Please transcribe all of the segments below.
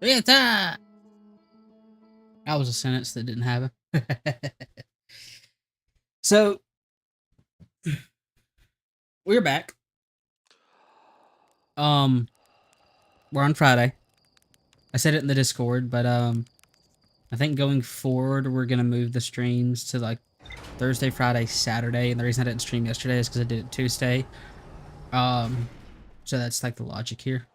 That was a sentence that didn't happen. So, we're back. We're on Friday. I said it in the Discord, but I think going forward we're gonna move the streams to like Thursday, Friday, Saturday, and the reason I didn't stream yesterday is because I did it Tuesday. So that's like the logic here.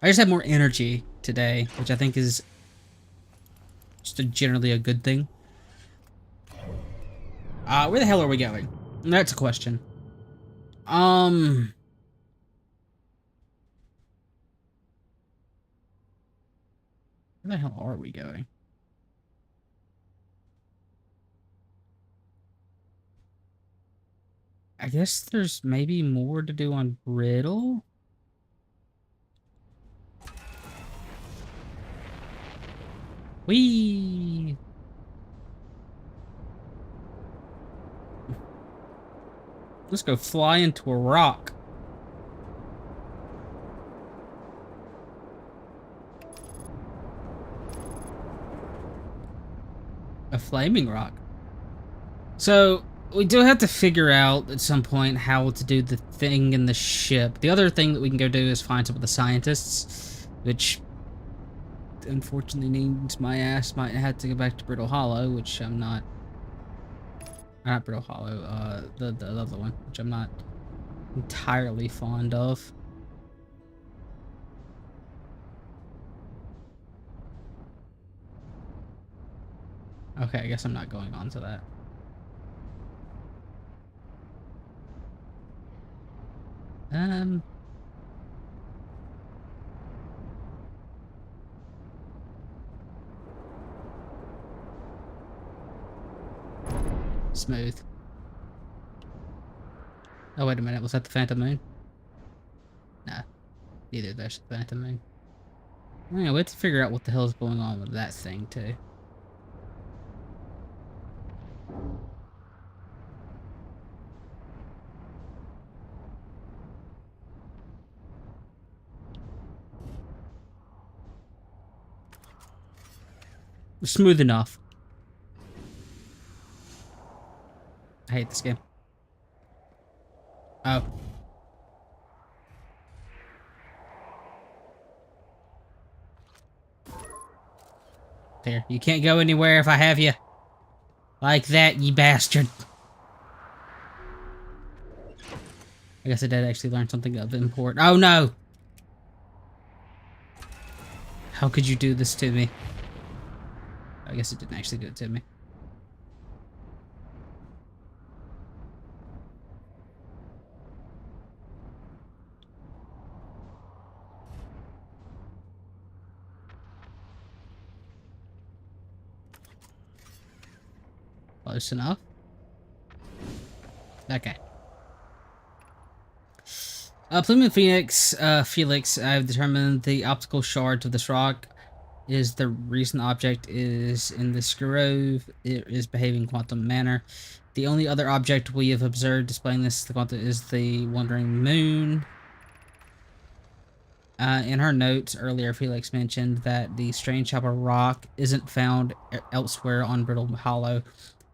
I just have more energy today, which I think is just generally a good thing. Where the hell are we going? That's a question. Where the hell are we going? I guess there's maybe more to do on Brittle. Whee! Let's go fly into a rock. A flaming rock. So, we do have to figure out at some point how to do the thing in the ship. The other thing that we can go do is find some of the scientists, which unfortunately means my ass might have to go back to Brittle Hollow, which I'm not. Not Brittle Hollow, the other one, which I'm not entirely fond of. Okay, I guess I'm not going on to that. Smooth. Oh, wait a minute. Was that the Phantom Moon? Nah. Neither there's the Phantom Moon. Yeah, we have to figure out what the hell is going on with that thing, too. Smooth enough. I hate this game. Oh. There. You can't go anywhere if I have you. Like that, you bastard. I guess I did actually learn something of import. Oh no! How could you do this to me? I guess it didn't actually do it to me. Close enough. Okay. Plume and Phoenix, Felix, I've determined the optical shards of this rock is the recent object is in this grove. It is behaving quantum manner. The only other object we have observed displaying this the quantum is the wandering moon. In her notes earlier, Felix mentioned that the strange type of rock isn't found elsewhere on Brittle Hollow.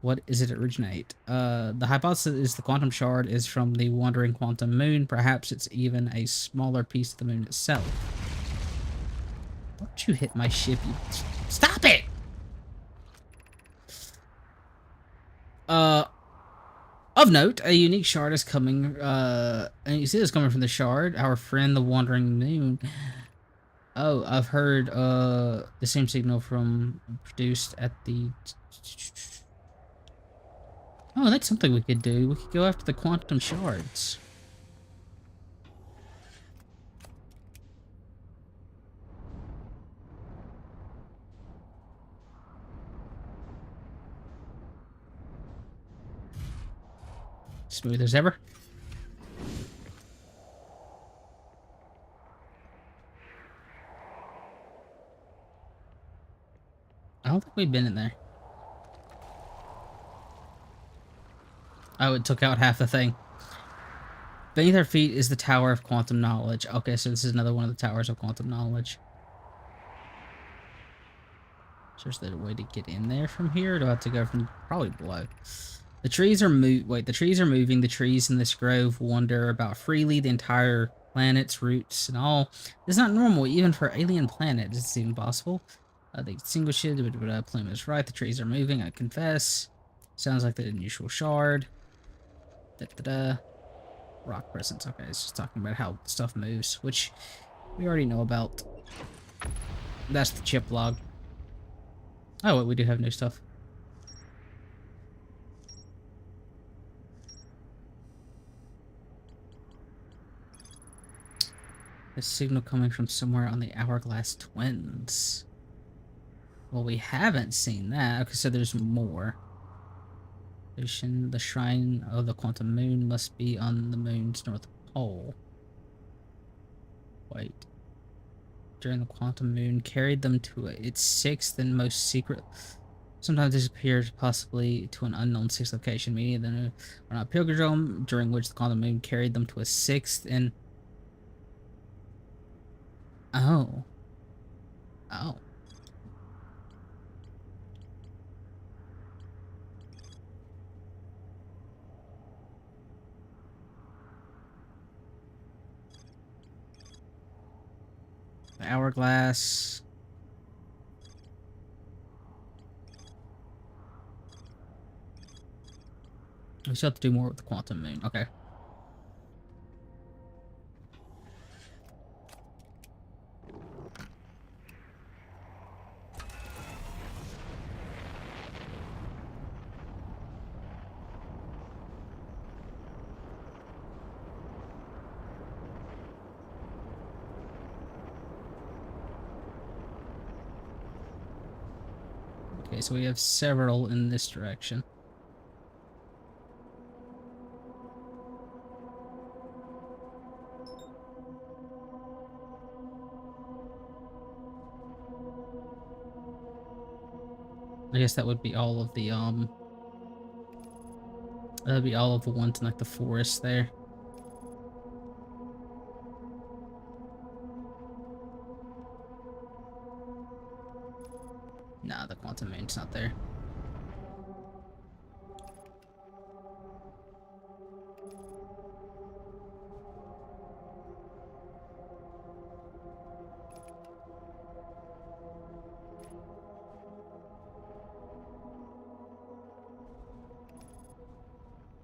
What does it originate? The hypothesis is the quantum shard is from the wandering quantum moon. Perhaps it's even a smaller piece of the moon itself. Don't you hit my ship, you... Stop it! Of note, a unique shard is coming, and you see this coming from the shard, our friend the Wandering Moon. Oh, I've heard, the same signal from produced at the... Oh, that's something we could do. We could go after the quantum shards. Smooth as ever. I don't think we've been in there. Oh, it took out half the thing. Beneath our feet is the Tower of Quantum Knowledge. Okay, so this is another one of the Towers of Quantum Knowledge. So is there a way to get in there from here? Or do I have to go from probably below? The trees are the trees are moving. The trees in this grove wander about freely. The entire planet's roots and all. It's not normal, even for alien planet. Does it seem possible? They extinguish it. Plume is right. The trees are moving. I confess. Sounds like the unusual shard. Da da da. Rock presence. Okay, it's just talking about how stuff moves, which we already know about. That's the chip log. Oh, wait, we do have new stuff. A signal coming from somewhere on the Hourglass Twins. Well, we haven't seen that. Okay, so there's more. The shrine of the quantum moon must be on the moon's north pole. Wait. During the quantum moon, carried them to its sixth and most secret. Sometimes disappears, possibly to an unknown sixth location, meaning then on a pilgrim during which the quantum moon carried them to a sixth and. Oh. Oh. The hourglass. We still have to do more with the quantum moon. Okay. Okay, so we have several in this direction. I guess that would be all of the that'd be all of the ones in like the forest there. Nah, the quantum moon's not there.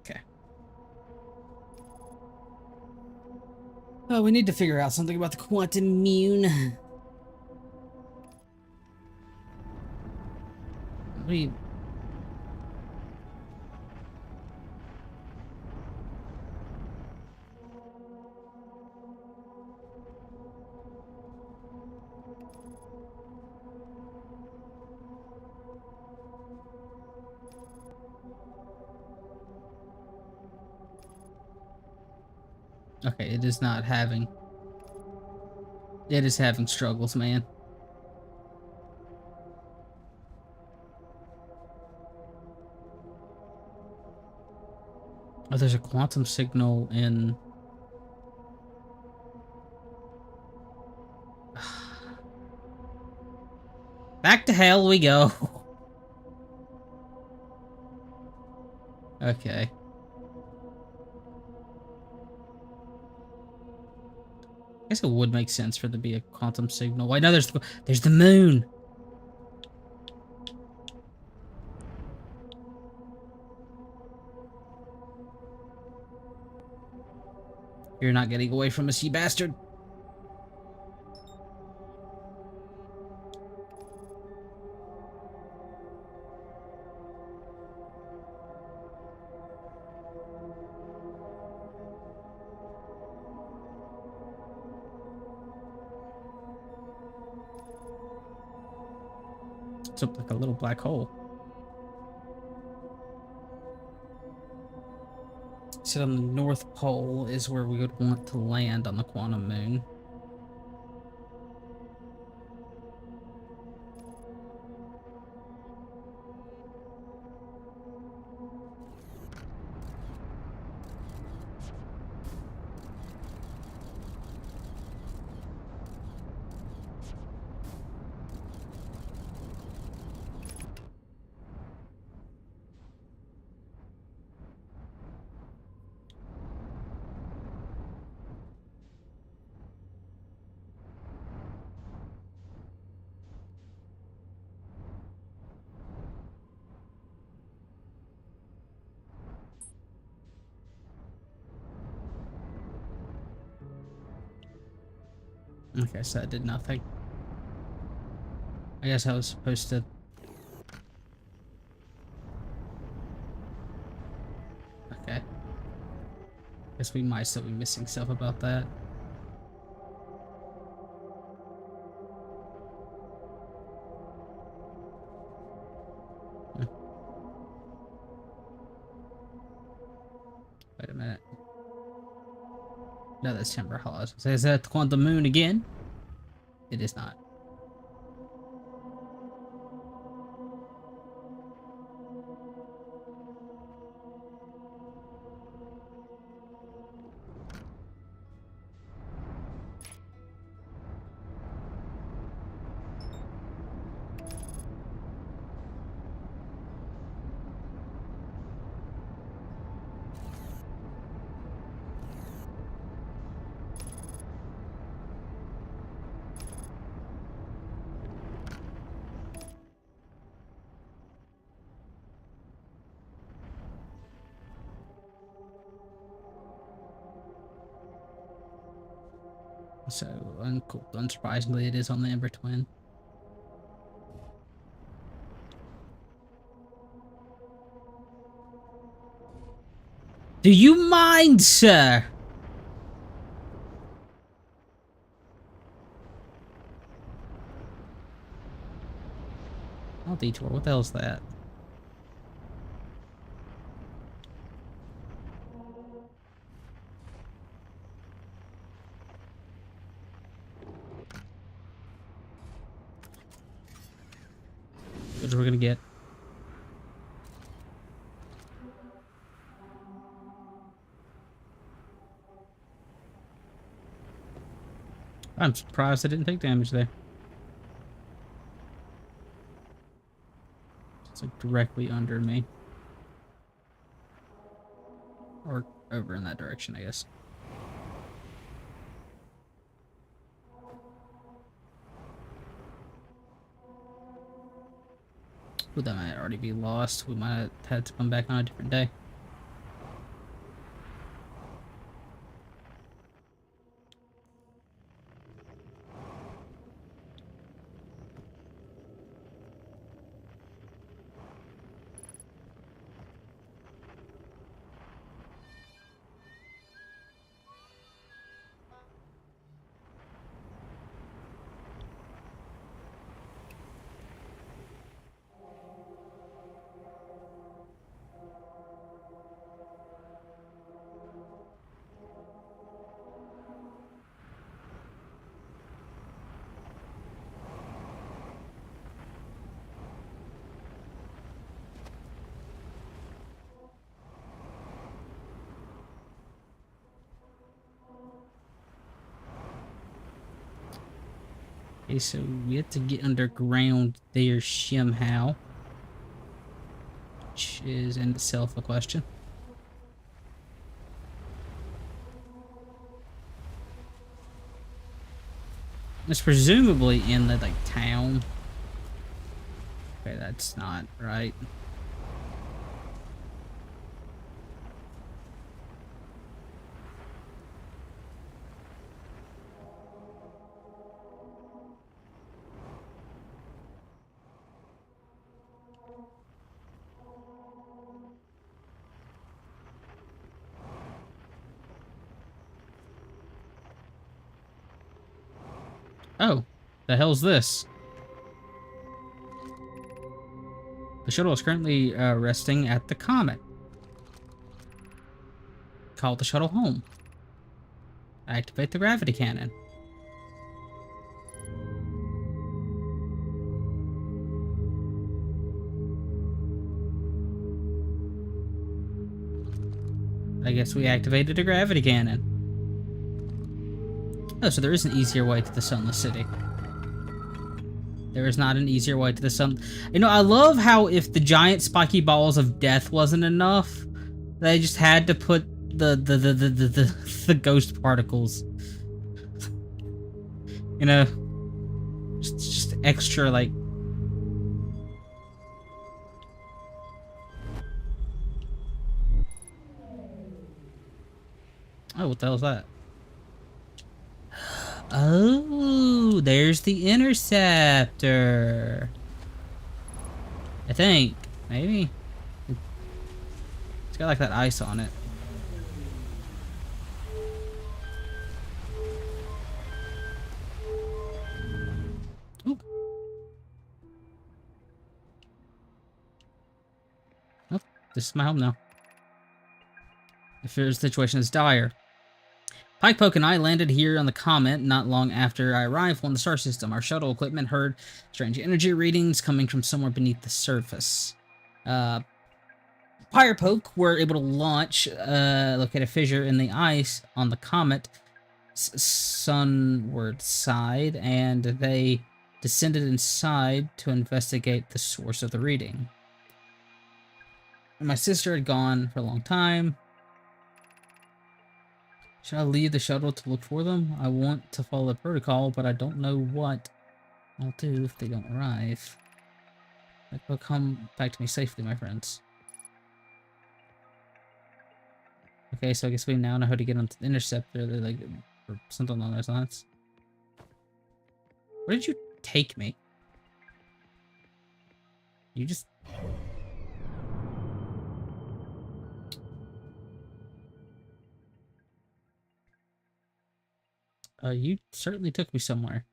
Okay. Oh, we need to figure out something about the quantum moon. We. Okay, it is not having. It is having struggles, man. Oh, there's a quantum signal in. Back to hell we go. Okay. I guess it would make sense for there to be a quantum signal. Wait, no, there's the moon. You're not getting away from us, you bastard. It's up like a little black hole. So on the North Pole is where we would want to land on the quantum moon. Okay, so that did nothing. I guess I was supposed to... Okay. Guess we might still be missing stuff about that. Hmm. Wait a minute. No, that's Timber Hollows. So is that the Quantum Moon again? It is not. So, unsurprisingly, it is on the Ember Twin. Do you mind, sir? Oh, detour. What the hell's that? What are we gonna get? I'm surprised I didn't take damage there. It's like directly under me. Or over in that direction, I guess. Well, that might already be lost. We might have had to come back on a different day. Okay, so we have to get underground there somehow. Which is in itself a question. It's presumably in the, like, town. Okay, that's not right. Oh, the hell's this? The shuttle is currently resting at the comet. Call the shuttle home. Activate the gravity cannon. I guess we activated a gravity cannon. Oh, so there is an easier way to the Sunless City. There is not an easier way to the sun. You know, I love how if the giant spiky balls of death wasn't enough, they just had to put the ghost particles. You know, just extra, like... Oh, what the hell is that? Oh, there's the interceptor. I think. Maybe. It's got like that ice on it. Ooh. Oh, this is my home now. If the situation is dire. Pikepoke and I landed here on the Comet not long after I arrived on the star system. Our shuttle equipment heard strange energy readings coming from somewhere beneath the surface. Firepoke were able to locate a fissure in the ice on the Comet's sunward side, and they descended inside to investigate the source of the reading. My sister had gone for a long time. Should I leave the shuttle to look for them? I want to follow the protocol, but I don't know what I'll do if they don't arrive. They'll come back to me safely, my friends. Okay, so I guess we now know how to get onto the interceptor, like, or something along those lines. Where did you take me? You just... you certainly took me somewhere.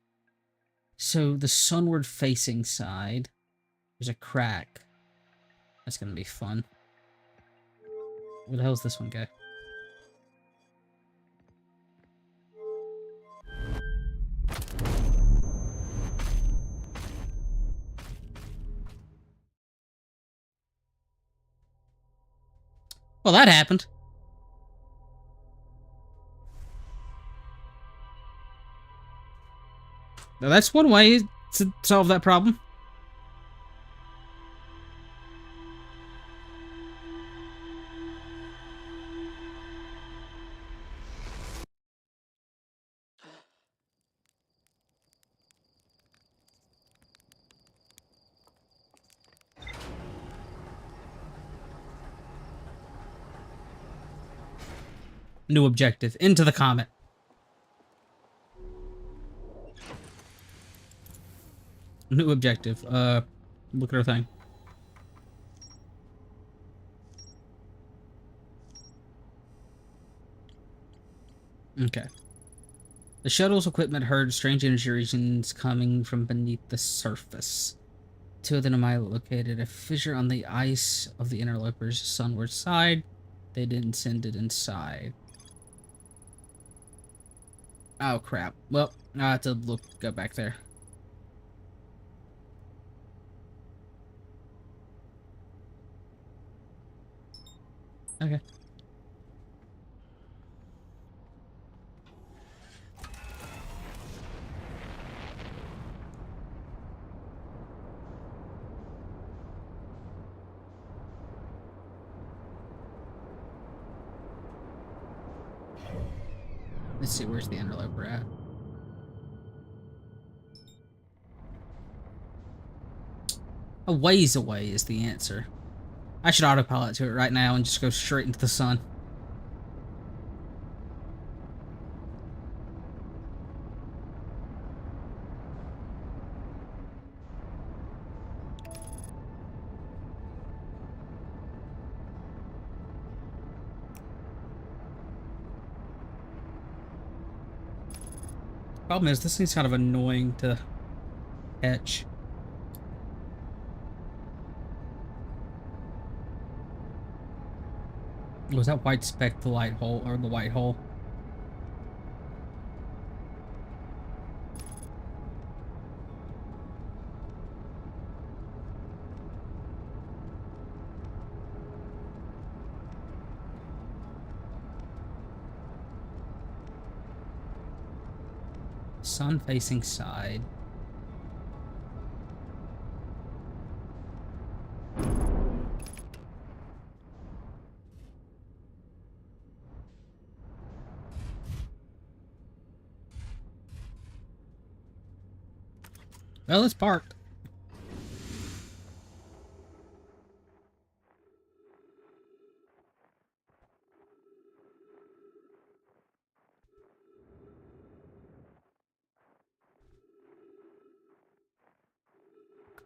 So, the sunward-facing side, there's a crack. That's gonna be fun. Where the hell's this one go? Well, that happened. Now, that's one way to solve that problem. New objective. Into the comet. New objective. Look at our thing. Okay. The shuttle's equipment heard strange energy regions coming from beneath the surface. Two of them located a fissure on the ice of the interloper's sunward side. They didn't send it inside. Oh, crap. Well, I have to go back there. Okay. Let's see, where's the interloper at? A ways away is the answer. I should autopilot to it right now and just go straight into the sun. Problem is, this thing's kind of annoying to catch. Was that white speck the light hole, or the white hole? Sun-facing side. Well, it's parked.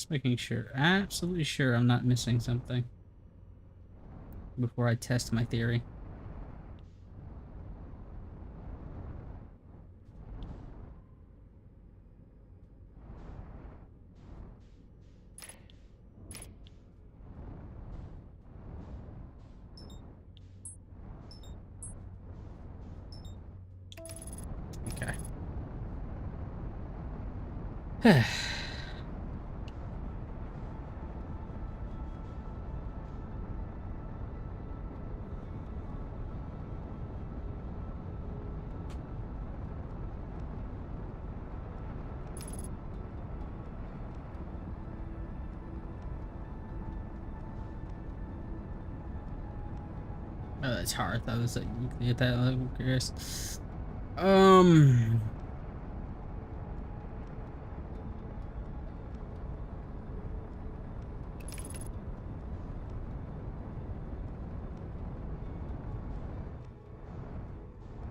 Just making sure, absolutely sure I'm not missing something before I test my theory. Okay. Oh, that's hard. That was like, you can get that. I'm curious.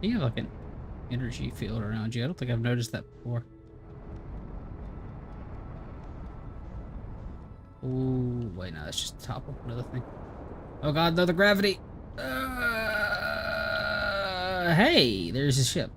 You have like an energy field around you. I don't think I've noticed that before. Oh, wait, no, that's just the top of another thing. Oh god, no, the gravity! Hey, there's a ship.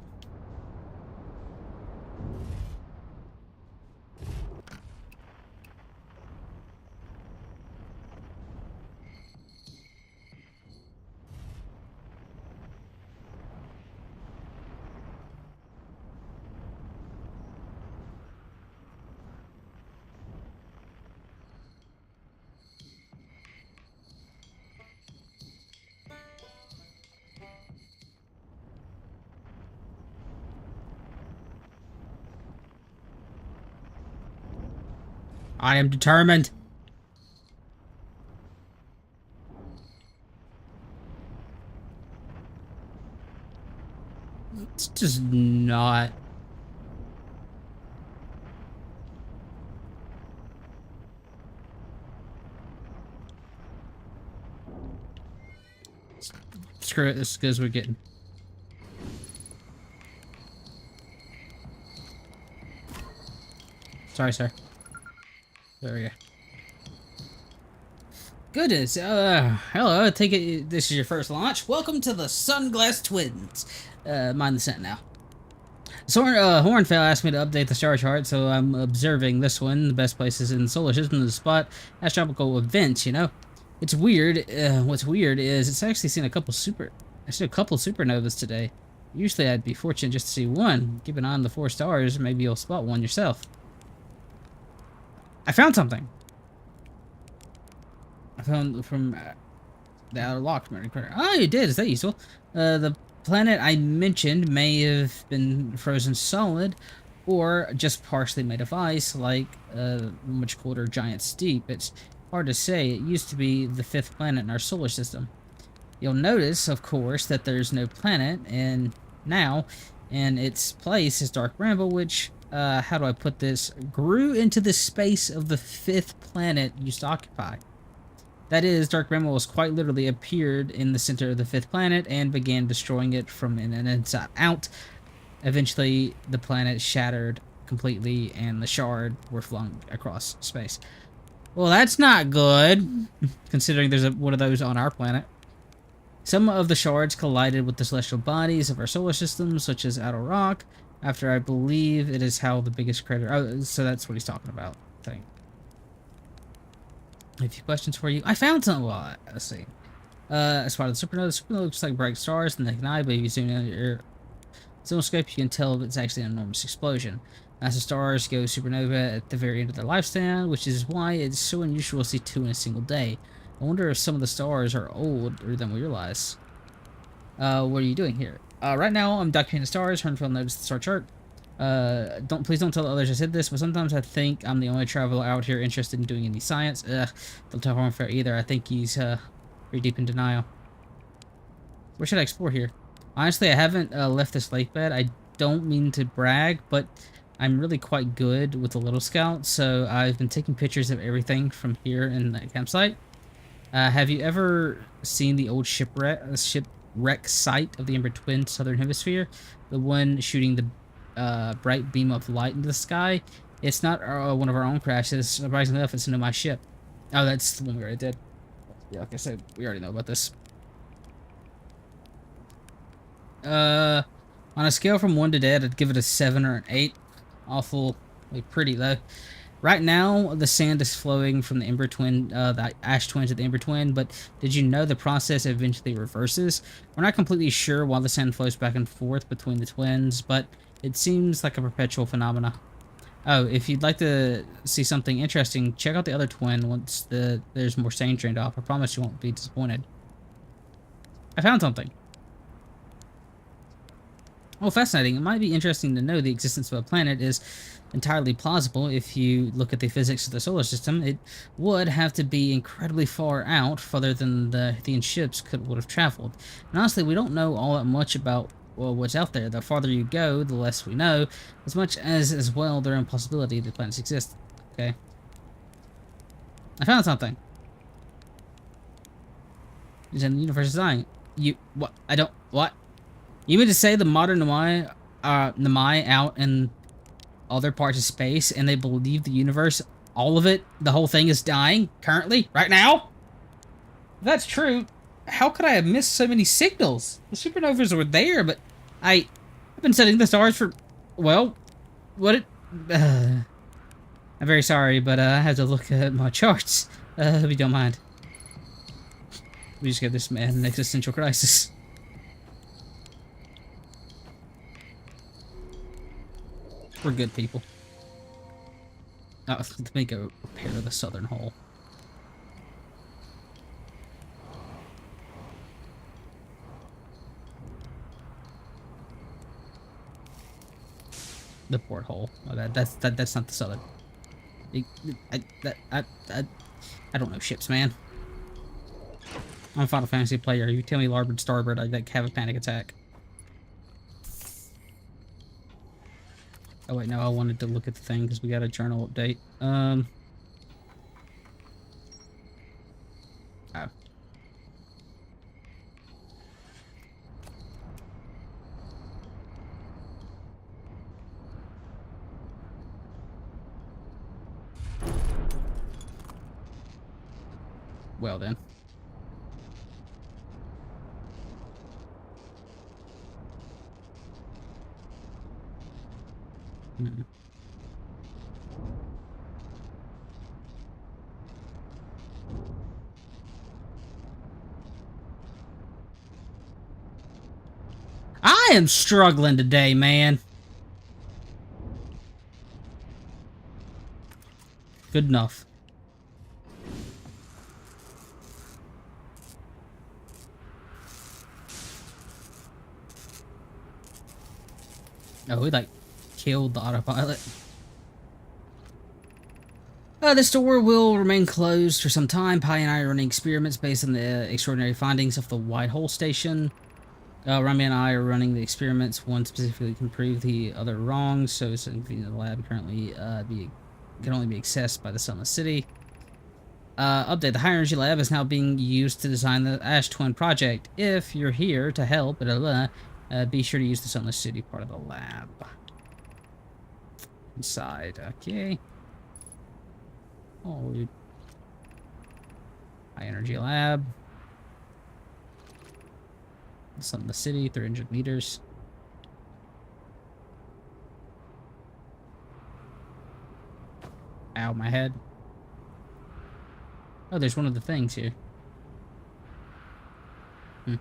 I am determined. It's just not. Screw it, this is as good as we're getting. Sorry, sir. There we go. Goodness, hello, I take it this is your first launch. Welcome to the Sunglass Twins. Mind the scent now. Hornfell asked me to update the star chart, so I'm observing this one. The best places in the solar system to spot astronomical events, you know? It's weird, what's weird is it's actually seen a couple supernovas today. Usually I'd be fortunate just to see one. Keep an eye on the 4 stars, maybe you'll spot one yourself. I found something! I found from the outer lock. Oh, you did. Is that useful? The planet I mentioned may have been frozen solid, or just partially made of ice, like a much colder giant steep. It's hard to say. It used to be the 5th planet in our solar system. You'll notice, of course, that there's no planet, and now, in its place is Dark Bramble, which, how do I put this, grew into the space of the 5th planet used to occupy. That is, Dark Bramble was quite literally appeared in the center of the 5th planet and began destroying it from an inside out. Eventually, the planet shattered completely and the shard were flung across space. Well, that's not good, considering there's one of those on our planet. Some of the shards collided with the celestial bodies of our solar system, such as outer rock, after I believe it is how the biggest crater... Oh, so that's what he's talking about, I think. A few questions for you. I found something. Well, let's see. As part of the supernova, looks like bright stars in the naked eye, but if you zoom in on your oscilloscope, you can tell it's actually an enormous explosion. As the stars go supernova at the very end of their lifespan, which is why it's so unusual to see 2 in a single day. I wonder if some of the stars are older than we realize. What are you doing here? Right now, I'm documenting the stars. Hornfeld noticed the star chart. Please don't tell others I said this, but sometimes I think I'm the only traveler out here interested in doing any science. Don't tell Hornfeld either. I think he's, pretty deep in denial. Where should I explore here? Honestly, I haven't, left this lake bed. I don't mean to brag, but I'm really quite good with the Little Scout, so I've been taking pictures of everything from here in the campsite. Have you ever seen the old shipwreck site of the Ember Twin Southern Hemisphere? The one shooting the bright beam of light into the sky? It's not one of our own crashes. Surprisingly enough, it's into my ship. Oh, that's the one we already did. Yeah, like I said, we already know about this. Uh, on a scale from 1 to dead, I'd give it a 7 or an 8. Awful, like pretty low. Right now, the sand is flowing from the Ember Twin, the Ash Twin to the Ember Twin, but did you know the process eventually reverses? We're not completely sure why the sand flows back and forth between the twins, but it seems like a perpetual phenomena. Oh, if you'd like to see something interesting, check out the other twin once there's more sand drained off. I promise you won't be disappointed. I found something. Well, fascinating. It might be interesting to know the existence of a planet is entirely plausible if you look at the physics of the solar system. It would have to be incredibly far out, farther than the Athenian ships would have traveled. And honestly, we don't know all that much about what's out there. The farther you go, the less we know, as much as well their impossibility that planets exist. Okay. I found something. The universe is dying. What? I don't, what? You mean to say the modern Namai out in other parts of space, and they believe the universe, all of it, the whole thing is dying currently, right now? If that's true, how could I have missed so many signals? The supernovas were there, but I've been studying the stars for, well, what it, I'm very sorry, but I have to look at my charts, if you don't mind. We just gave this man an existential crisis. We're good people. Oh, let me go repair the southern hull. The porthole. Oh, that's not the southern. I don't know ships, man. I'm a Final Fantasy player. You tell me larboard, starboard, I like have a panic attack. Oh wait, no, I wanted to look at the thing because we got a journal update. Oh. Well then. Hmm. I am struggling today, man. Good enough. Oh, we like killed the autopilot. This door will remain closed for some time. Pi and I are running experiments based on the extraordinary findings of the White Hole Station. Rami and I are running the experiments. One specifically can prove the other wrong, so something in the lab currently can only be accessed by the Sunless City. Update: the high energy lab is now being used to design the Ash Twin project. If you're here to help, be sure to use the Sunless City part of the lab. Inside, okay. Oh, high energy lab. Sunless City, 300 meters. Ow, my head. Oh, there's one of the things here. Hmm.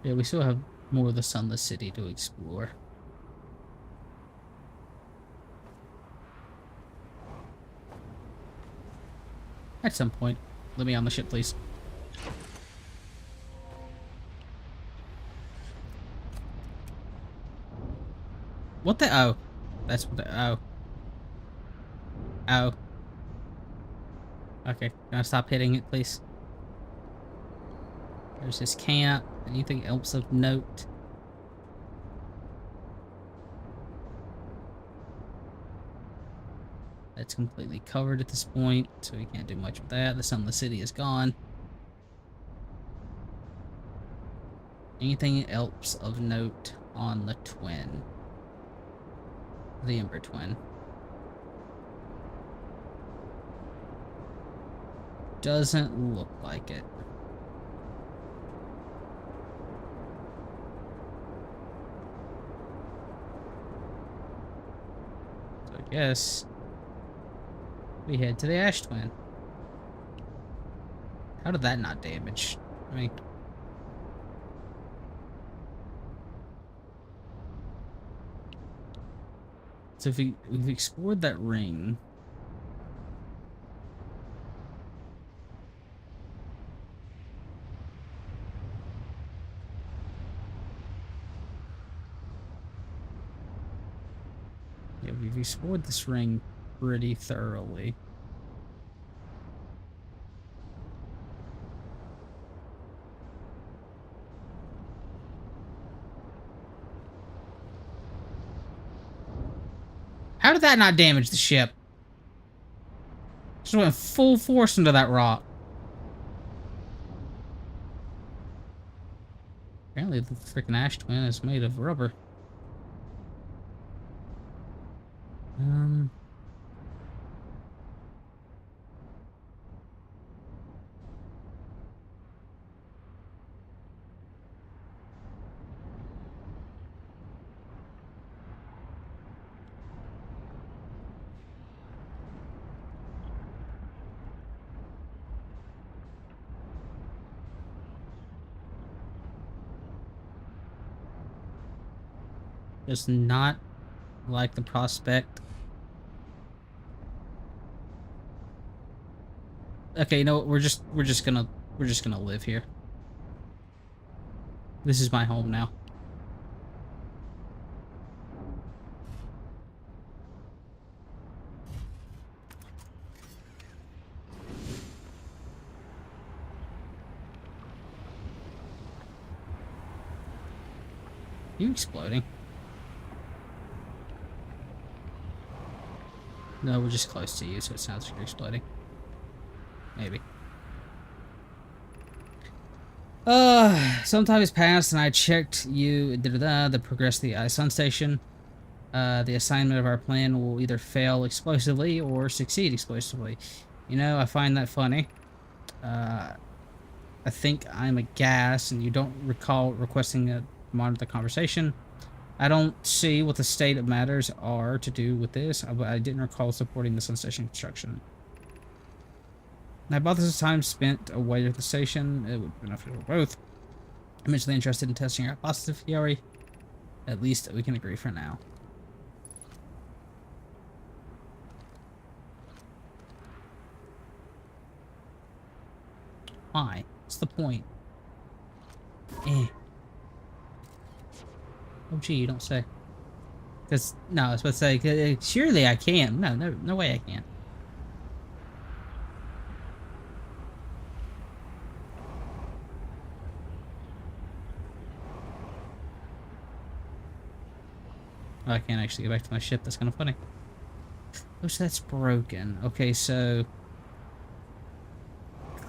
Yeah, we still have more of the Sunless City to explore. At some point. Let me on the ship, please. What the? Oh. That's what the... Oh. Oh. Okay. Can I stop hitting it, please? There's this camp. Anything else of note? It's completely covered at this point, so we can't do much with that. The sun of the city is gone. Anything else of note on the twin? The Ember Twin. Doesn't look like it. So I guess we head to the Ash Twin. How did that not damage? I mean, so if we've explored that ring. Yeah, we've explored this ring pretty thoroughly. How did that not damage the ship? Just went full force into that rock. Apparently the freaking Ash Twin is made of rubber. Does not like the prospect. Okay, you know what? We're just gonna live here. This is my home now. You exploding? No, we're just close to you, so it sounds like you're exploding. Maybe. Some time has passed, and I checked you. The progress of the Sun Station. The assignment of our plan will either fail explosively or succeed explosively. You know, I find that funny. I think I'm a gas, and you don't recall requesting to monitor the conversation. I don't see what the state of matters are to do with this, but I didn't recall supporting the Sun Station construction. My hypothesis time spent away at the station, it would benefit for both. I'm immensely interested in testing our hypothesis theory. At least we can agree for now. Why? What's the point? Eh. Oh gee, you don't say. Because, no, I was about to say, surely I can. No way I can't. Oh, I can't actually go back to my ship. That's kind of funny. Oh, so that's broken. Okay, so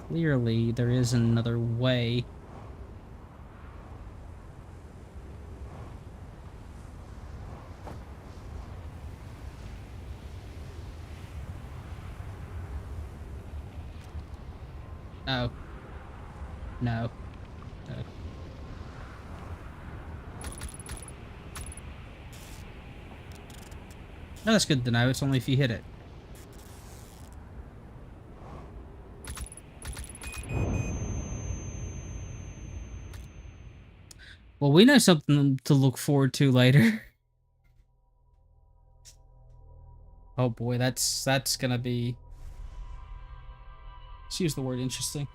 clearly there is another way. Oh. No. No. No, that's good to know. It's only if you hit it. Well, we know something to look forward to later. Oh boy, that's gonna be... Let's use the word interesting.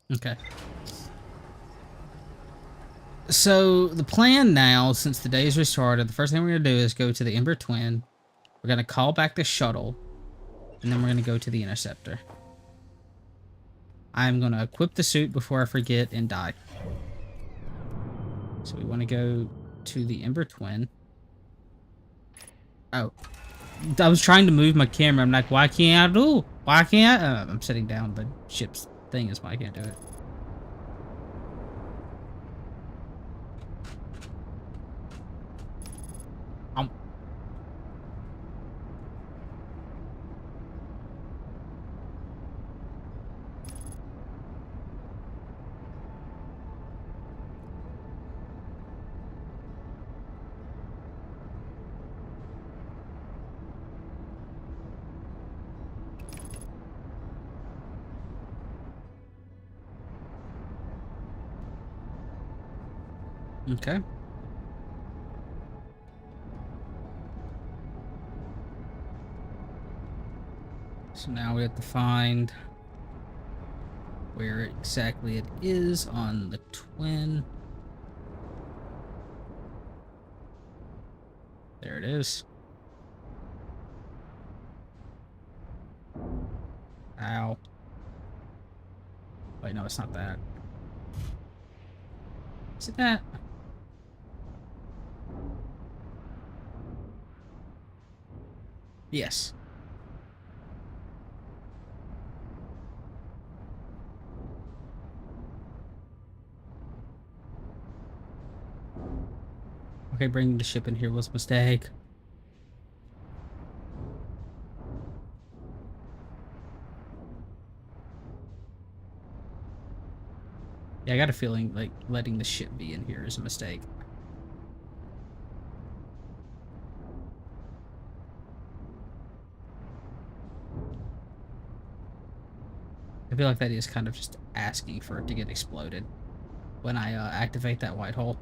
Okay. So the plan now, since the day's restarted, the first thing we're gonna do is go to the Ember Twin. We're gonna call back the shuttle, and then we're gonna go to the interceptor. I'm gonna equip the suit before I forget and die. So we want to go to the Ember Twin. Oh, I was trying to move my camera. I'm like, why can't I do? Why can't I? I'm sitting down. The ship's thing is why I can't do it. Okay. So now we have to find where exactly it is on the twin. There it is. Ow. Wait, no, it's not that. Is it that? Yes. Okay, bringing the ship in here was a mistake. Yeah, I got a feeling like letting the ship be in here is a mistake. I feel like that is kind of just asking for it to get exploded when I activate that white hole.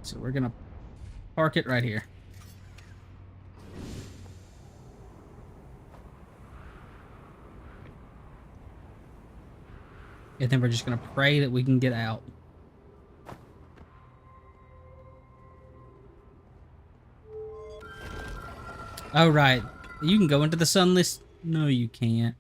So we're gonna park it right here. And then we're just gonna pray that we can get out. Oh, right. You can go into the sunless. No, you can't.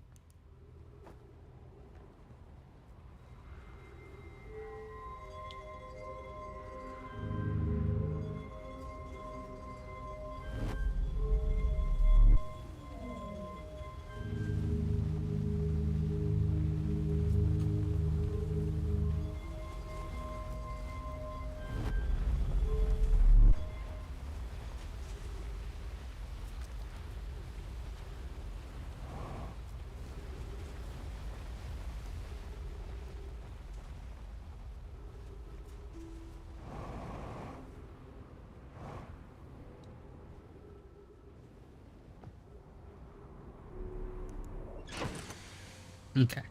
Okay.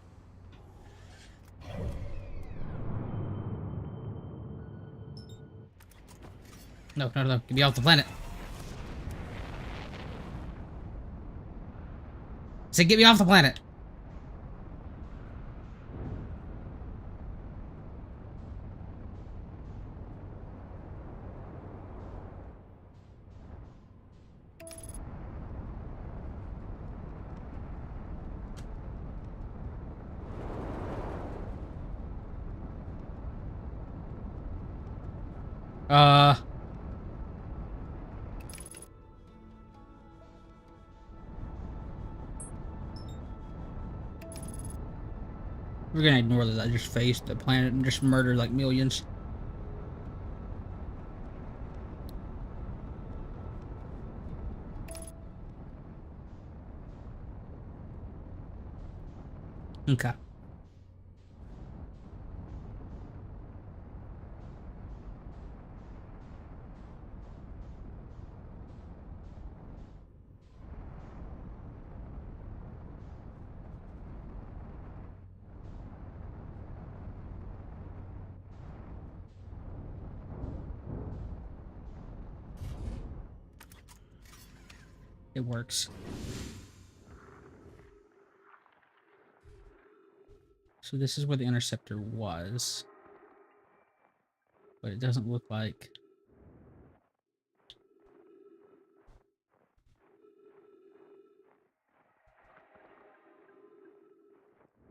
No, no, no. Get me off the planet. I said get me off the planet. Uh... We're gonna ignore that I just faced the planet and just murdered like millions. Okay. It works. So this is where the interceptor was. But it doesn't look like...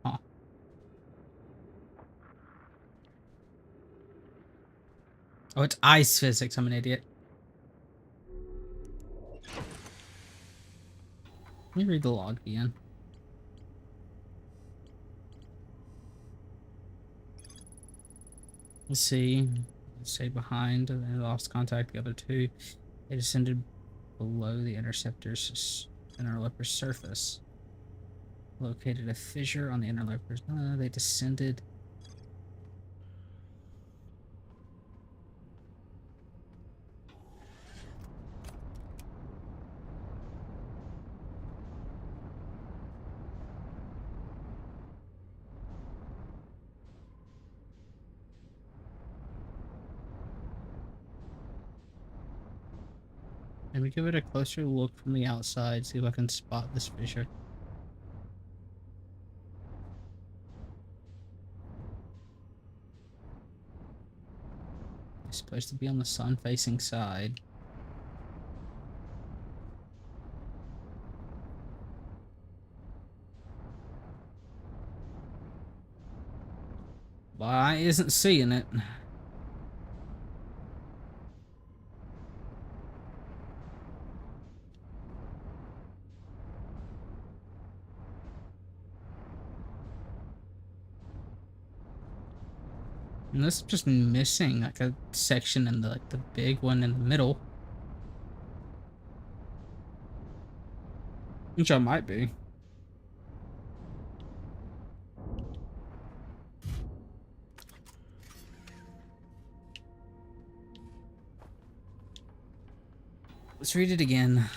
Huh. Oh, it's ice physics. I'm an idiot. Let me read the log again. Let's see. Stay behind. They lost contact. The other two. They descended below the interceptor's interloper's surface. Located a fissure on the interloper's. They descended. Let me give it a closer look from the outside, see if I can spot this fissure. It's supposed to be on the sun-facing side. Why isn't seeing it? And this is just missing like a section in the big one in the middle. Which I might be. Let's read it again.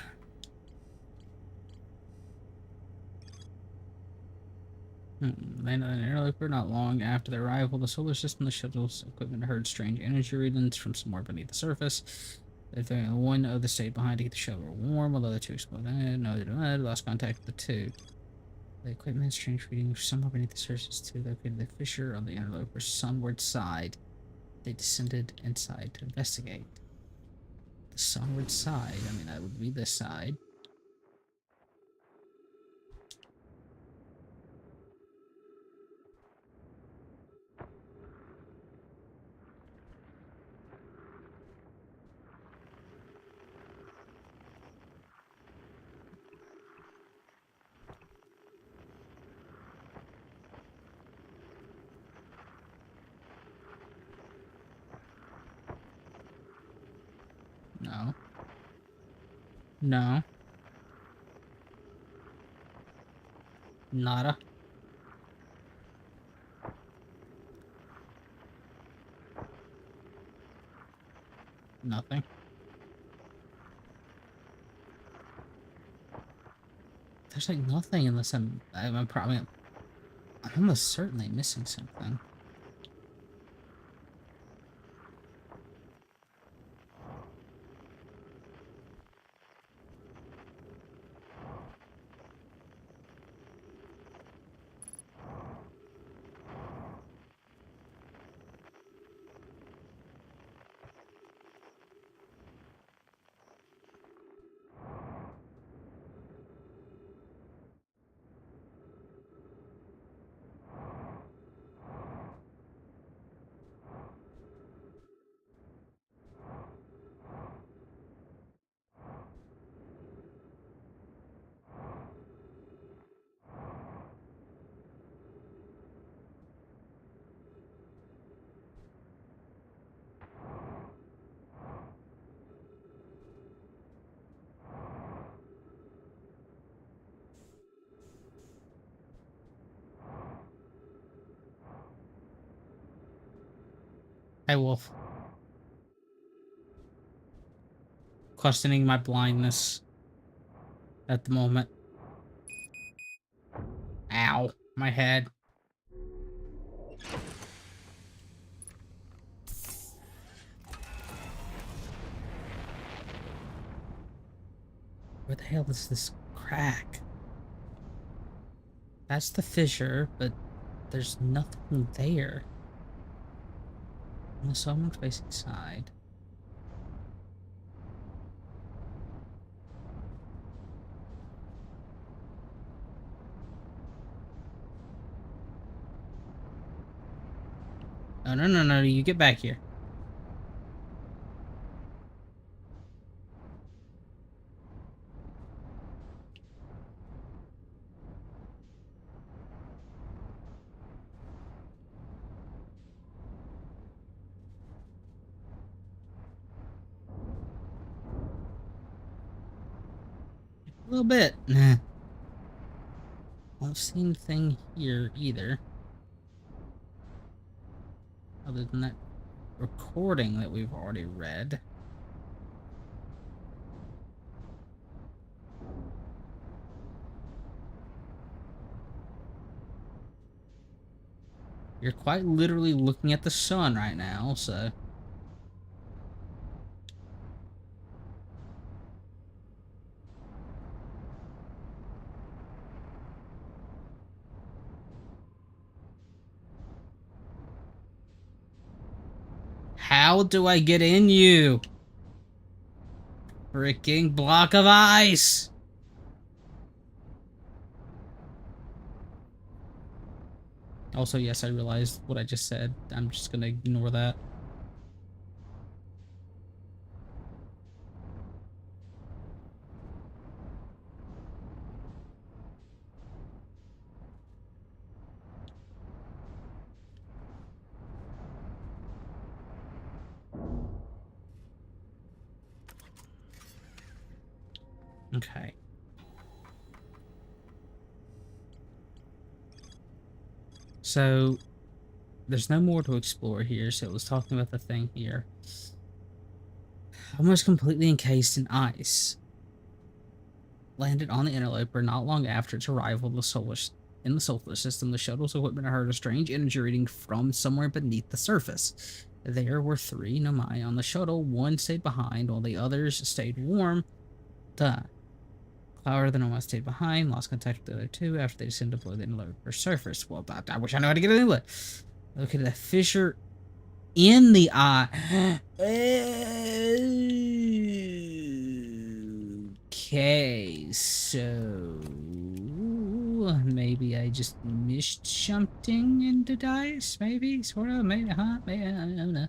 Landed on an interloper not long after their arrival. The solar system, the shuttle's equipment heard strange energy readings from somewhere beneath the surface. One of the stayed behind to keep the shuttle warm, although the two exploded. Lost contact with the two. The equipment strange readings somewhere beneath the surface too. Located the fissure on the interloper's sunward side. They descended inside to investigate. The sunward side. I mean, that would be this side. No. No. Nada. Nothing. There's like nothing unless I'm almost certainly missing something. Hey, Wolf. Questioning my blindness at the moment. Ow. My head. Where the hell is this crack? That's the fissure, but there's nothing there. On the southern facing side. Oh, no, no, no, you get back here. A little bit. Nah. I don't see anything here either. Other than that recording that we've already read. You're quite literally looking at the sun right now, so... How do I get in you? Freaking block of ice! Also, yes, I realized what I just said. I'm just gonna ignore that. Okay. So, there's no more to explore here, so it was talking about the thing here. Almost completely encased in ice. Landed on the interloper not long after its arrival in the solar system. The shuttle's equipment heard a strange energy reading from somewhere beneath the surface. There were 3 Nomai on the shuttle. 1 stayed behind, while the others stayed warm. Clower, the Nomai stayed behind, lost contact with the other 2 after they descended below the interloper surface. Well, I wish I knew how to get into it. Located a fissure in the eye. Okay, so maybe I just missed something into dice. Maybe, sort of, maybe, huh? Maybe, I don't know.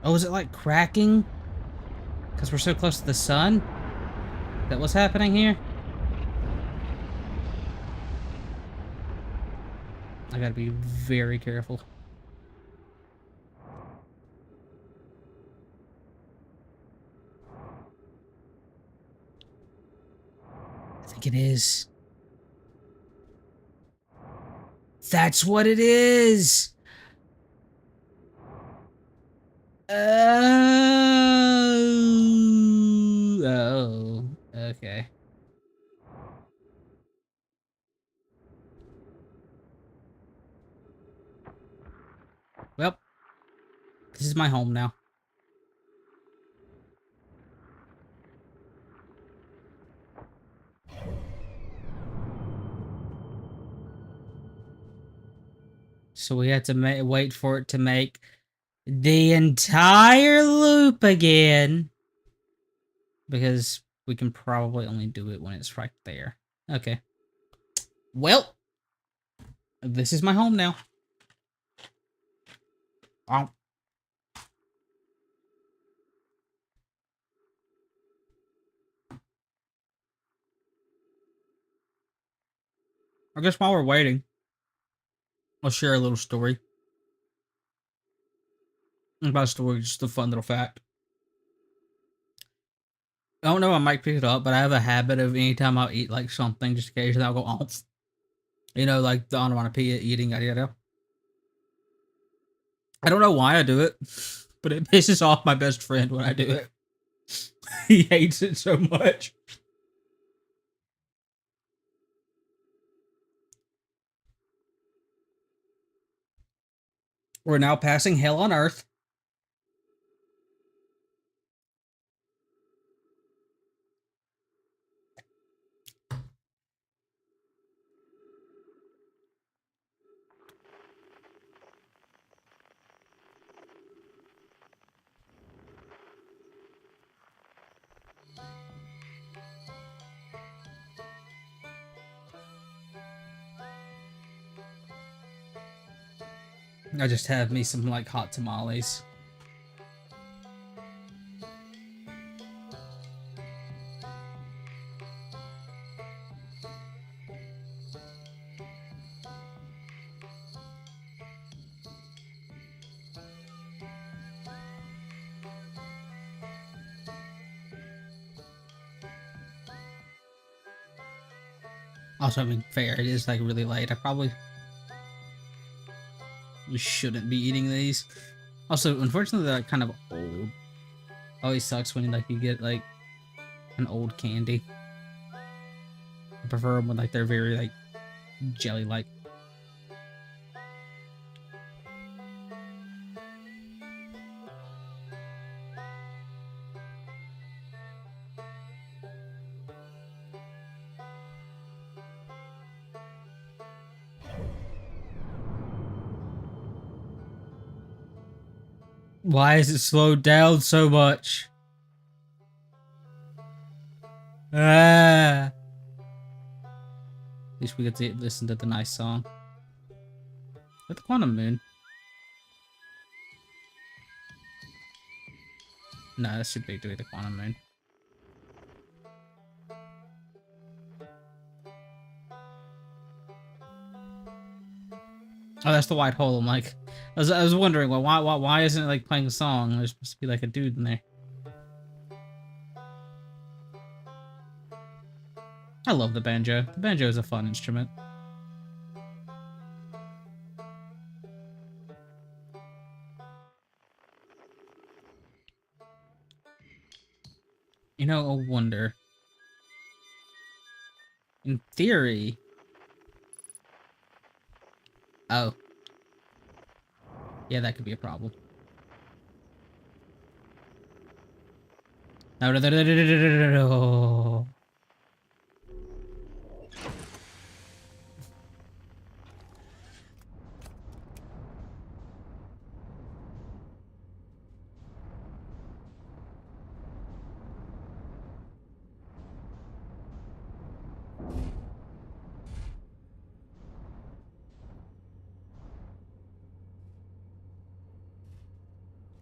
Oh, is it like cracking? Because we're so close to the sun? Is that what's happening here? I gotta be very careful. I think it is. That's what it is! Oh, okay. Well, this is my home now. So we had to wait for it to make the entire loop again. Because we can probably only do it when it's right there. Okay. Well, this is my home now. Oh. I guess while we're waiting, I'll share a little story. About a story, just a fun little fact. I don't know, I might pick it up, but I have a habit of anytime I'll eat like something, just occasionally I'll go off. You know, like the onomatopoeia eating, yada. I don't know why I do it, but it pisses off my best friend when I do it. He hates it so much. We're now passing hell on Earth. I just have me some, like, hot tamales. Also, I mean, fair, it is, like, really late. I probably shouldn't be eating these. Also, unfortunately, they're, like, kind of old. Always sucks when, like, you get, like, an old candy. I prefer them when, like, they're very, like, jelly-like. Why is it slowed down so much? Ah. At least we get to listen to the nice song. With the Quantum Moon. No, that should be the Quantum Moon. Oh, that's the white hole. I'm like, I was wondering, well, why isn't it like playing a song? There's supposed to be like a dude in there. I love the banjo. The banjo is a fun instrument. You know, I wonder. In theory. Oh. Yeah, that could be a problem. No, no, no, no, no, no, no, no, no.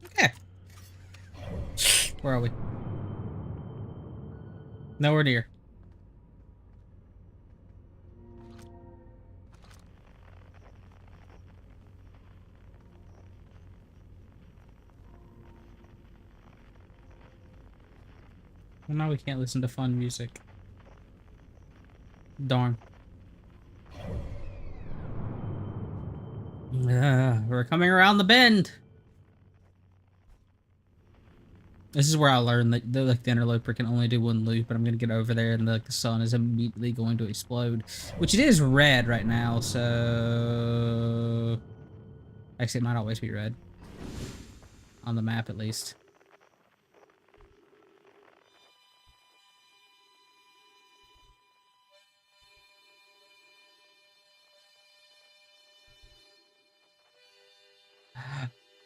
Okay. Where are we? Nowhere near. Well, now we can't listen to fun music. Darn. We're coming around the bend. This is where I learned that the interloper can only do one loop, and I'm gonna get over there, and the sun is immediately going to explode, which it is red right now. So actually, it might always be red on the map, at least.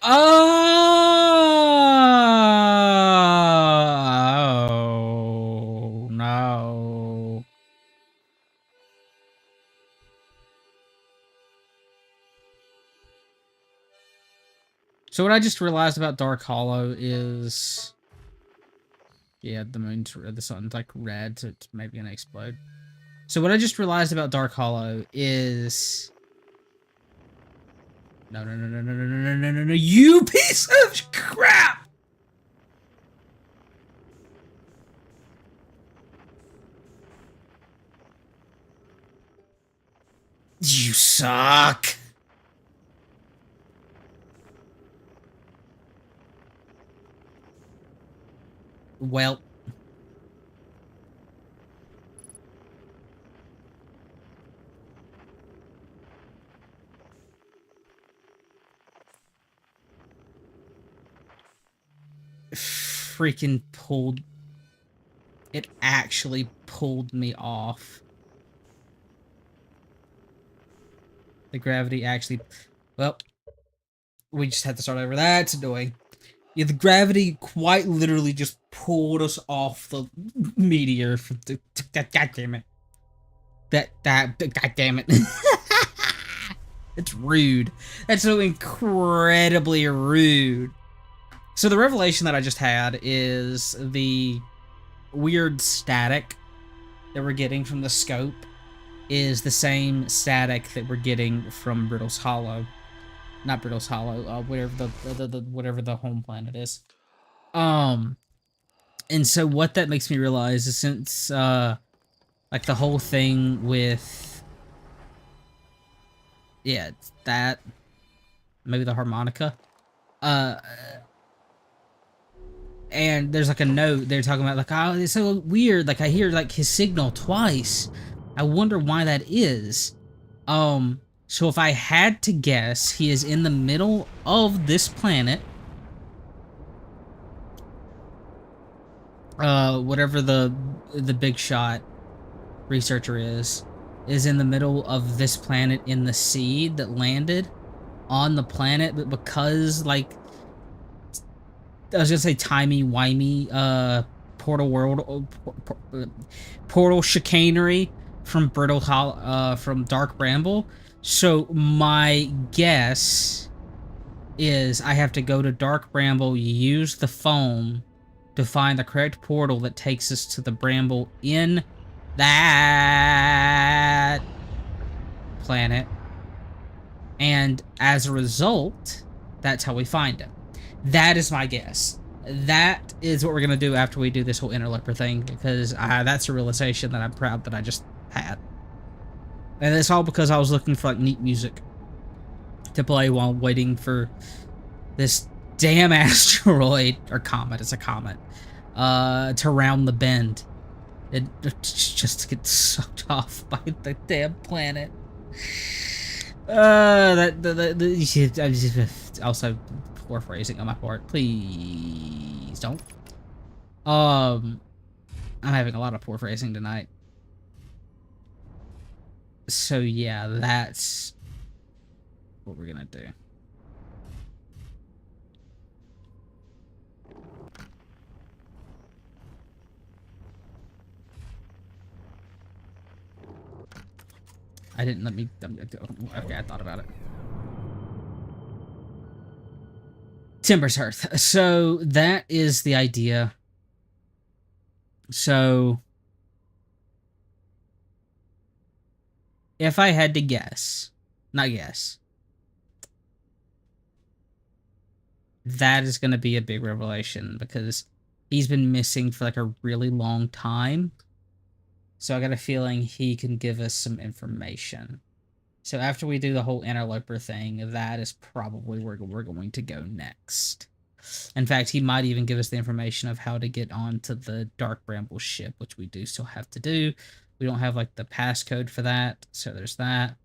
Oh no. So what I just realized about Dark Hollow is, yeah, the sun's like red, so it's maybe gonna explode. So what I just realized about Dark Hollow is, no, no, no, no, no, no, no, no, no, no, you piece of crap! You suck! Well. freaking pulled... It actually pulled me off. The gravity actually... Well, we just had to start over. That's annoying. Yeah, the gravity quite literally just pulled us off the meteor. From the, God damn it. God damn it. It's rude. That's so incredibly rude. So the revelation that I just had is the weird static that we're getting from the scope is the same static that we're getting from Brittle's Hollow. Not Brittle's Hollow, whatever the home planet is. And so what that makes me realize is since like the whole thing with that maybe the harmonica and there's like a note they're talking about like, oh, it's so weird, like I hear like his signal twice. I wonder why that is. So if I had to guess, he is in the middle of this planet. Whatever the big shot researcher is in the middle of this planet in the seed that landed on the planet, but because like I was gonna say timey-wimey portal chicanery from from Dark Bramble. So my guess is I have to go to Dark Bramble, use the foam to find the correct portal that takes us to the Bramble in that planet. And as a result, that's how we find him. That is my guess. That is what we're going to do after we do this whole interloper thing, because that's a realization that I'm proud that I just had. And it's all because I was looking for like neat music to play while waiting for this damn asteroid, or comet, it's a comet, to round the bend. It just gets sucked off by the damn planet. Also poor phrasing on my part. Please don't. I'm having a lot of poor phrasing tonight. So yeah, that's what we're gonna do. I didn't let me... Okay, I thought about it. Timber's Hearth. So that is the idea. So if I had to guess, not guess, that is going to be a big revelation because he's been missing for like a really long time. So I got a feeling he can give us some information. So after we do the whole interloper thing, that is probably where we're going to go next. In fact, he might even give us the information of how to get onto the Dark Bramble ship, which we do still have to do. We don't have like the passcode for that, so there's that.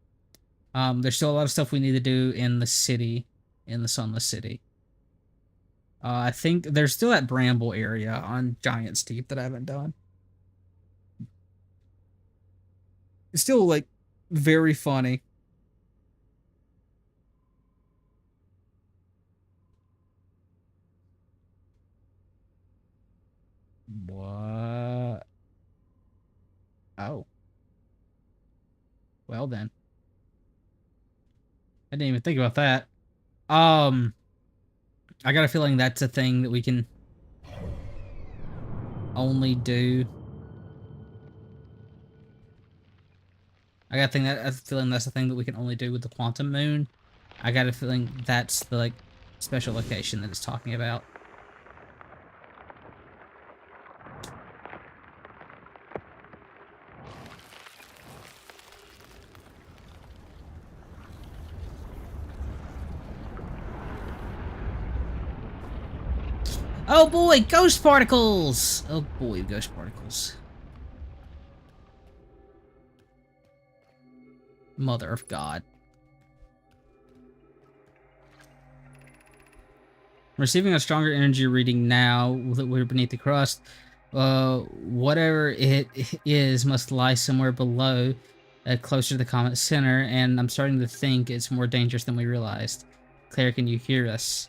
There's still a lot of stuff we need to do in the city, in the Sunless City. I think there's still that Bramble area on Giant's Teeth that I haven't done. It's still like very funny. What? Oh. Well then. I didn't even think about that. I got a feeling that's a thing that we can only do. I got a feeling that's the thing that we can only do with the Quantum Moon. I got a feeling that's the like special location that it's talking about. Oh boy, ghost particles! Oh boy, ghost particles. Mother of God. Receiving a stronger energy reading now that we're beneath the crust. Whatever it is must lie somewhere below, closer to the comet's center, and I'm starting to think it's more dangerous than we realized. Claire, can you hear us?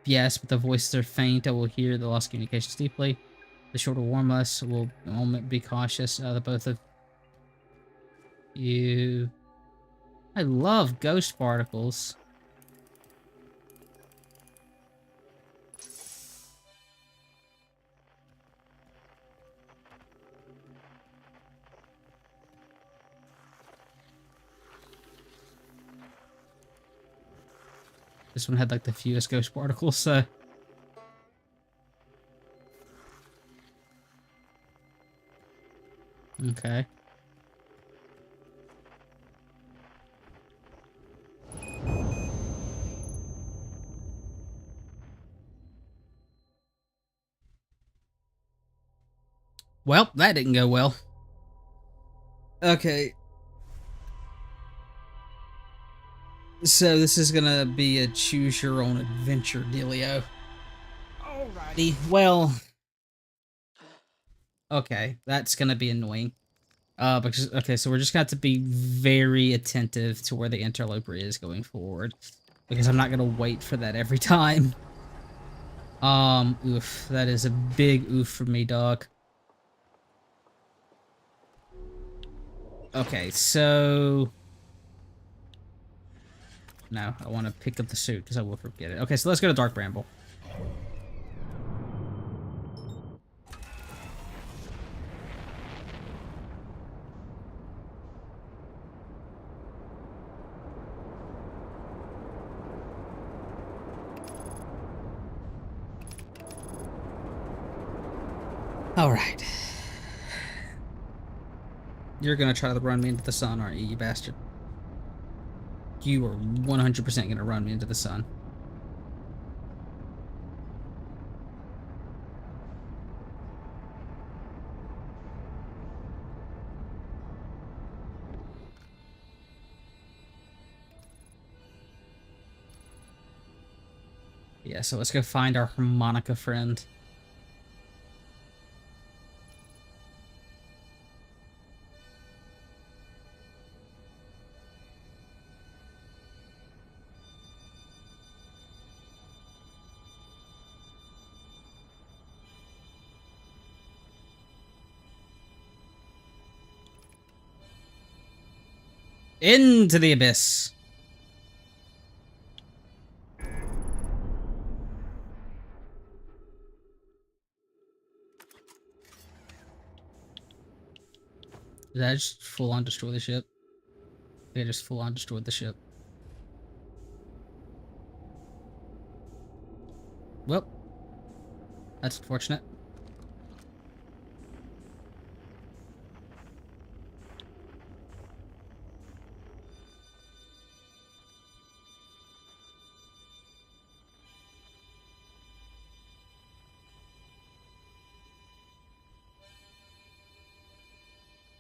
Yes, but the voices are faint. I will hear the lost communications deeply. The shore will warm us. We'll be cautious. The both of you. I love ghost particles. This one had like the fewest ghost particles, so. Okay. Well, that didn't go well. Okay. So this is gonna be a choose your own adventure dealio. Alrighty. Well. Okay, that's gonna be annoying. Because okay, so we're just gonna have to be very attentive to where the interloper is going forward. Because I'm not gonna wait for that every time. Oof, that is a big oof for me, dog. Okay, so... No, I want to pick up the suit, because I will forget it. Okay, so let's go to Dark Bramble. Alright. You're gonna try to run me into the sun, aren't you, you bastard? You are 100% gonna run me into the sun. Yeah, so let's go find our harmonica friend. Into the abyss. Did I just full on destroy the ship? They just full on destroyed the ship. Well, that's unfortunate.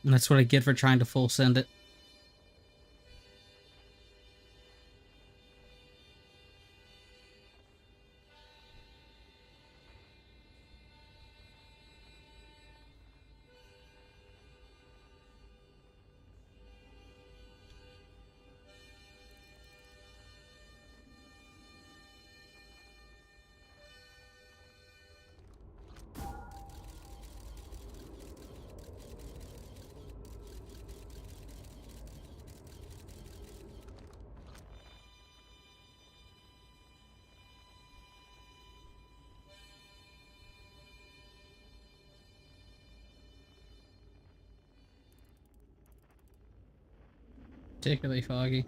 And that's what I get for trying to full send it. Particularly foggy.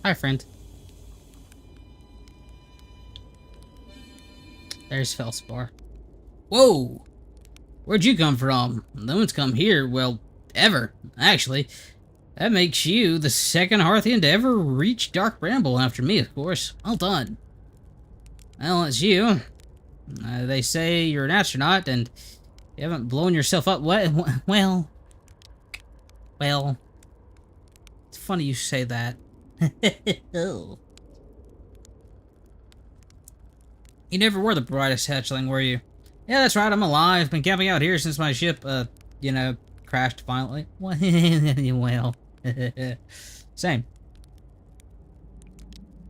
Hi, friend. There's Felspar. Whoa! Where'd you come from? No one's come here, well, ever, actually. That makes you the second Hearthian to ever reach Dark Bramble, after me, of course. Well done. Well, it's you. They say you're an astronaut, and you haven't blown yourself up. Well, it's funny you say that. You never were the brightest hatchling, were you? Yeah, that's right, I'm alive. Been camping out here since my ship, you know, crashed violently. Well, same.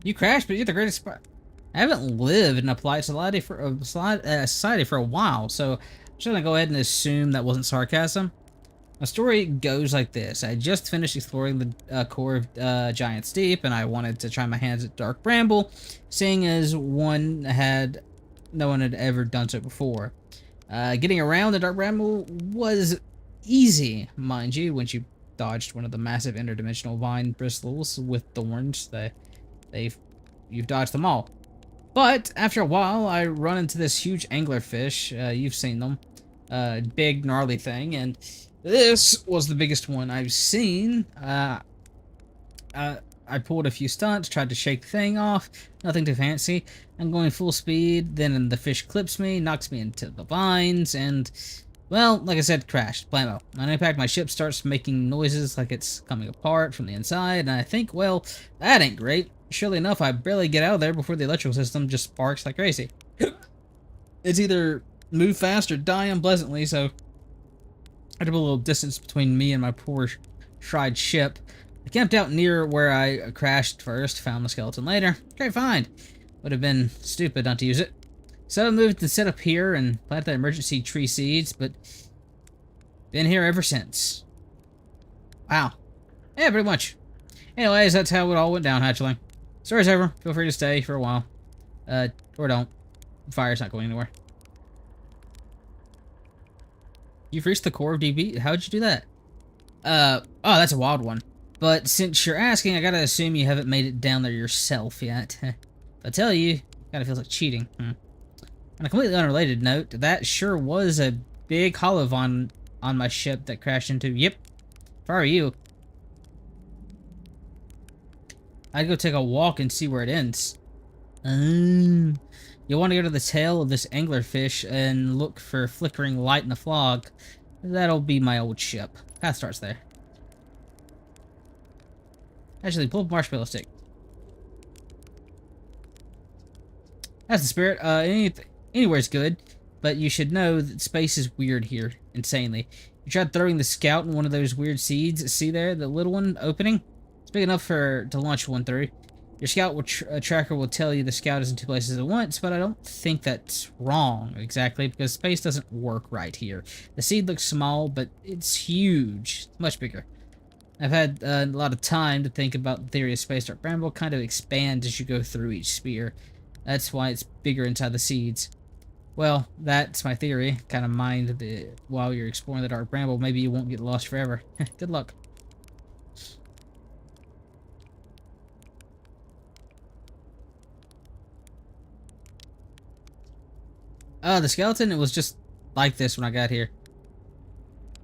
You crashed, but you're the greatest I haven't lived in a polite society for a while, so I'm just gonna go ahead and assume that wasn't sarcasm. My story goes like this. I just finished exploring the core of Giant's Deep, and I wanted to try my hands at Dark Bramble, seeing as no one had ever done so before. Getting around the Dark Bramble was easy, mind you, once you dodged one of the massive interdimensional vine bristles with thorns. You've dodged them all. But after a while, I run into this huge anglerfish. You've seen them. Big, gnarly thing, and this was the biggest one I've seen. I pulled a few stunts, tried to shake the thing off. Nothing too fancy. I'm going full speed, then the fish clips me, knocks me into the vines, and, well, like I said, crashed. Blammo. On impact, my ship starts making noises like it's coming apart from the inside, and I think, well, that ain't great. Surely enough, I barely get out of there before the electrical system just sparks like crazy. It's either move fast or die unpleasantly, so I had to put a little distance between me and my poor tried ship. I camped out near where I crashed first, found the skeleton later. Great find. Would have been stupid not to use it. So I moved to set up here and planted the emergency tree seeds, but been here ever since. Wow. Yeah, pretty much. Anyways, that's how it all went down, hatchling. Story's over. Feel free to stay for a while. Or don't. Fire's not going anywhere. You've reached the core of DB? How'd you do that? Oh, that's a wild one. But since you're asking, I gotta assume you haven't made it down there yourself yet. If I tell you, kinda feels like cheating. On a completely unrelated note, that sure was a big hollow on my ship that crashed into. Yep. If I were you, I'd go take a walk and see where it ends. You'll want to go to the tail of this anglerfish and look for flickering light in the fog. That'll be my old ship. Path starts there. Actually, pull up marshmallow stick. That's the spirit. Anywhere's good, but you should know that space is weird here, insanely. You tried throwing the scout in one of those weird seeds. See there, the little one opening? It's big enough to launch one through. Your scout tracker will tell you the scout is in two places at once, but I don't think that's wrong exactly, because space doesn't work right here. The seed looks small, but it's huge. Much bigger. I've had a lot of time to think about the theory of space. Dark Bramble kind of expands as you go through each sphere. That's why it's bigger inside the seeds. Well, that's my theory. Kind of mind while you're exploring the Dark Bramble, maybe you won't get lost forever. Good luck. The skeleton, it was just like this when I got here.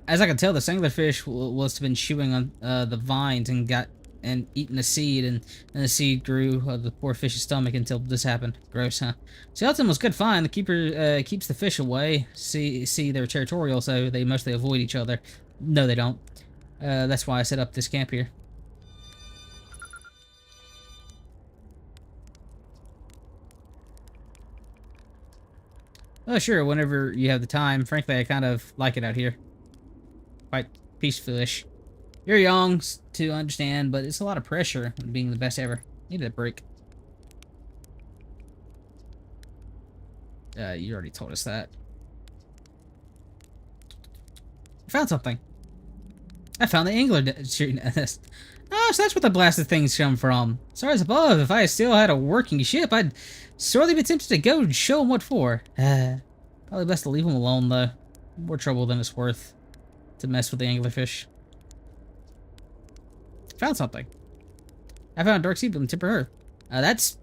As I can tell, the anglerfish was been chewing on the vines and eating a seed, and the seed grew the poor fish's stomach until this happened. Gross, huh? Skeleton was good find. The keeper keeps the fish away. See, they're territorial, so they mostly avoid each other. No, they don't. That's why I set up this camp here. Oh, sure, whenever you have the time. Frankly, I kind of like it out here. Quite peaceful-ish. You're young to understand, but it's a lot of pressure being the best ever. Needed a break. You already told us that. I found something. I found the angler shooting at us. Oh, so that's where the blasted things come from. Stars above, if I still had a working ship, I'd sorely be tempted to go and show him what for. Probably best to leave him alone, though. More trouble than it's worth to mess with the anglerfish. Found something. I found a dark sea bloom temper Earth. That's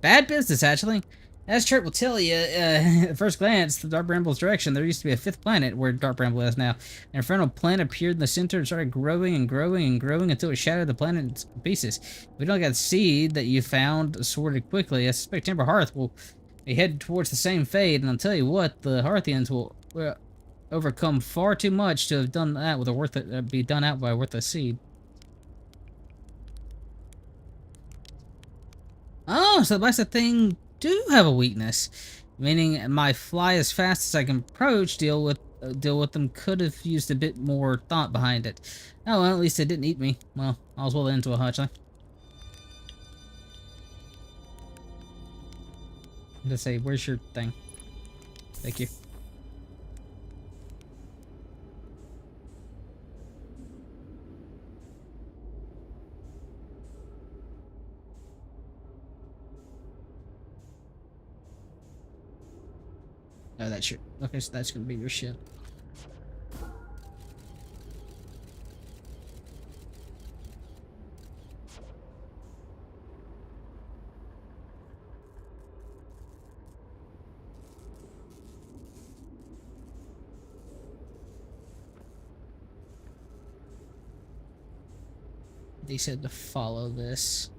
bad business, actually. As Chert will tell you, at first glance, the Dark Bramble's direction, there used to be a fifth planet where Dark Bramble is now. An infernal planet appeared in the center and started growing and growing and growing until it shattered the planet into pieces. If we don't get the seed that you found sorted quickly, I suspect Timber Hearth will be headed towards the same fate, and I'll tell you what, the Hearthians will overcome far too much to have done that with a be done out by a worthless seed. Oh, so the blasted thing do have a weakness, meaning my fly as fast as I can approach deal with them could have used a bit more thought behind it. Oh well, at least it didn't eat me. Well, I was well into it, actually. I'm gonna say, where's your thing? Thank you. Oh, that's your. Okay, so that's gonna be your ship. They said to follow this.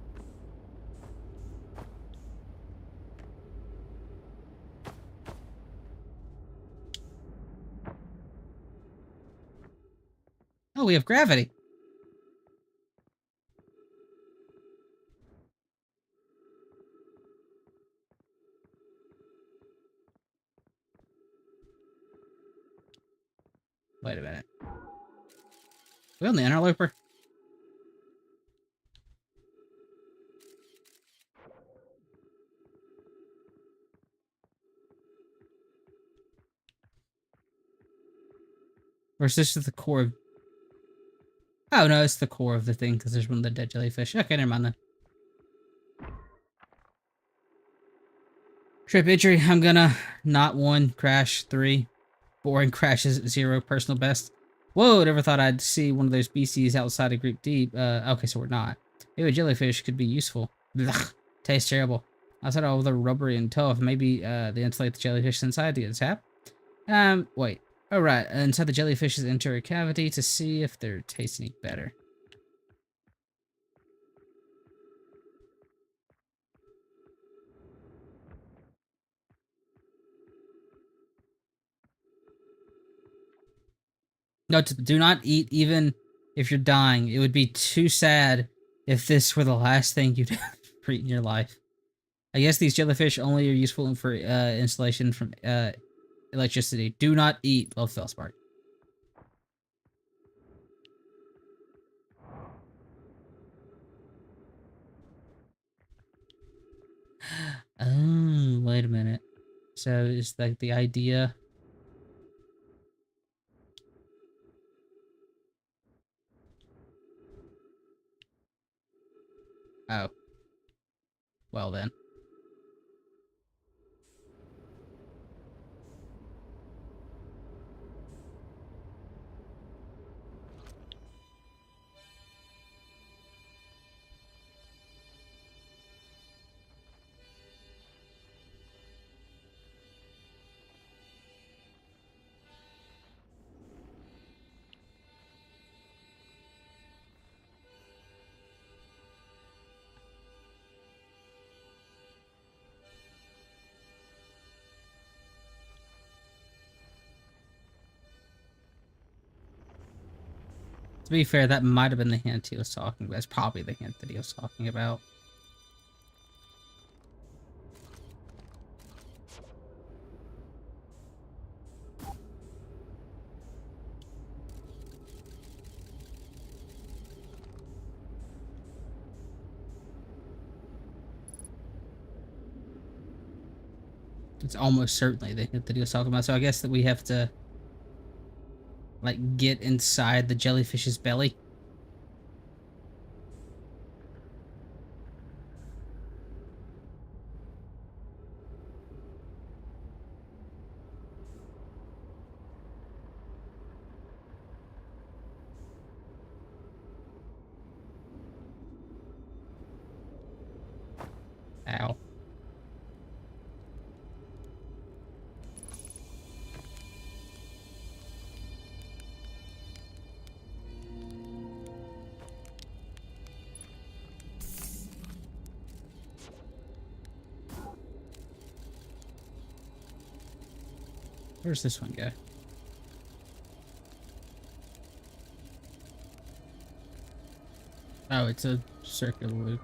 Oh, we have gravity. Wait a minute. We on the interloper? Or is this just the core of... Oh no, it's the core of the thing because there's one of the dead jellyfish. Okay, never mind then. Trip injury, I'm gonna not 1, crash 3. Boring crashes at 0, personal best. Whoa, never thought I'd see one of those species outside of Greek deep. Okay, so we're not. Maybe a jellyfish could be useful. Blech, tastes terrible. Outside all the rubbery and tough, maybe they insulate the jellyfish inside to get a tap? Wait. Oh right, inside the jellyfish's interior cavity to see if they're tasting any better. No, do not eat even if you're dying. It would be too sad if this were the last thing you'd ever eat in your life. I guess these jellyfish only are useful for insulation from electricity. Do not eat. Well, Felspar. Oh, wait a minute. So is like the idea? Oh, well then. To be fair, that might have been the hint he was talking about. That's probably the hint that he was talking about. It's almost certainly the hint that he was talking about. So I guess that we have to, like, get inside the jellyfish's belly. Where's this one go? Oh, it's a circular loop.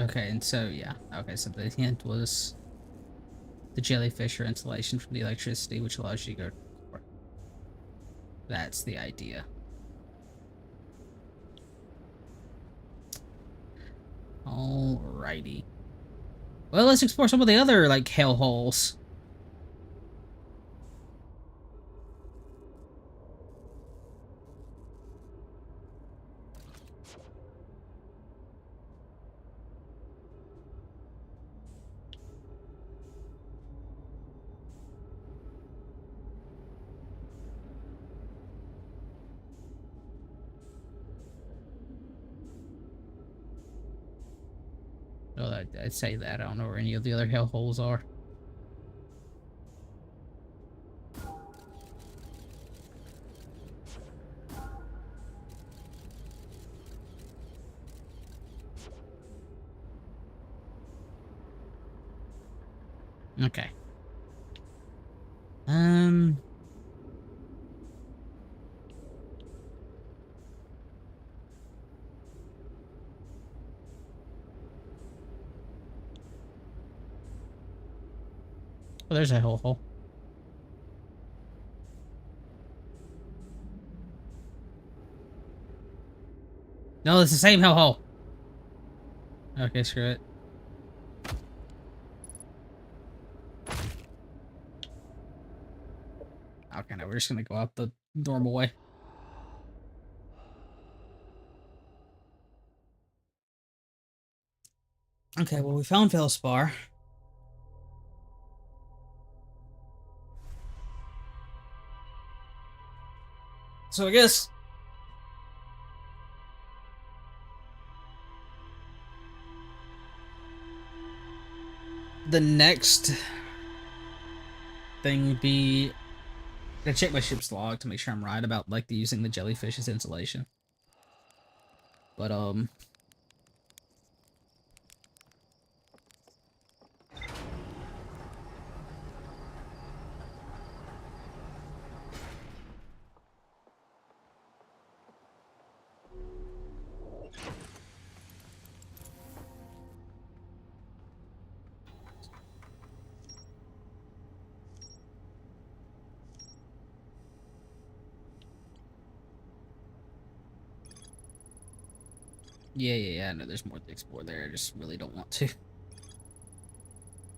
Okay, and so, yeah. Okay, so the hint was the jellyfish or insulation from the electricity, which allows you to go to the core. That's the idea. Alrighty. Well, let's explore some of the other, like, hellholes. Oh, I'd say that. I don't know where any of the other hellholes are. Okay. Well, there's a hellhole. No, it's the same hellhole. Okay, screw it. Okay, no, we're just gonna go out the normal way. Okay, well, we found Felspar. So I guess the next thing would be to check my ship's log to make sure I'm right about like using the jellyfish as insulation. But yeah, I know there's more to explore there. I just really don't want to.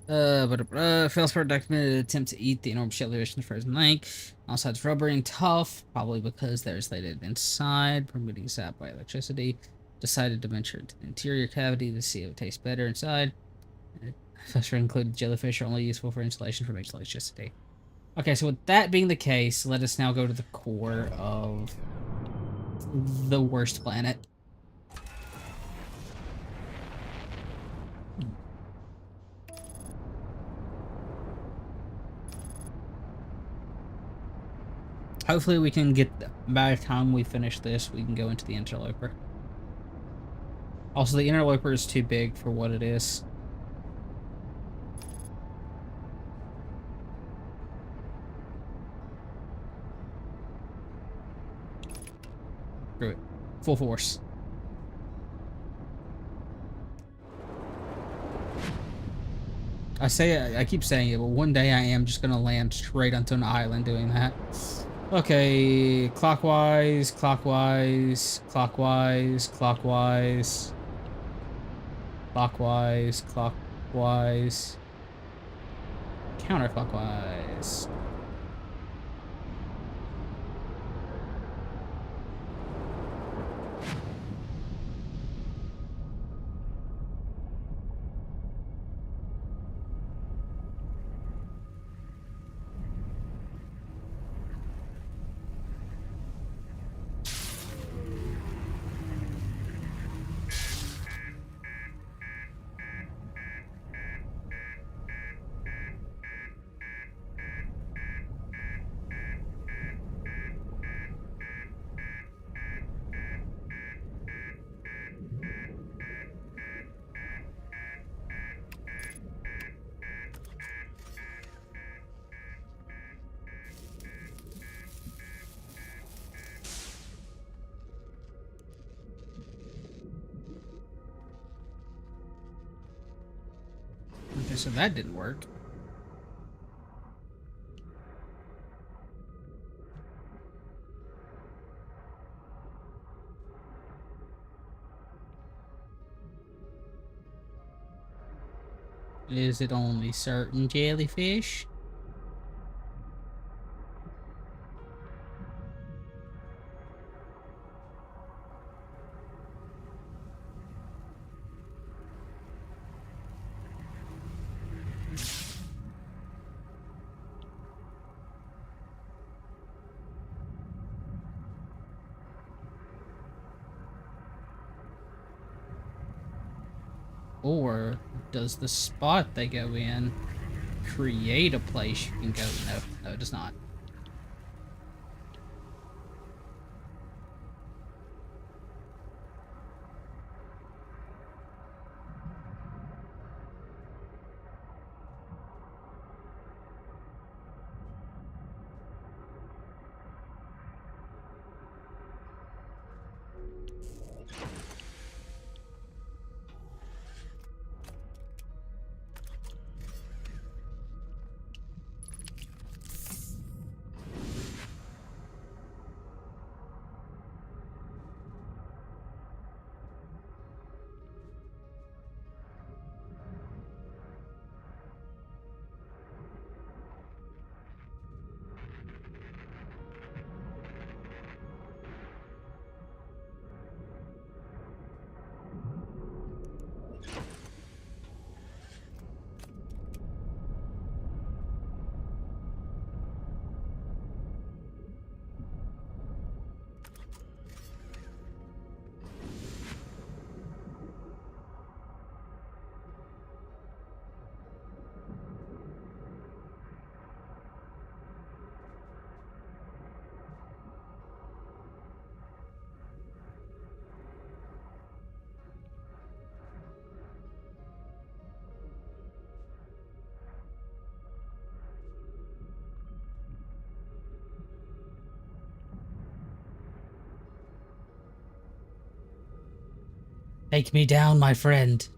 Felspar documented an attempt to eat the enormous jellyfish in the frozen lake. Also, it's rubbery and tough, probably because they're slated inside, permitting sap by electricity. Decided to venture into the interior cavity to see if it tastes better inside. Felspar included jellyfish are only useful for insulation for making electricity. Okay, so with that being the case, let us now go to the core of the worst planet. Hopefully we can get, by the time we finish this, we can go into the interloper. Also, the interloper is too big for what it is. Screw it. Full force. I keep saying it, but one day I am just gonna land straight onto an island doing that. Okay, clockwise, clockwise, clockwise, clockwise, clockwise, clockwise, counterclockwise. Okay, so that didn't work. Is it only certain jellyfish? Or does the spot they go in create a place you can go? No, no, it does not. Take me down, my friend.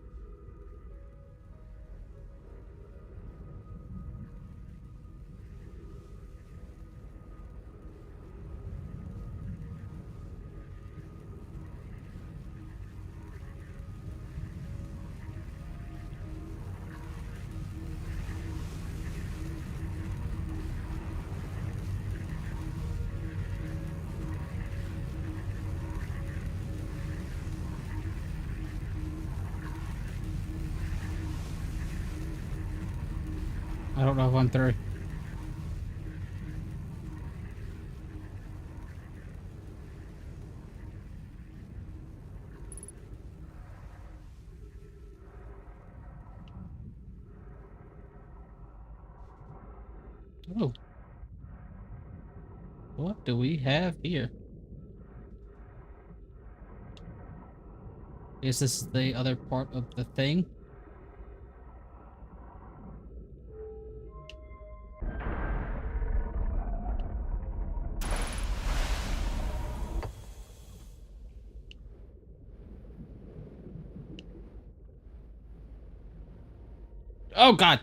I don't know if I'm through. Oh. What do we have here? Is this the other part of the thing? Oh god!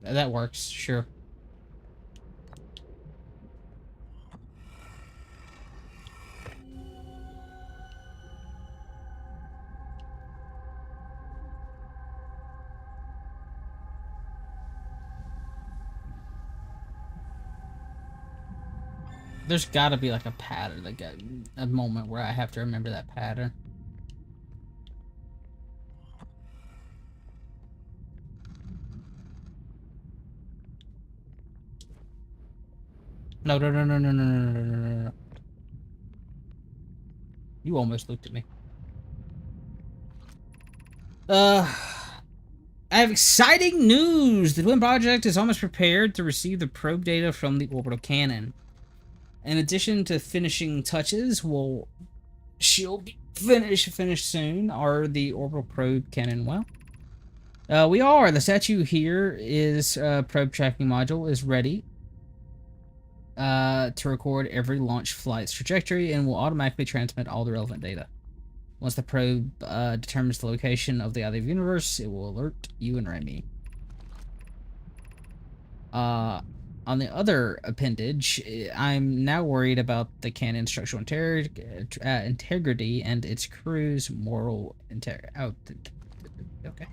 That works, sure. There's gotta be like a pattern, like a moment where I have to remember that pattern. No, no, no, no, no, no, no, no, no, no. You almost looked at me. I have exciting news! The Twin Project is almost prepared to receive the probe data from the orbital cannon. In addition to finishing touches, she'll be finished soon. Are the orbital probe cannon well? We are. The statue here is probe tracking module is ready to record every launch flight's trajectory and will automatically transmit all the relevant data. Once the probe determines the location of the other universe, it will alert you and Remy. On the other appendage, I'm now worried about the cannon's structural integrity and its crew's moral integrity. Oh, okay.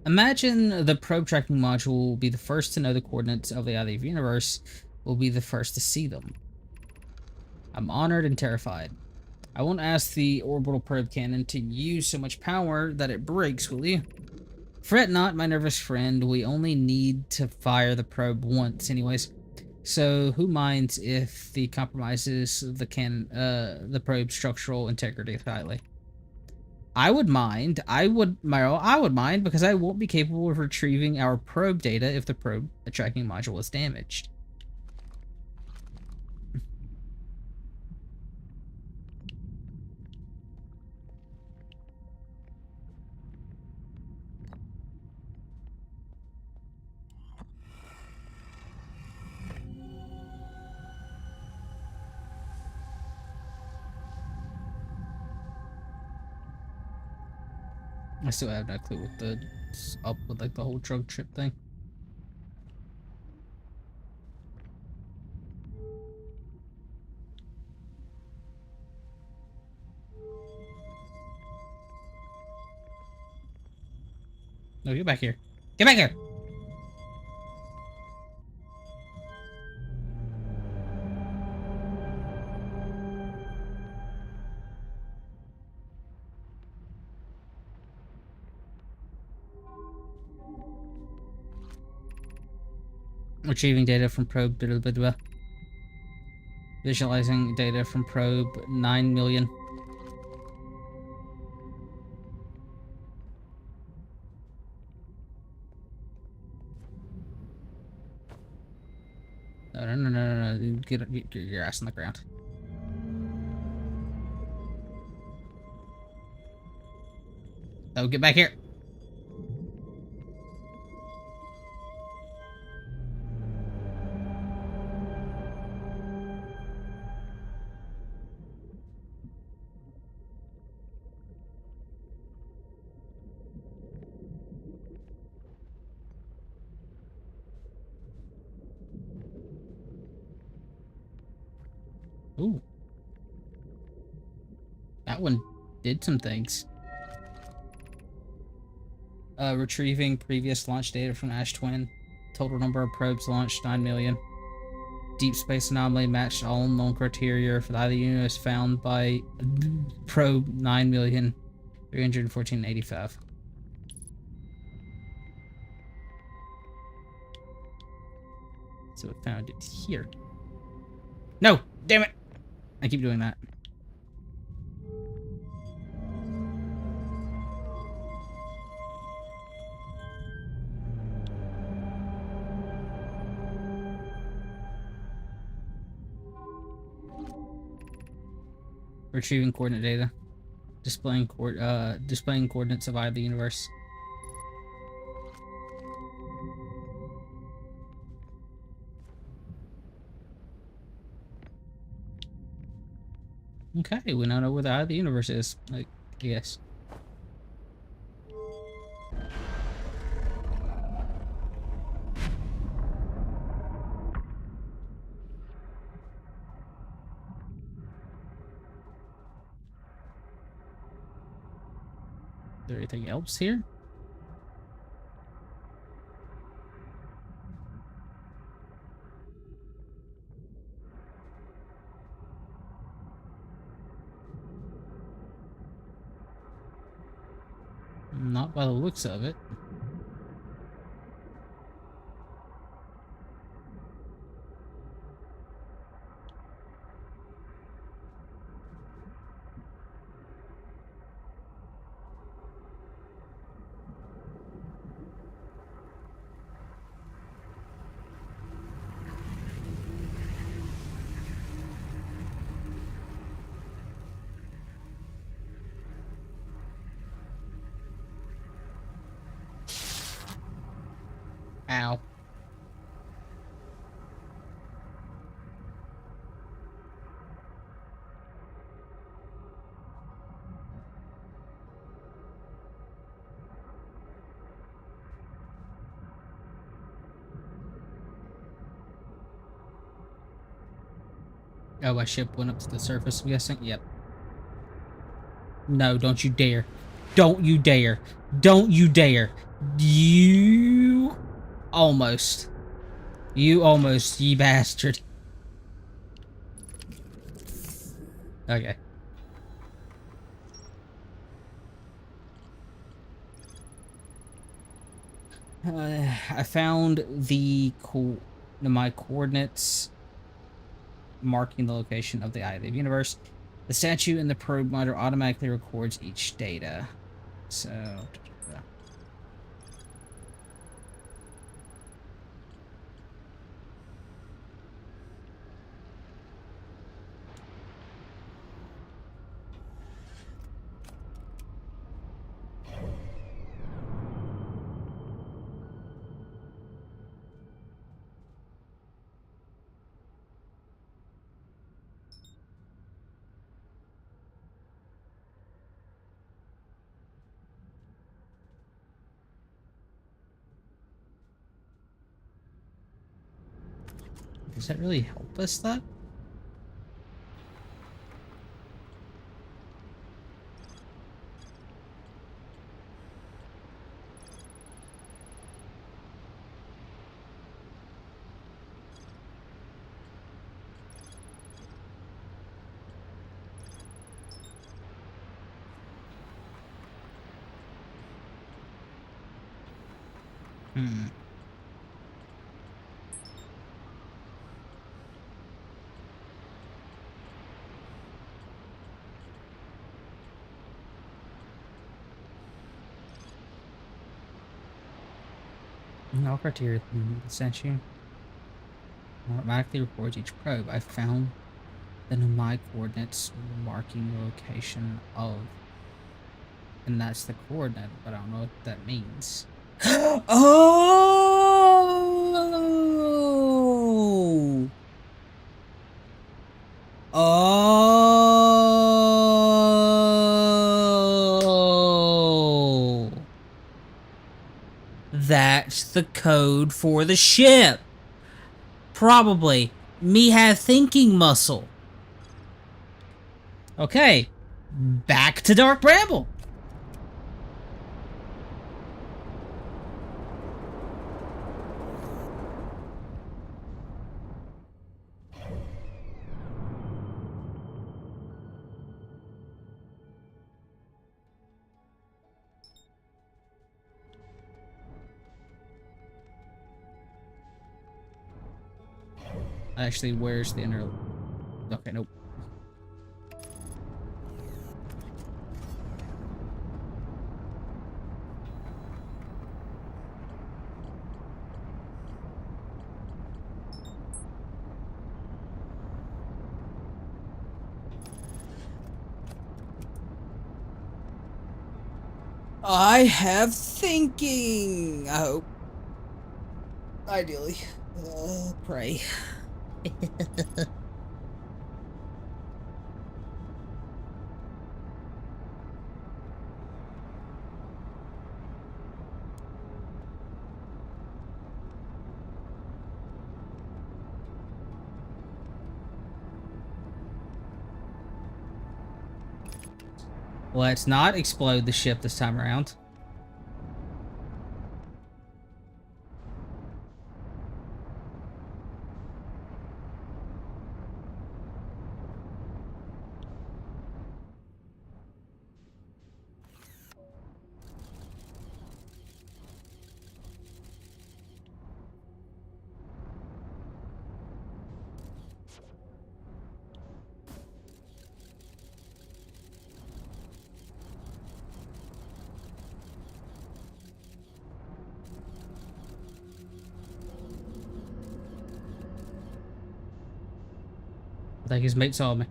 Imagine the probe tracking module will be the first to know the coordinates of the other universe, will be the first to see them. I'm honored and terrified. I won't ask the orbital probe cannon to use so much power that it breaks, will you? Fret not, my nervous friend. We only need to fire the probe once anyways. So who minds if the compromises the probe's structural integrity slightly? I would mind. I would mind because I won't be capable of retrieving our probe data if the probe tracking module is damaged. I still have no clue what what's up with like the whole drug trip thing. No, get back here. Get back here! Retrieving data from probe, blah, blah, blah. Visualizing data from probe 9 million. No. Get your ass on the ground. Oh, get back here. Ooh. That one did some things. Retrieving previous launch data from Ash Twin. Total number of probes launched, 9 million. Deep space anomaly matched all known criteria for the other universe found by probe 9,314,085. So it found it here. No! Damn it! I keep doing that. Retrieving coordinate data. Displaying coordinates of either universe. Okay, we now know where the eye of the universe is. I guess. Is there anything else here? Not by the looks of it. Ow. Oh, my ship went up to the surface, I'm guessing? Yep. No, don't you dare. Don't you dare. Don't you dare. You almost. You almost, ye bastard. Okay. I found my coordinates marking the location of the eye of the universe. The statue in the probe monitor automatically records each data. So... Does that really help us, though? Hmm. No criteria. The statue automatically records each probe. I found the my coordinates marking the location of, and that's the coordinate, but I don't know what that means. Oh! Oh! That's the code for the ship. Probably. Me have thinking muscle. Okay. Back to Dark Bramble. Actually, where's the inner... Okay, nope. I have thinking. I hope. Ideally. Pray. Let's not explode the ship this time around. I think his mate saw me.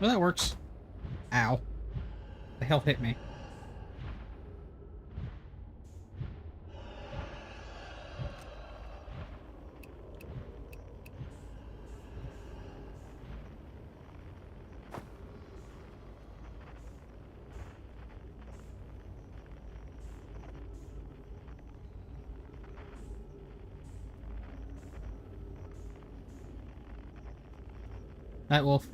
Well, that works. Ow. The hell hit me? Night Wolf.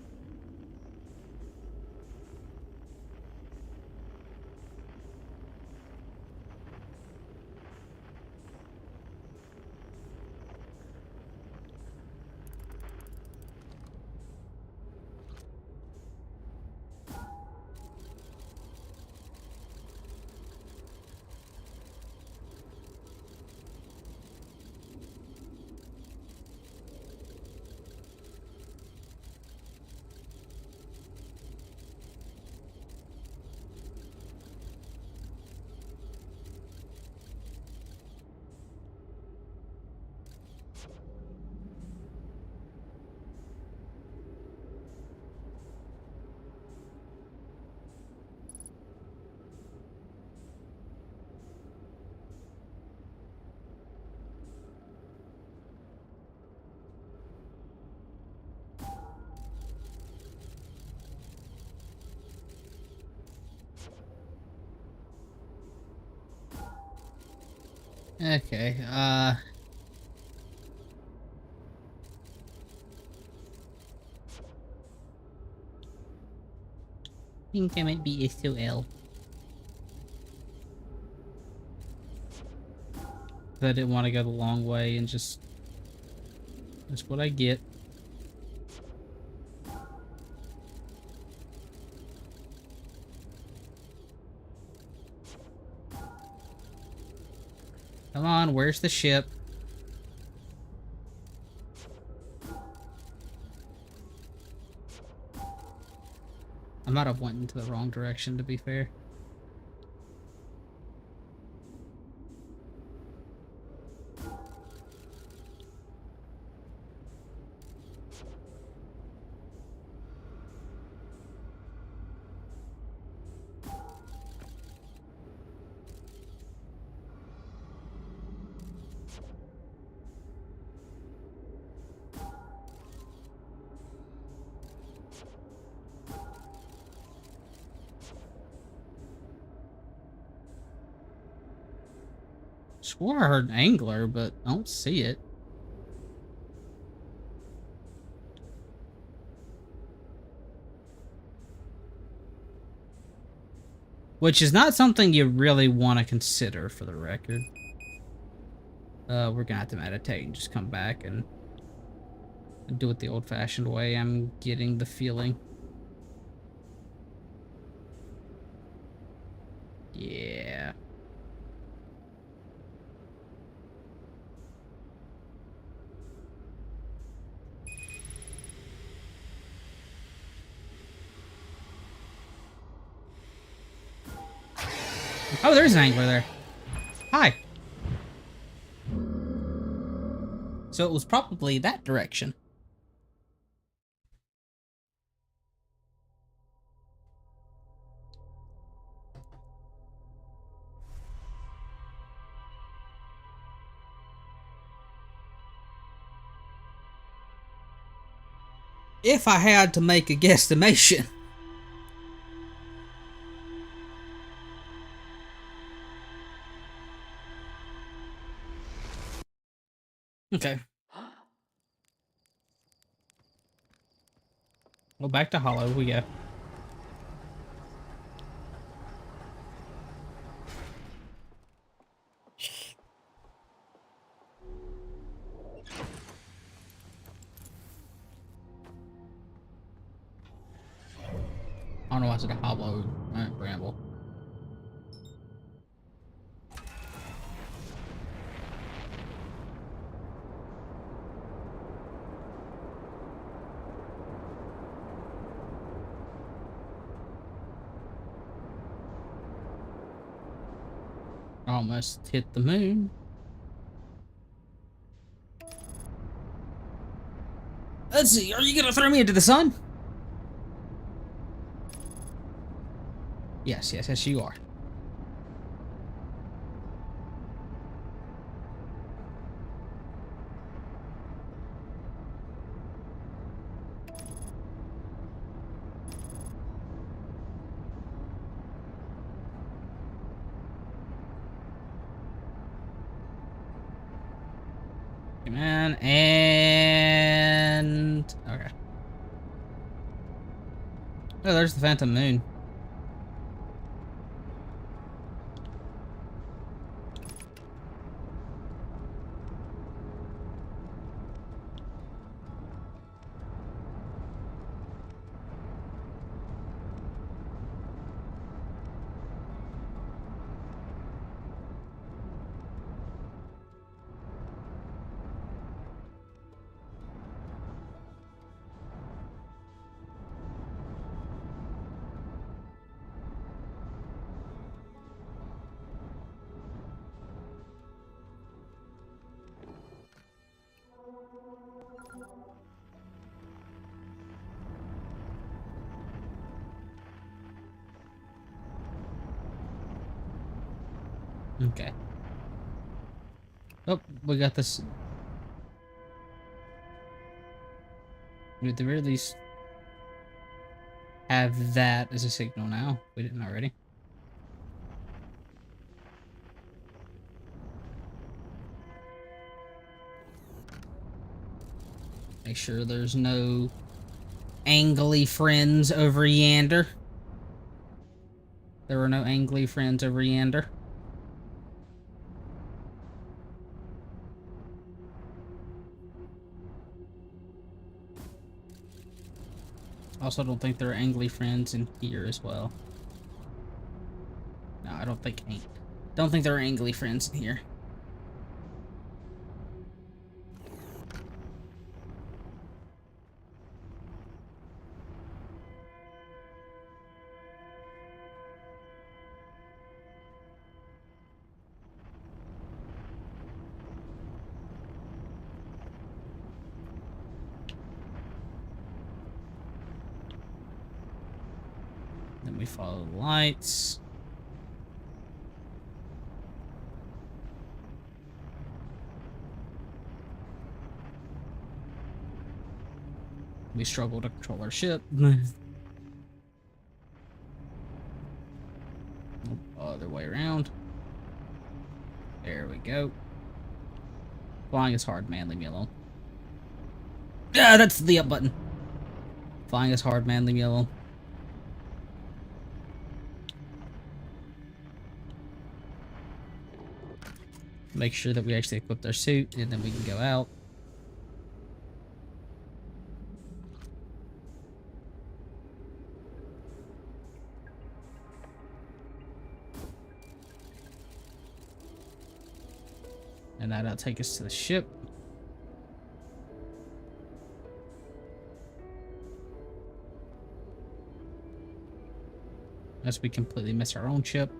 Okay, I think I might be SOL. I didn't want to go the long way and just... That's what I get. Come on, where's the ship? I might have went into the wrong direction, to be fair. Swore I heard an angler, but I don't see it. Which is not something you really want to consider, for the record. We're gonna have to meditate and just come back and do it the old-fashioned way. I'm getting the feeling. Yeah. Oh, there's an angler there. Hi. So it was probably that direction. If I had to make a guesstimation. Okay. Well, back to Hollow we go. I don't know why I said a Hollow. Alright, Bramble. Almost hit the moon. Let's see, are you gonna throw me into the sun? Yes, yes, yes, you are. Come on, and... Okay. Oh, there's the Phantom Moon. Okay. Oh, we got this. We at the very least have that as a signal now. We didn't already. Make sure there's no angly friends over yonder. There were no angly friends over yonder. Also, don't think there are angly friends in here as well. No, I don't think there are angly friends in here. Then we follow the lights. We struggle to control our ship. Other way around. There we go. Flying is hard, man. Leave me alone. Ah, that's the up button. Flying is hard, man. Leave me alone. Make sure that we actually equip our suit, and then we can go out. And that'll take us to the ship. Unless we completely miss our own ship.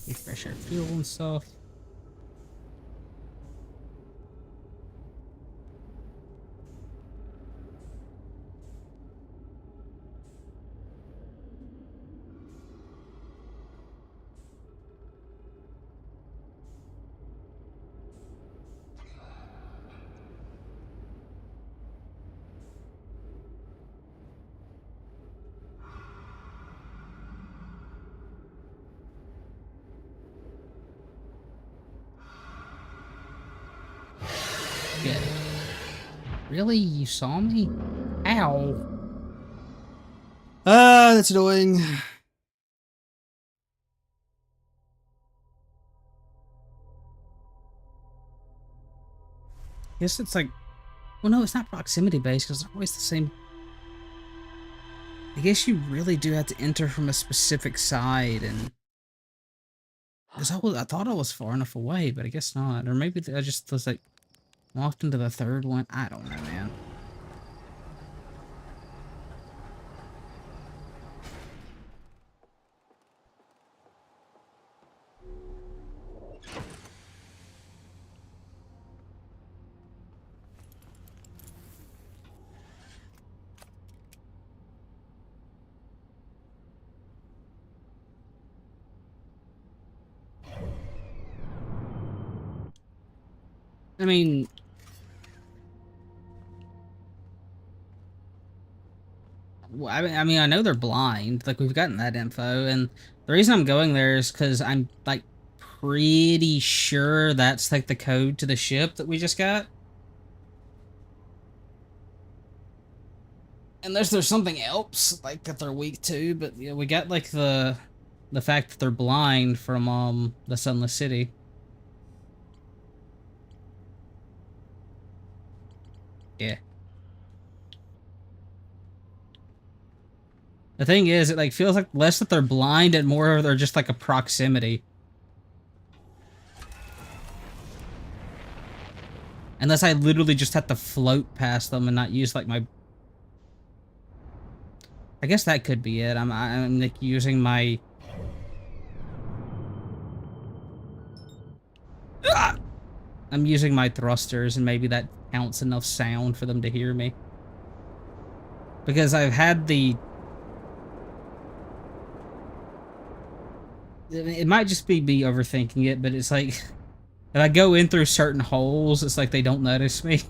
Refresh our fuel and stuff. Good. Really? You saw me? Ow. Ah, that's annoying. guess it's like, well, no, it's not proximity based because they're always the same. I guess you really do have to enter from a specific side, and because I thought I was far enough away, but I guess not. Or maybe I just was like walked into the third one. I don't know, man. I mean, well, I mean, I know they're blind. Like, we've gotten that info, and the reason I'm going there is because I'm like pretty sure that's like the code to the ship that we just got. Unless there's something else like that they're weak to, but yeah, we got like the fact that they're blind from the Sunless City. Yeah. The thing is, it like feels like less that they're blind and more they're just like a proximity. Unless I literally just have to float past them and not use like my. I guess that could be it. I'm like using my. Ah! I'm using my thrusters, and maybe that counts enough sound for them to hear me. Because I've had the. It might just be me overthinking it, but it's like if I go in through certain holes, it's like they don't notice me.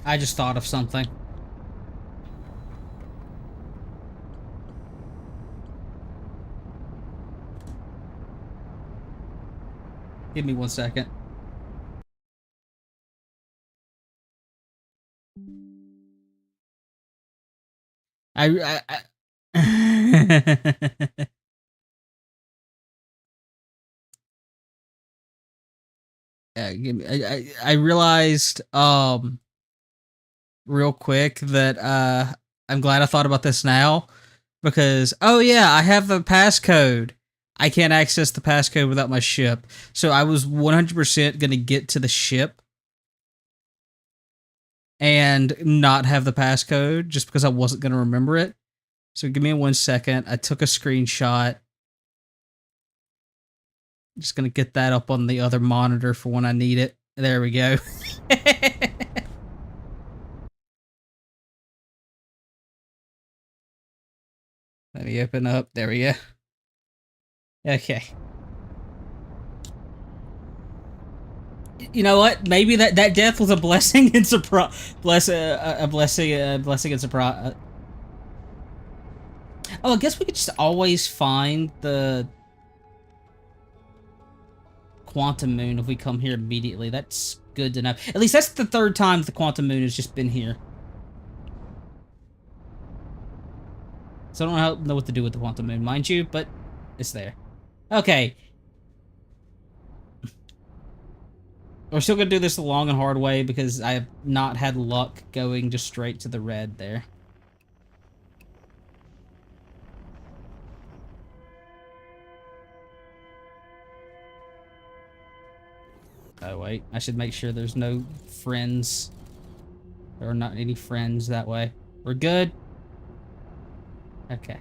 I just thought of something. Give me 1 second. I I realized real quick that I'm glad I thought about this now because oh yeah, I have the passcode. I can't access the passcode without my ship. So I was 100% going to get to the ship and not have the passcode just because I wasn't going to remember it. So give me 1 second. I took a screenshot. Just going to get that up on the other monitor for when I need it. There we go. Let me open up. There we go. Okay. You know what? Maybe that death was a blessing in surprise. A blessing in surprise. Oh, I guess we could just always find the quantum moon if we come here immediately. That's good to know. At least that's the third time the quantum moon has just been here. So I don't know what to do with the quantum moon, mind you, but it's there. Okay. We're still gonna do this the long and hard way because I have not had luck going just straight to the red there. Oh wait, I should make sure there's no friends. There are not any friends that way. We're good? Okay.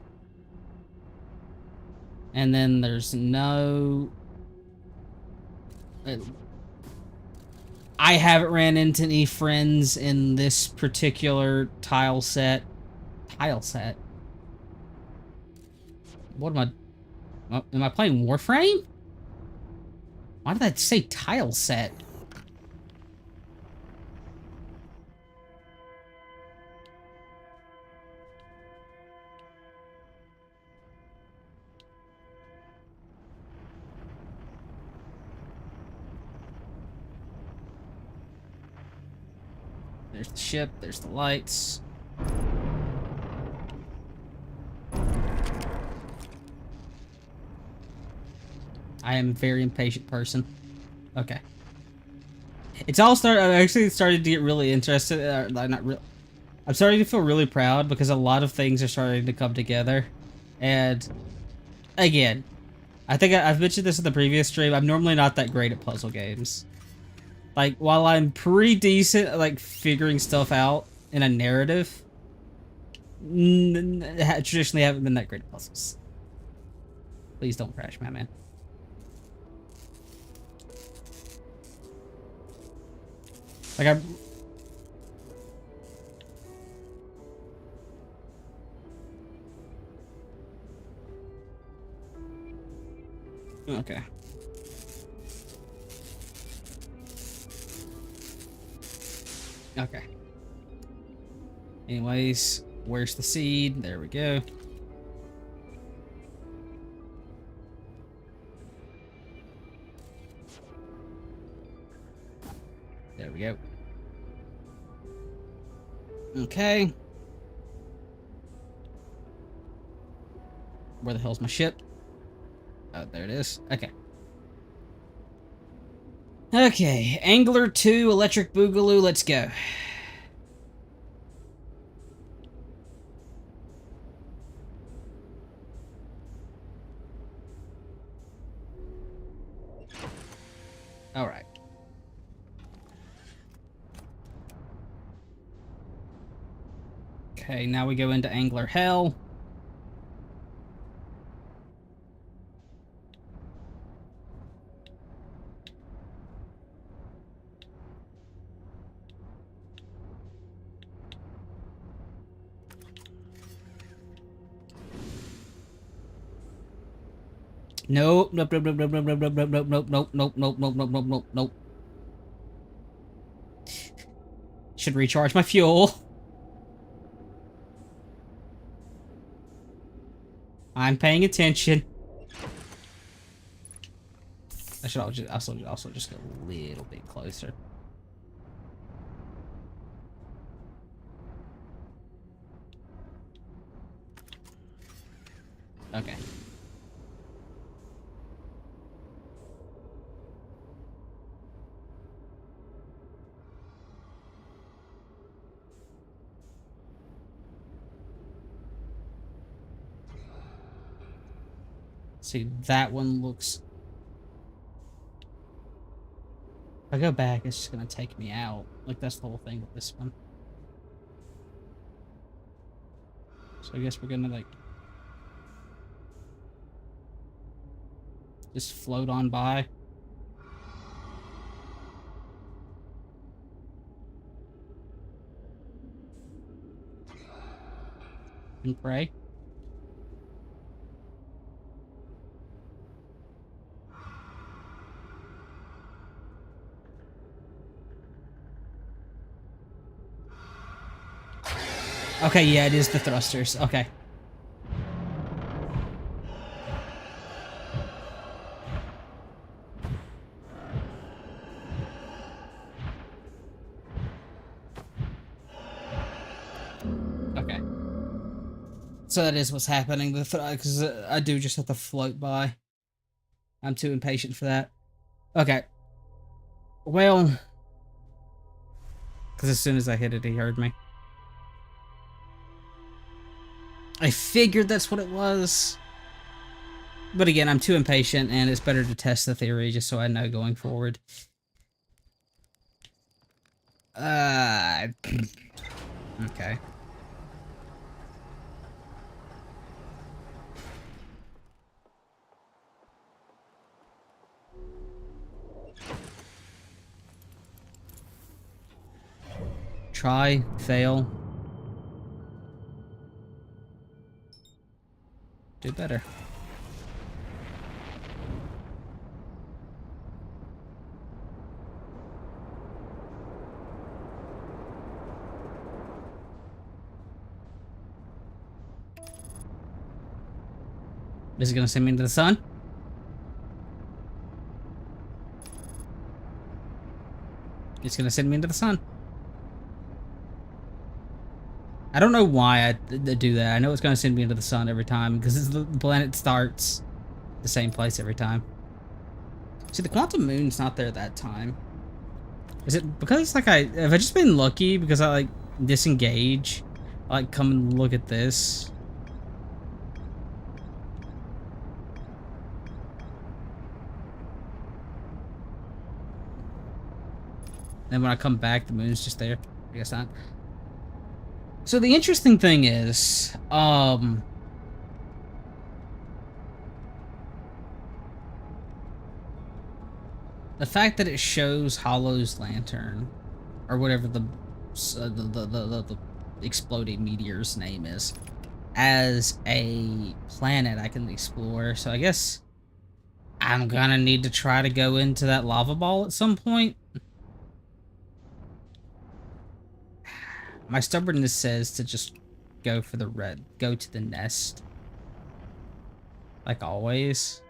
And then there's no... I haven't ran into any friends in this particular tile set. Tile set? What am I playing Warframe? Why did that say tile set? There's the ship. There's the lights. I am a very impatient person. Okay. It's all started. I actually started to get really interested. Not real. I'm starting to feel really proud because a lot of things are starting to come together. And again, I think I've mentioned this in the previous stream. I'm normally not that great at puzzle games. Like, while I'm pretty decent at, like, figuring stuff out in a narrative, traditionally haven't been that great at puzzles. Please don't crash, my man. Like, I'm... Okay. Okay. Anyways, where's the seed? There we go. There we go. Okay. Where the hell's my ship? Oh, there it is. Okay. Okay, Angler 2, Electric Boogaloo, let's go. Alright. Okay, now we go into Angler Hell. Nope, nope, nope, nope, nope, nope, nope, nope, nope, nope, nope, nope, nope, nope, nope, nope, nope, nope. Should recharge my fuel. I'm paying attention. I should also just go a little bit closer. Okay. See, that one looks... If I go back, it's just gonna take me out. Like, that's the whole thing with this one. So I guess we're gonna, like... just float on by. And pray. Okay, yeah, it is the thrusters. Okay. Okay. So that is what's happening. Because I do just have to float by. I'm too impatient for that. Okay. Well... Because as soon as I hit it, he heard me. I figured that's what it was. But again, I'm too impatient, and it's better to test the theory just so I know going forward. Okay. Try, fail. Do better. Is it gonna send me into the sun? It's gonna send me into the sun. I don't know why I do that. I know it's going to send me into the sun every time because the planet starts the same place every time. See, the quantum moon's not there that time. Is it because like have I just been lucky because I like disengage? I like come and look at this. And when I come back, the moon's just there. I guess not. So the interesting thing is, the fact that it shows Hollow's lantern, or whatever the exploding meteor's name is, as a planet I can explore. So I guess I'm gonna need to try to go into that lava ball at some point. My stubbornness says to just go for go to the nest. Like always.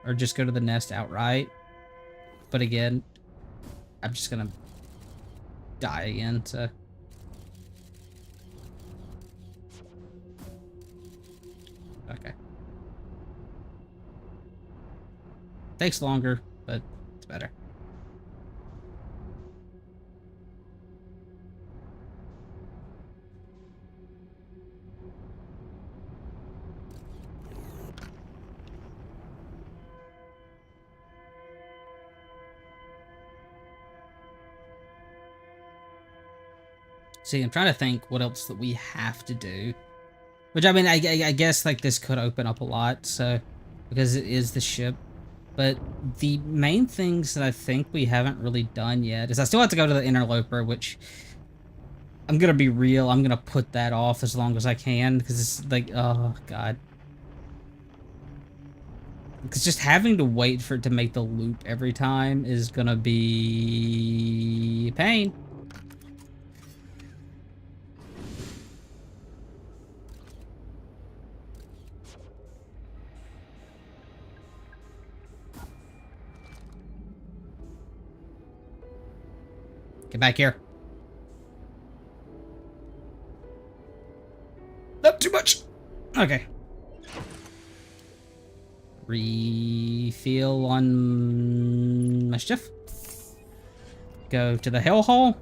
Or just go to the nest outright. But again, I'm just gonna die again, so. Okay. Takes longer, but it's better. See, I'm trying to think what else that we have to do. Which, I mean, I guess, like, this could open up a lot, so... Because it is the ship. But the main things that I think we haven't really done yet is I still have to go to the interloper, which... I'm gonna be real, I'm gonna put that off as long as I can, because it's like, oh, God. Because just having to wait for it to make the loop every time is gonna be... pain. Get back here. Not too much. Okay. Refill on mischief. Go to the hell hole.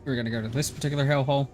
We're gonna go to this particular hellhole.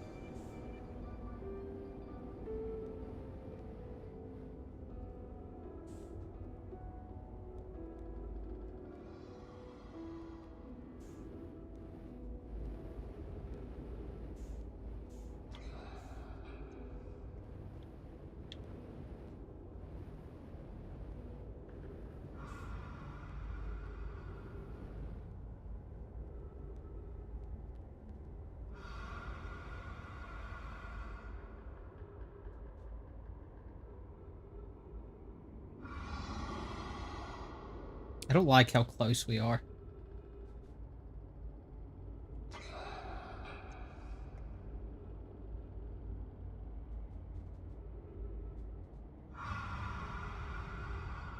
I don't like how close we are.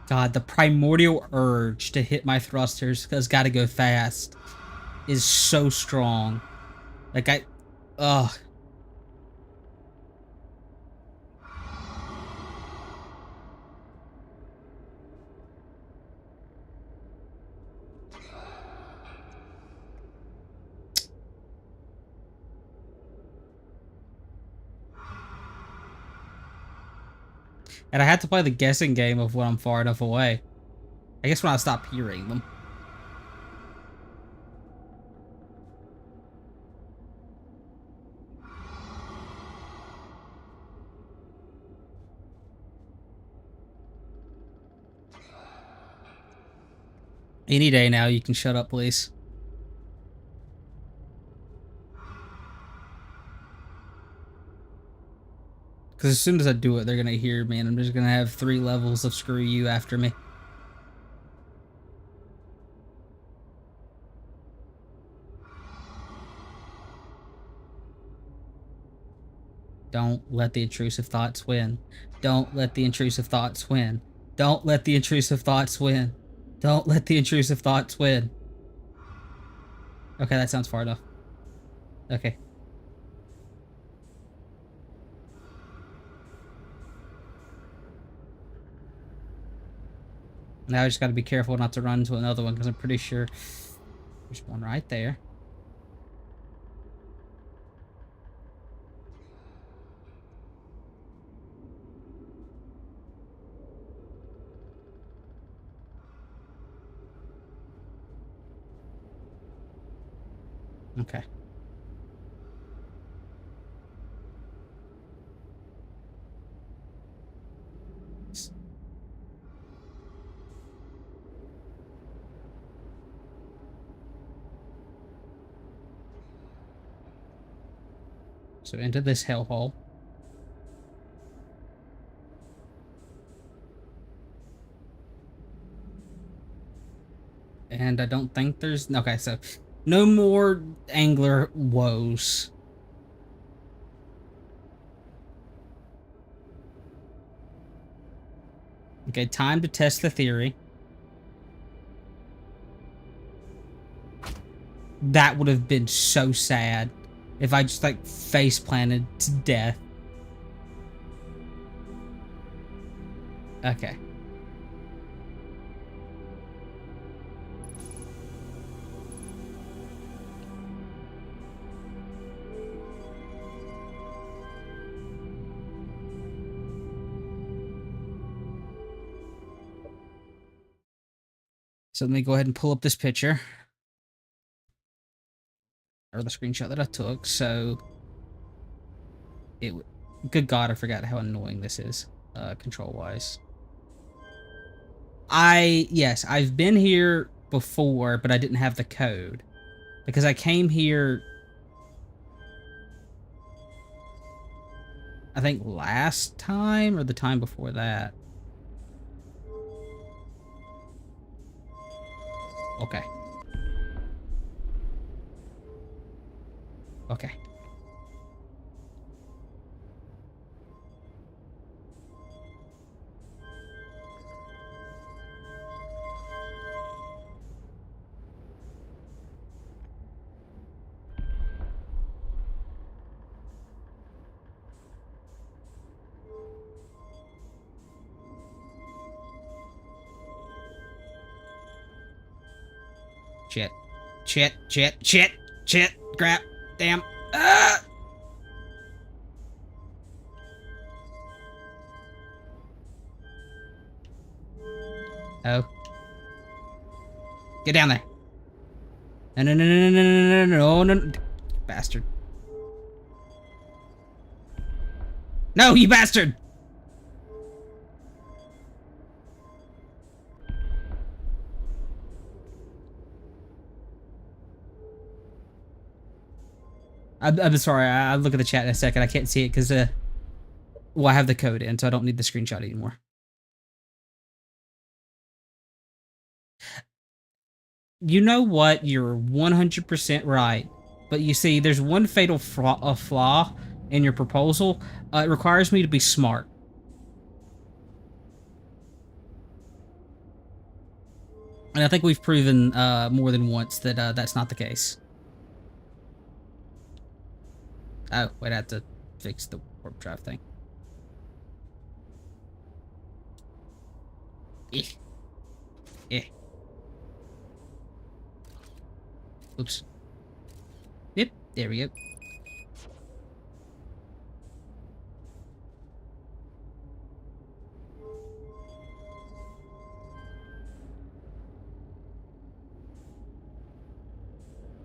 God, the primordial urge to hit my thrusters because gotta go fast is so strong. Like ugh. And I had to play the guessing game of when I'm far enough away. I guess when I stop hearing them. Any day now, you can shut up, please. Because as soon as I do it, they're gonna hear me, and I'm just gonna have 3 levels of screw you after me. Don't let the intrusive thoughts win. Don't let the intrusive thoughts win. Don't let the intrusive thoughts win. Don't let the intrusive thoughts win. Okay, that sounds far enough. Okay. Now I just gotta be careful not to run into another one, because I'm pretty sure there's one right there. Okay. So into this hellhole. And I don't think there's... Okay, so no more angler woes. Okay, time to test the theory. That would have been so sad if I just, like, face planted to death. Okay. So let me go ahead and pull up this picture. Or the screenshot that I took, so... Good God, I forgot how annoying this is, control-wise. Yes, I've been here before, but I didn't have the code. Because I came here... I think last time, or the time before that. Okay. Okay. Shit. Shit. Shit. Shit. Shit. Crap. Damn. Ah! Oh. Get down there. No, no, no, no, no, no, no, no, no. Bastard. No, you bastard! I'm sorry, I'll look at the chat in a second. I can't see it because, well, I have the code in, so I don't need the screenshot anymore. You know what? You're 100% right. But you see, there's one fatal flaw in your proposal. It requires me to be smart. And I think we've proven more than once that that's not the case. Oh, wait, I have to fix the warp drive thing. Eh. Eh. Oops. Yep, there we go.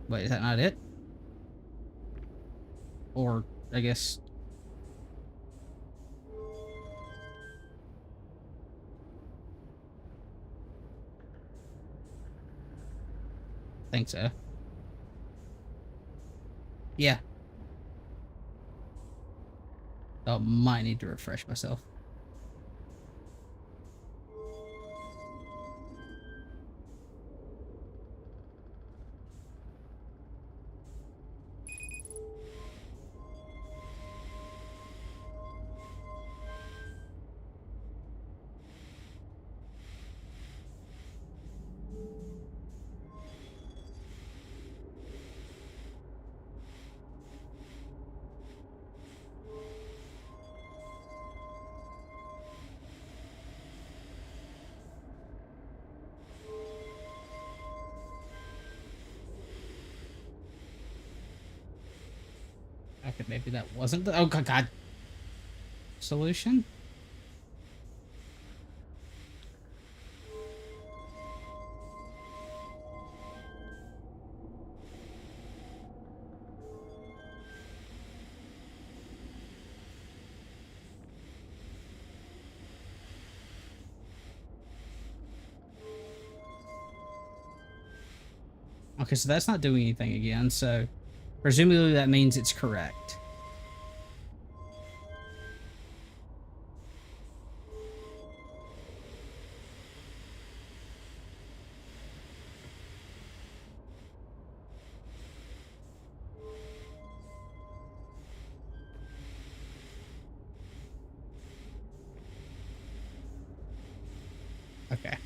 Wait, is that not it? Or, I guess... I think so. Yeah. Oh, might need to refresh myself. Okay, maybe that wasn't the... Oh, God. Solution? Okay, so that's not doing anything again, so presumably that means it's correct. Okay.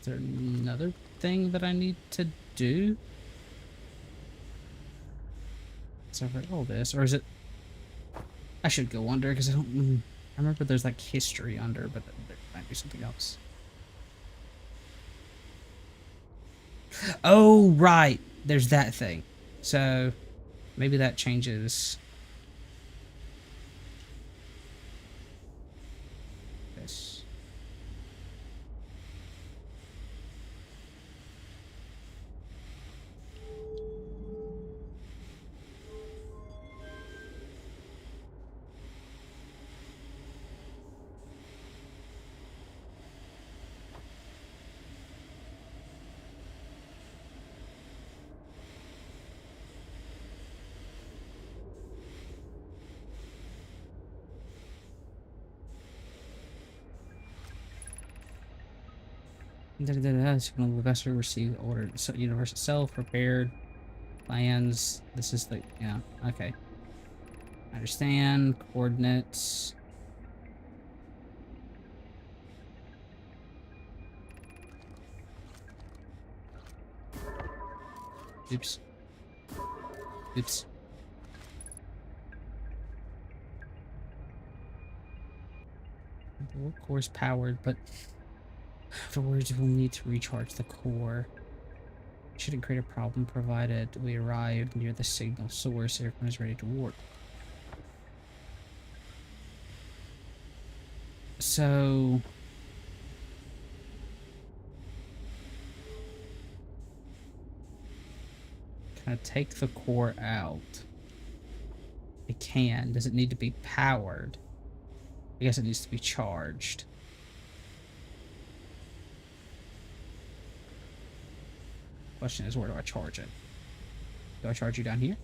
Is there another thing that I need to do? So for all this, or is it... I should go under, because I don't... I remember there's like history under, but there might be something else. Oh, right. There's that thing. So maybe that changes this. Signal the vessel received order. So universe itself prepared plans. This is the... yeah, okay. I understand. Coordinates. Oops. Oops. The core is powered, but afterwards we'll need to recharge the core. Shouldn't create a problem provided we arrive near the signal source. Everyone is ready to warp. So... can I take the core out? It can. Does it need to be powered? I guess it needs to be charged. Question is, where do I charge it? Do I charge you down here?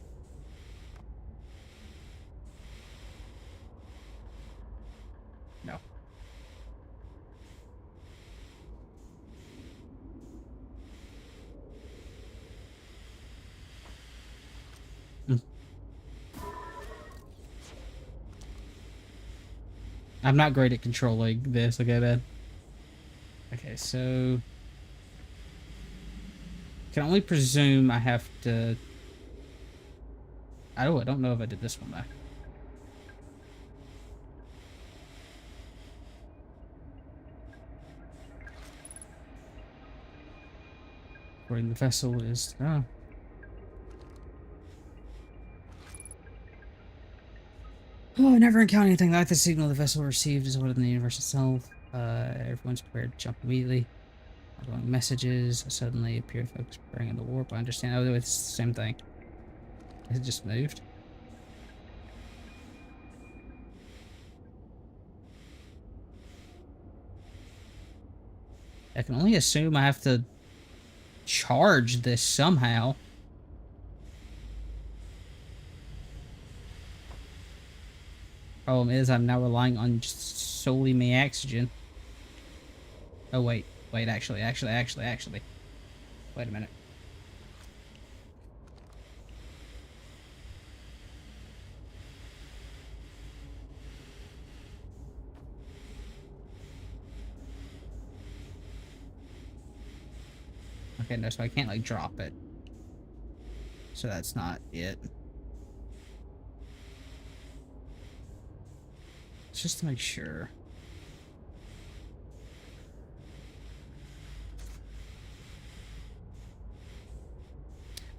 No. I'm not great at controlling this, okay, man? Okay, so... can only presume I have to... I don't know if I did this one, though. Where the vessel is... oh. Oh, I never encountered anything like the signal the vessel received is older than the universe itself. Everyone's prepared to jump immediately. Outgoing messages suddenly appear to focus preparing the warp. I understand. Oh, it's the same thing. It just moved. I can only assume I have to charge this somehow. Problem is, I'm now relying on just solely my oxygen. Oh, wait. Wait, actually. Wait a minute. Okay, no, so I can't, like, drop it. So that's not it. Just to make sure.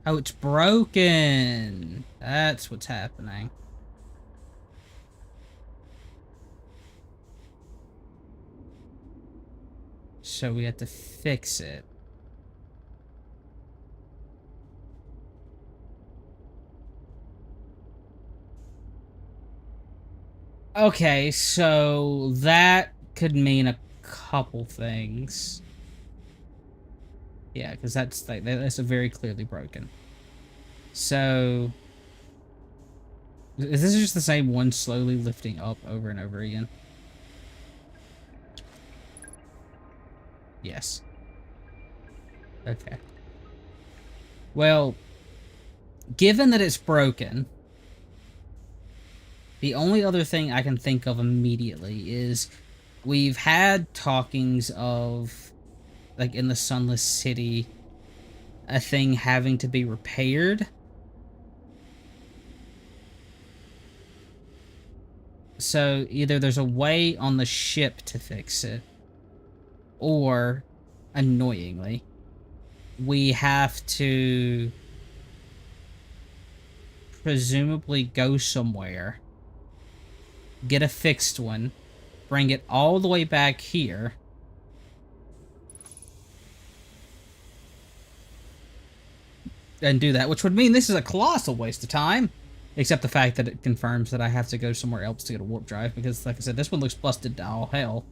Oh, it's broken. That's what's happening. So we have to fix it. Okay, so that could mean a couple things. Yeah, because that's like that's a very clearly broken. So is this just the same one slowly lifting up over and over again? Yes. Okay. Well, given that it's broken, the only other thing I can think of immediately is we've had talkings of, like, in the Sunless City, a thing having to be repaired. So either there's a way on the ship to fix it, or, annoyingly, we have to presumably go somewhere, get a fixed one, bring it all the way back here, and do that, which would mean this is a colossal waste of time. Except the fact that it confirms that I have to go somewhere else to get a warp drive, because, like I said, this one looks busted to all hell.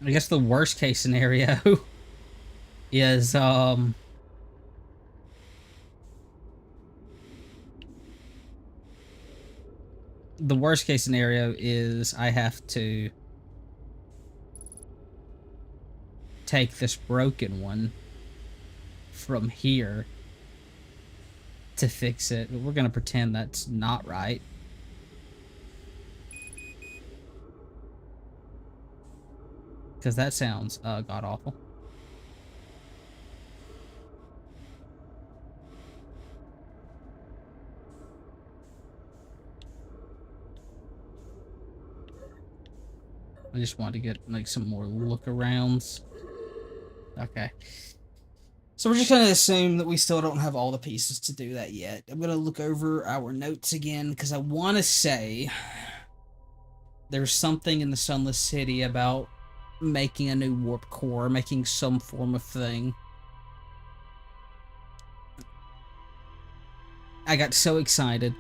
I guess the worst case scenario is, the worst case scenario is I have to take this broken one from here to fix it, but we're gonna pretend that's not right. Because that sounds god-awful. I just want to get, like, some more look-arounds. Okay. So we're just going to assume that we still don't have all the pieces to do that yet. I'm going to look over our notes again, because I want to say there's something in the Sunless City about making a new warp core, making some form of thing. I got so excited.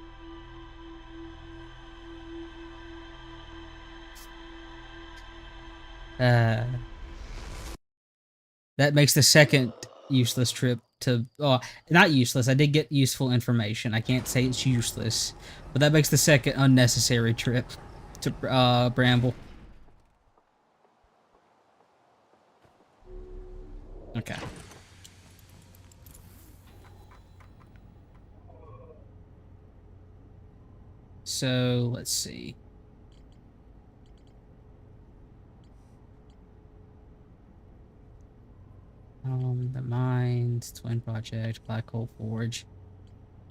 That makes the second useless trip to... Oh, not useless. I did get useful information. I can't say it's useless. But that makes the second unnecessary trip to Bramble. Okay. So, let's see. The Mines, Twin Project, Black Hole Forge.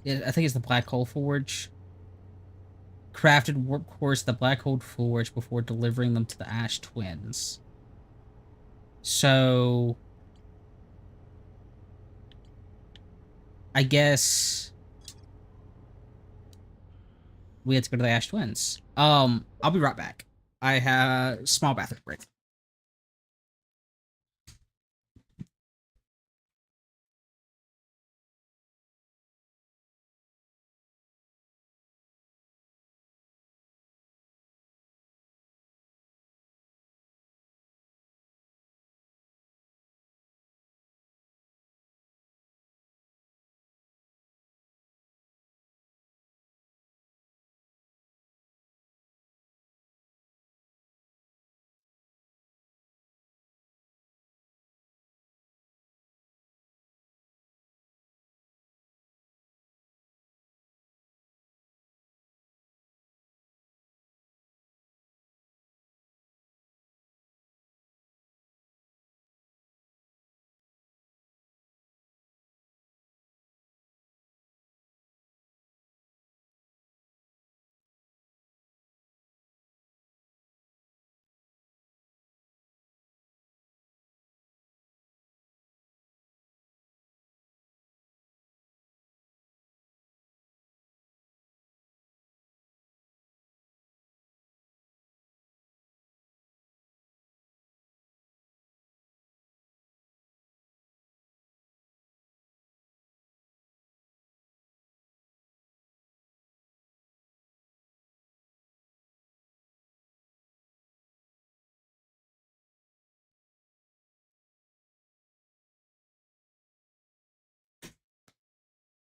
Yeah, I think it's the Black Hole Forge. Crafted warp cores at the Black Hole Forge before delivering them to the Ash Twins. So, I guess we had to go to the Ash Twins. I'll be right back. I have a small bathroom break.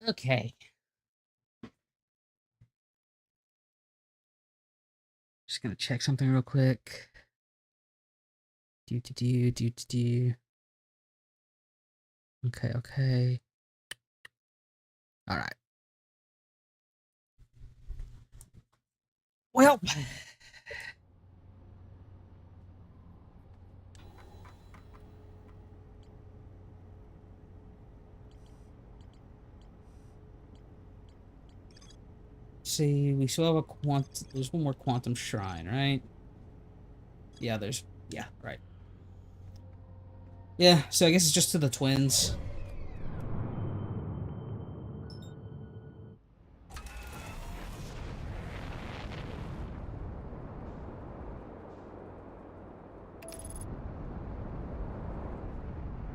Okay. Just gonna check something real quick. Do. Okay, okay. All right. Well, see, we still have a there's one more quantum shrine, right? Yeah, yeah, right. Yeah, so I guess it's just to the twins.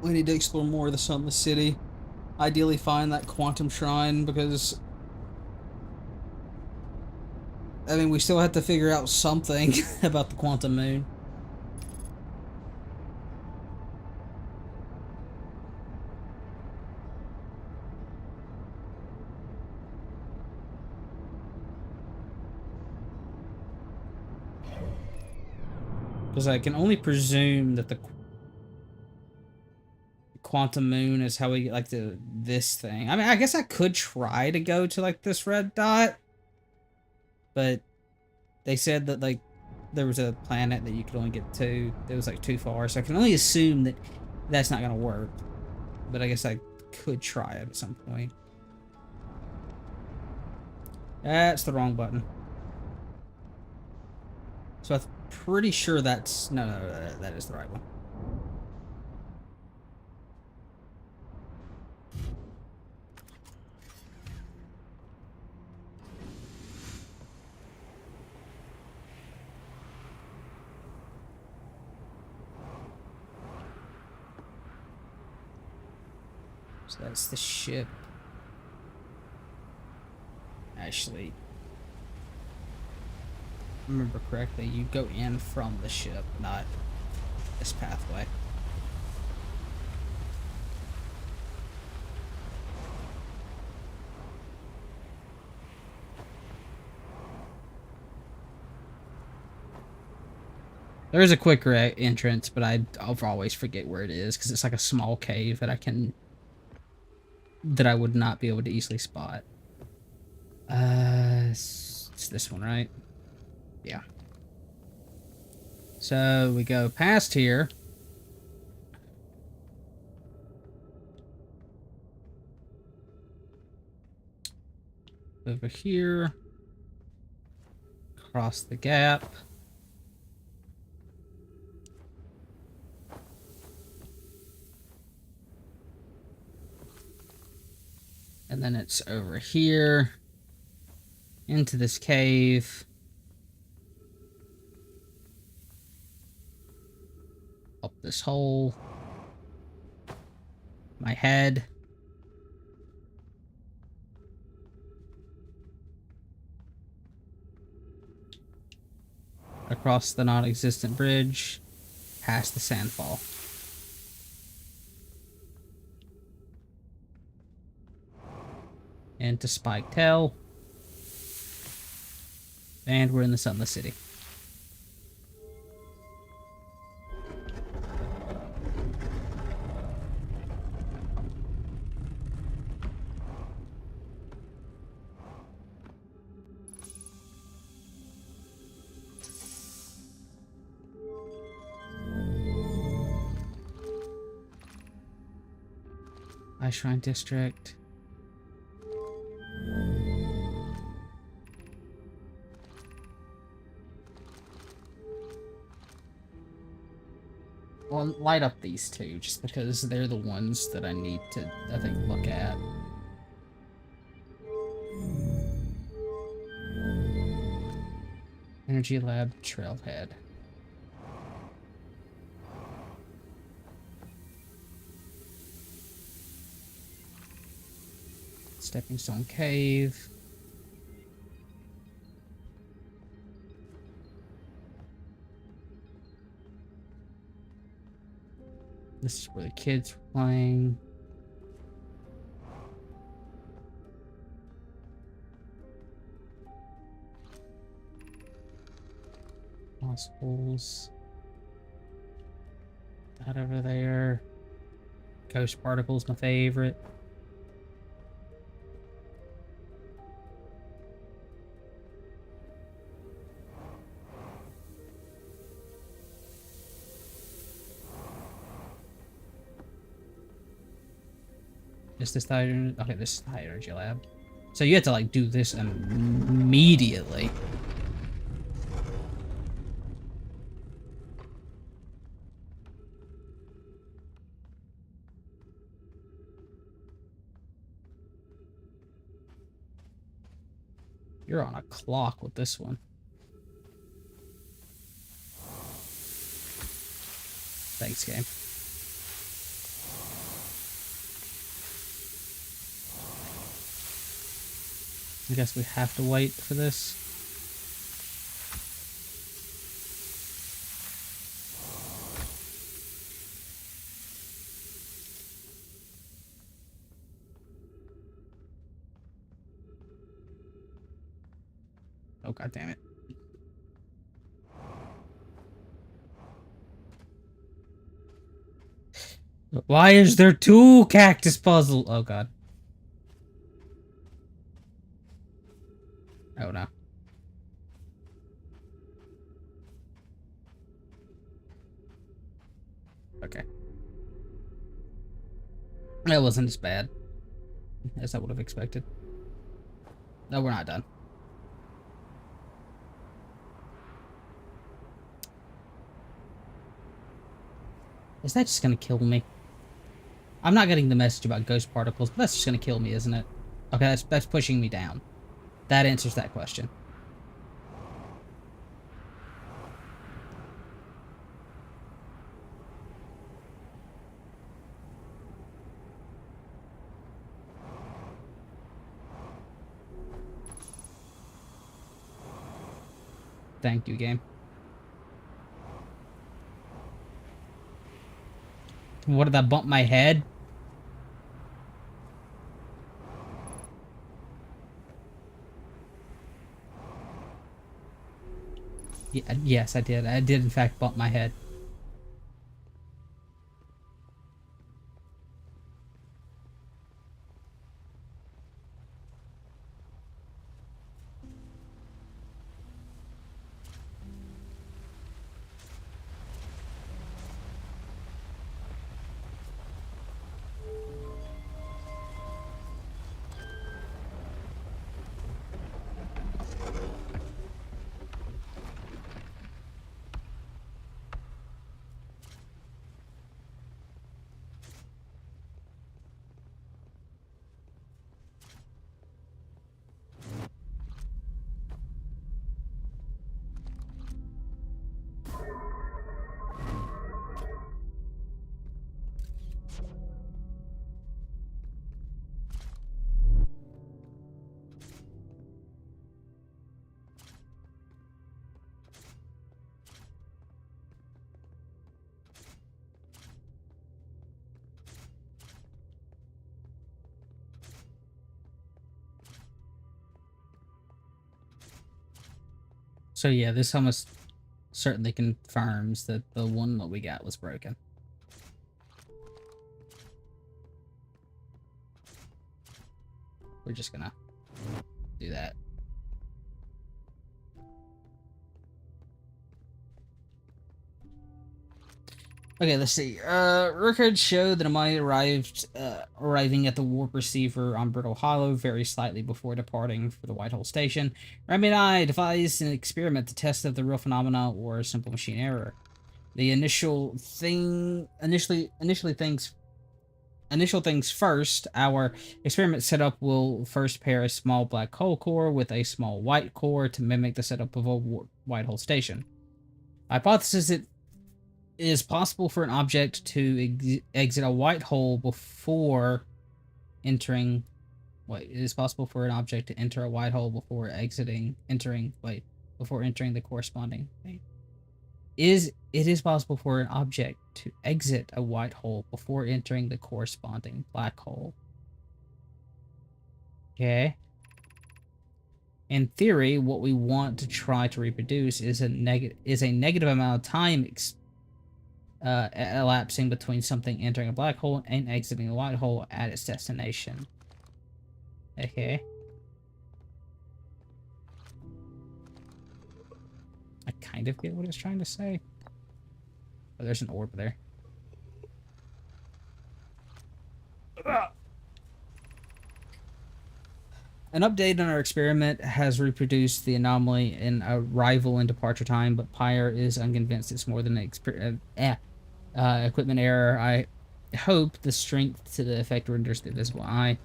We need to explore more of the Sunless City. Ideally find that quantum shrine because I mean we still have to figure out something about the quantum moon. Because I can only presume that the quantum moon is how we get like this thing. I mean, I guess I could try to go to like this red dot, but they said that like there was a planet that you could only get to. It was like too far, so I can only assume that that's not gonna work. But I guess I could try it at some point. That's the wrong button. So I'm pretty sure that's no, that is the right one. So that's the ship. Actually, remember correctly, you go in from the ship, not this pathway. There is a quicker entrance, but I'll always forget where it is because it's like a small cave that I would not be able to easily spot. It's this one, right? Yeah. So we go past here. Over here. Across the gap. And then it's over here. Into this cave. Up this hole. My head. Across the non-existent bridge. Past the sandfall. Into Spike Tail. And we're in the Sunless City. Ice Shrine District. Well, light up these two, just because they're the ones that I need to, I think, look at. Energy Lab Trailhead. Stepping Stone Cave. This is where the kids were playing. Possibles. That over there. Ghost particles, my favorite. Is this the high? Okay, this is the high energy lab. So you have to like do this immediately. You're on a clock with this one. Thanks, game. I guess we have to wait for this. Oh, god damn it. Why is there two cactus puzzles? Oh god. Oh no. Okay. That wasn't as bad as I would have expected. No, we're not done. Is that just gonna kill me? I'm not getting the message about ghost particles, but that's just gonna kill me, isn't it? Okay, that's pushing me down. That answers that question. Thank you, game. What did that bump my head? Yeah, yes, I did. I did, in fact, bump my head. So yeah, this almost certainly confirms that the one that we got was broken. We're just gonna do that. Okay, let's see. Records show that Amaya arriving at the warp receiver on Brittle Hollow very slightly before departing for the Whitehall Station. Remy and I devised an experiment to test if the real phenomena or a simple machine error. The initial things first. Our experiment setup will first pair a small black hole core with a small white core to mimic the setup of a Whitehall Station. Hypothesis: it is possible for an object to exit a white hole before entering. Wait, it is possible for an object to enter a white hole before before entering the corresponding. Wait. It is possible for an object to exit a white hole before entering the corresponding black hole. Okay. In theory, what we want to try to reproduce is a negative amount of time elapsing between something entering a black hole and exiting a white hole at its destination. Okay. I kind of get what it's trying to say. Oh, there's an orb there. An update on our experiment has reproduced the anomaly in arrival and departure time, but Pyre is unconvinced it's more than an equipment error. I hope the strength to the effect renders the visible eye.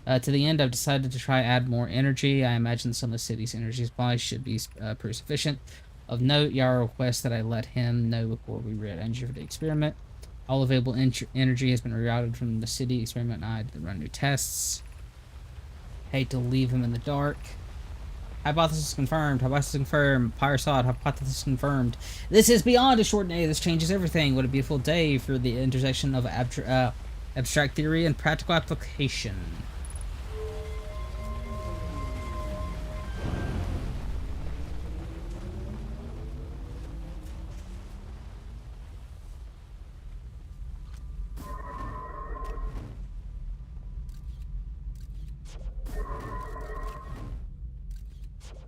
To the end, I've decided to try add more energy. I imagine some of the city's energy supply should be pretty sufficient. Of note, Yara requests that I let him know before we re-enter the experiment. All available energy has been rerouted from the city experiment and I to run new tests. Hate to leave him in the dark. Hypothesis confirmed. Hypothesis confirmed. Pyre saw it. Hypothesis confirmed. This is beyond a short day. This changes everything. What a beautiful day for the intersection of abstract theory and practical application.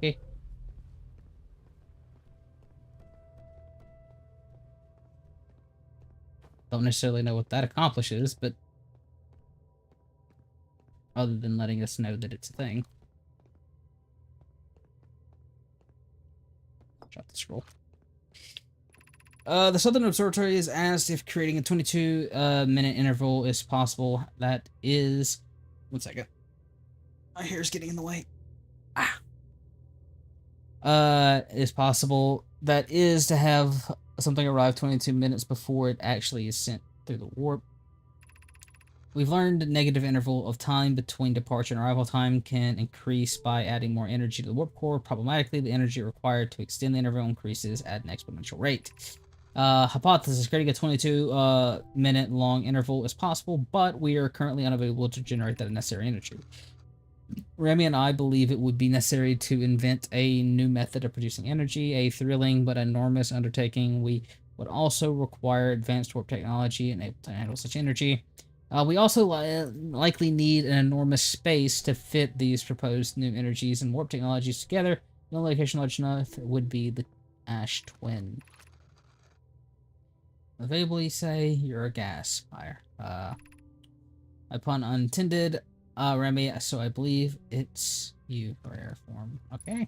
Okay. Don't necessarily know what that accomplishes, but other than letting us know that it's a thing. Drop the scroll. The Southern Observatory is asked if creating a 22-minute interval is possible. That is... One second. My hair's getting in the way. Is possible. That is to have something arrive 22 minutes before it actually is sent through the warp. We've learned a negative interval of time between departure and arrival time can increase by adding more energy to the warp core. Problematically, the energy required to extend the interval increases at an exponential rate. Hypothesis, creating a 22-minute long interval is possible, but we are currently unavailable to generate that necessary energy. Remy and I believe it would be necessary to invent a new method of producing energy, a thrilling but enormous undertaking. We would also require advanced warp technology and able to handle such energy. We also likely need an enormous space to fit these proposed new energies and warp technologies together. The only location large enough would be the Ash Twin. Availably say you're a gas fire. My pun unintended. Remy, so I believe it's you for air form. Okay.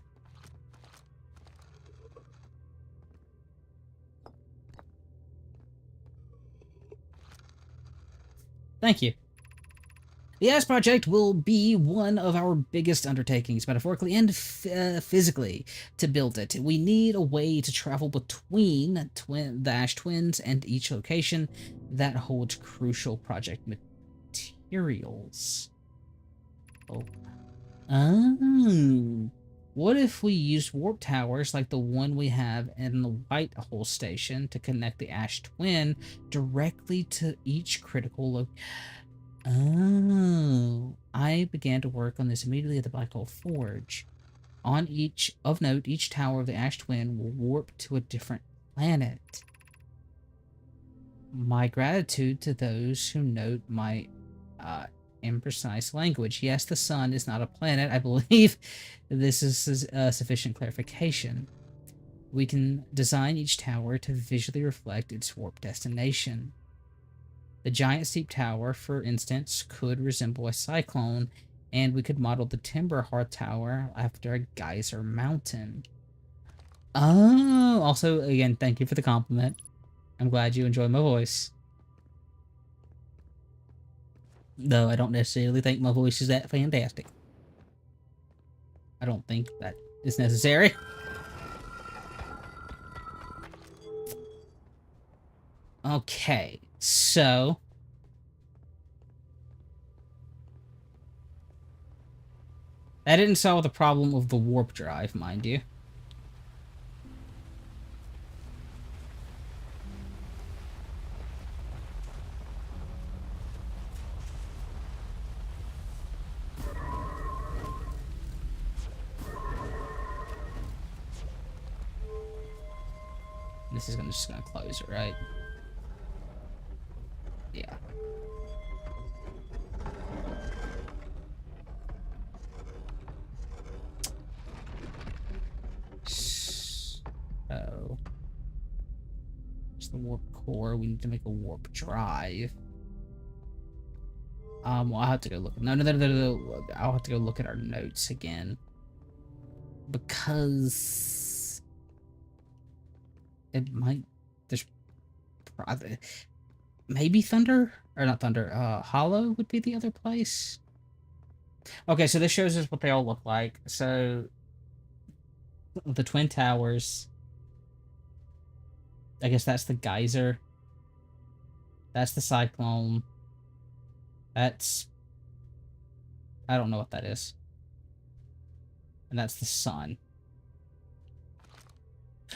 Thank you. The Ash Project will be one of our biggest undertakings, metaphorically and physically, to build it. We need a way to travel between the Ash Twins and each location that holds crucial project materials. Oh. What if we used warp towers like the one we have in the White Hole Station to connect the Ash Twin directly to each critical location? Oh. I began to work on this immediately at the Black Hole Forge. Of note, each tower of the Ash Twin will warp to a different planet. My gratitude to those who note my imprecise language. Yes, the sun is not a planet. I believe this is sufficient clarification. We can design each tower to visually reflect its warp destination. The giant steep tower, for instance, could resemble a cyclone, and we could model the Timber Hearth Tower after a geyser mountain. Oh, also, again, thank you for the compliment. I'm glad you enjoy my voice. Though I don't necessarily think my voice is that fantastic. I don't think that is necessary. Okay, so... that didn't solve the problem of the warp drive, mind you. This is just gonna close it, right? Yeah. So, it's the warp core. We need to make a warp drive. Well, I'll have to go look. No. I'll have to go look at our notes again because it might. There's maybe Thunder or not Thunder. Hollow would be the other place. Okay, so this shows us what they all look like. So the Twin Towers. I guess that's the geyser. That's the cyclone. That's... I don't know what that is. And that's the sun.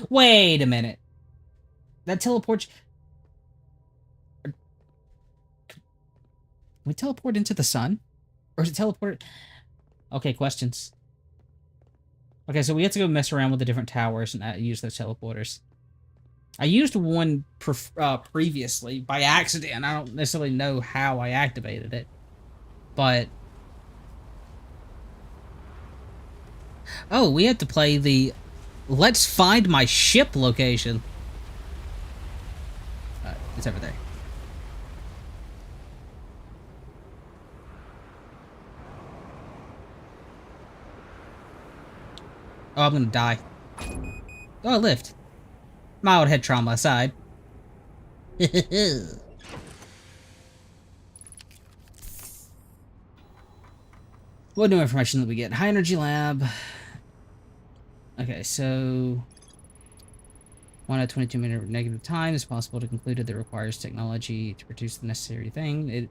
Wait a minute. That teleports... Can we teleport into the sun? Or is it teleported? Okay, questions. Okay, so we have to go mess around with the different towers and use those teleporters. I used one previously by accident. I don't necessarily know how I activated it. But... oh, we had to play the let's find my ship location. It's over there. Oh, I'm gonna die. Oh, I lived. Mild head trauma aside. What new information did we get? High energy lab. Okay, so 1 out of 22-minute negative time is possible to conclude that requires technology to produce the necessary thing,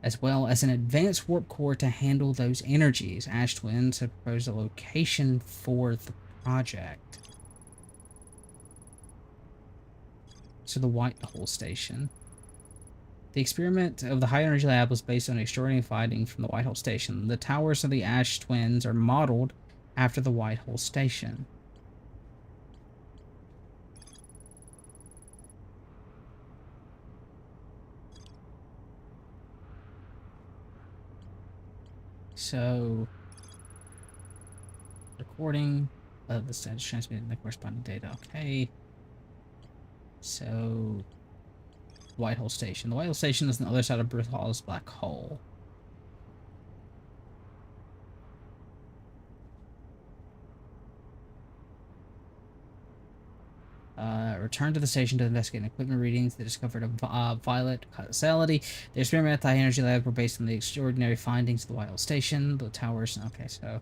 as well as an advanced warp core to handle those energies. Ash Twins have proposed a location for the project. So the White Hole Station. The experiment of the High Energy Lab was based on extraordinary finding from the White Hole Station. The towers of the Ash Twins are modeled after the White Hole Station. So, recording of the status transmitted in the corresponding data. Okay. So, White Hole Station. The White Hole Station is on the other side of Bruce Hall's black hole. Return to the station to investigate equipment readings. They discovered a violet causality. The experiment at the High Energy Lab were based on the extraordinary findings of the White Hole Station, the towers. Okay, so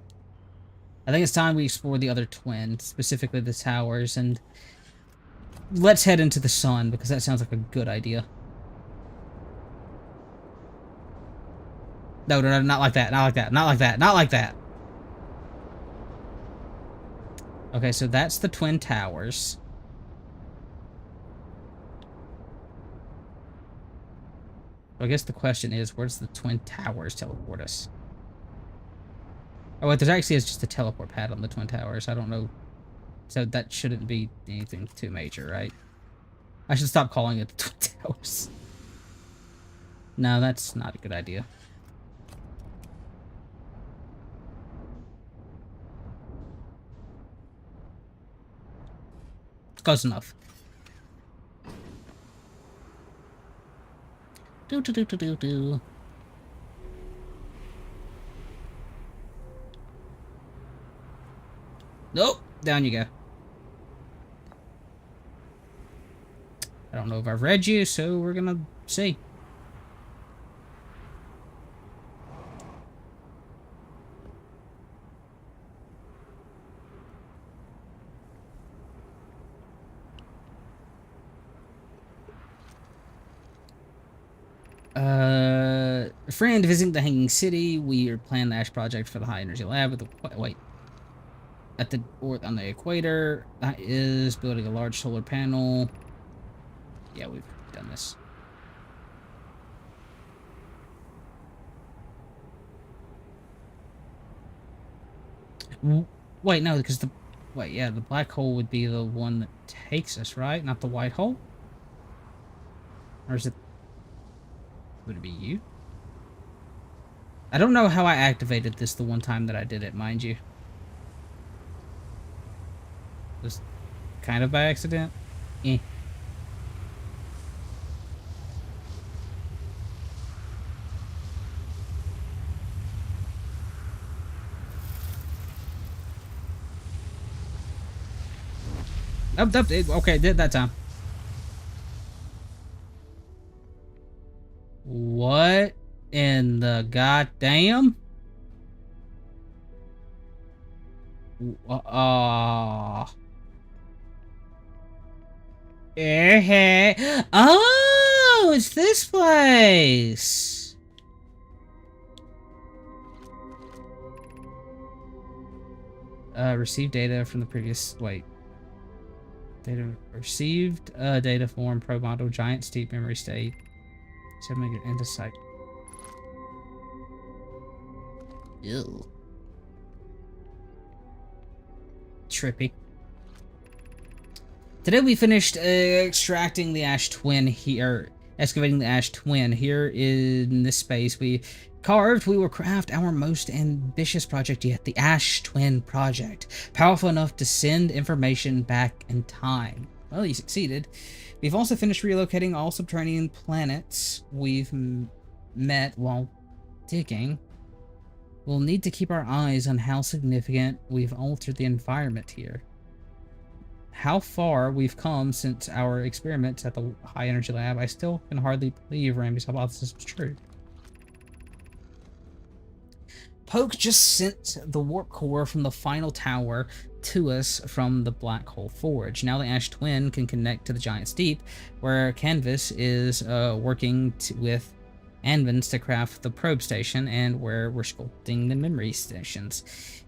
I think it's time we explore the other twin, specifically the towers, and let's head into the sun, because that sounds like a good idea. No, not like that, not like that, not like that, not like that. Okay, so that's the twin towers. I guess the question is, where does the twin towers teleport us? Oh, wait, there's actually just a teleport pad on the twin towers. I don't know. So that shouldn't be anything too major, right? I should stop calling it the twin towers. No, that's not a good idea. Close enough. Do. Nope, down you go. I don't know if I've read you, so we're gonna see. Friend visiting the Hanging City. We are planning the Ash project for the High Energy Lab with the wait. On the equator. That is building a large solar panel. Yeah, we've done this. Wait, no, because Wait, yeah, the black hole would be the one that takes us, right? Not the white hole? Or is it... Would it be you? I don't know how I activated this the one time that I did it, mind you. Just kind of by accident. Eh. Nope, nope, okay, did that time. What in the goddamn? Uh, oh, it's this place. Received data from the previous, wait. Data received, data form, probe model, giant steep memory state. 7 megabit into site. Ew. Trippy. Today we finished extracting the ash twin here, excavating the ash twin. Here in this space we will craft our most ambitious project yet, the Ash Twin Project. Powerful enough to send information back in time. Well, you succeeded. We've also finished relocating all subterranean planets we've met while digging. We'll need to keep our eyes on how significant we've altered the environment here. How far we've come since our experiments at the High Energy Lab, I still can hardly believe Ramby's hypothesis was true. Poke just sent the warp core from the final tower to us from the Black Hole Forge. Now the Ash Twin can connect to the Giant Steep, where Canvas is working with Anvins to craft the probe station, and where we're sculpting the memory stations.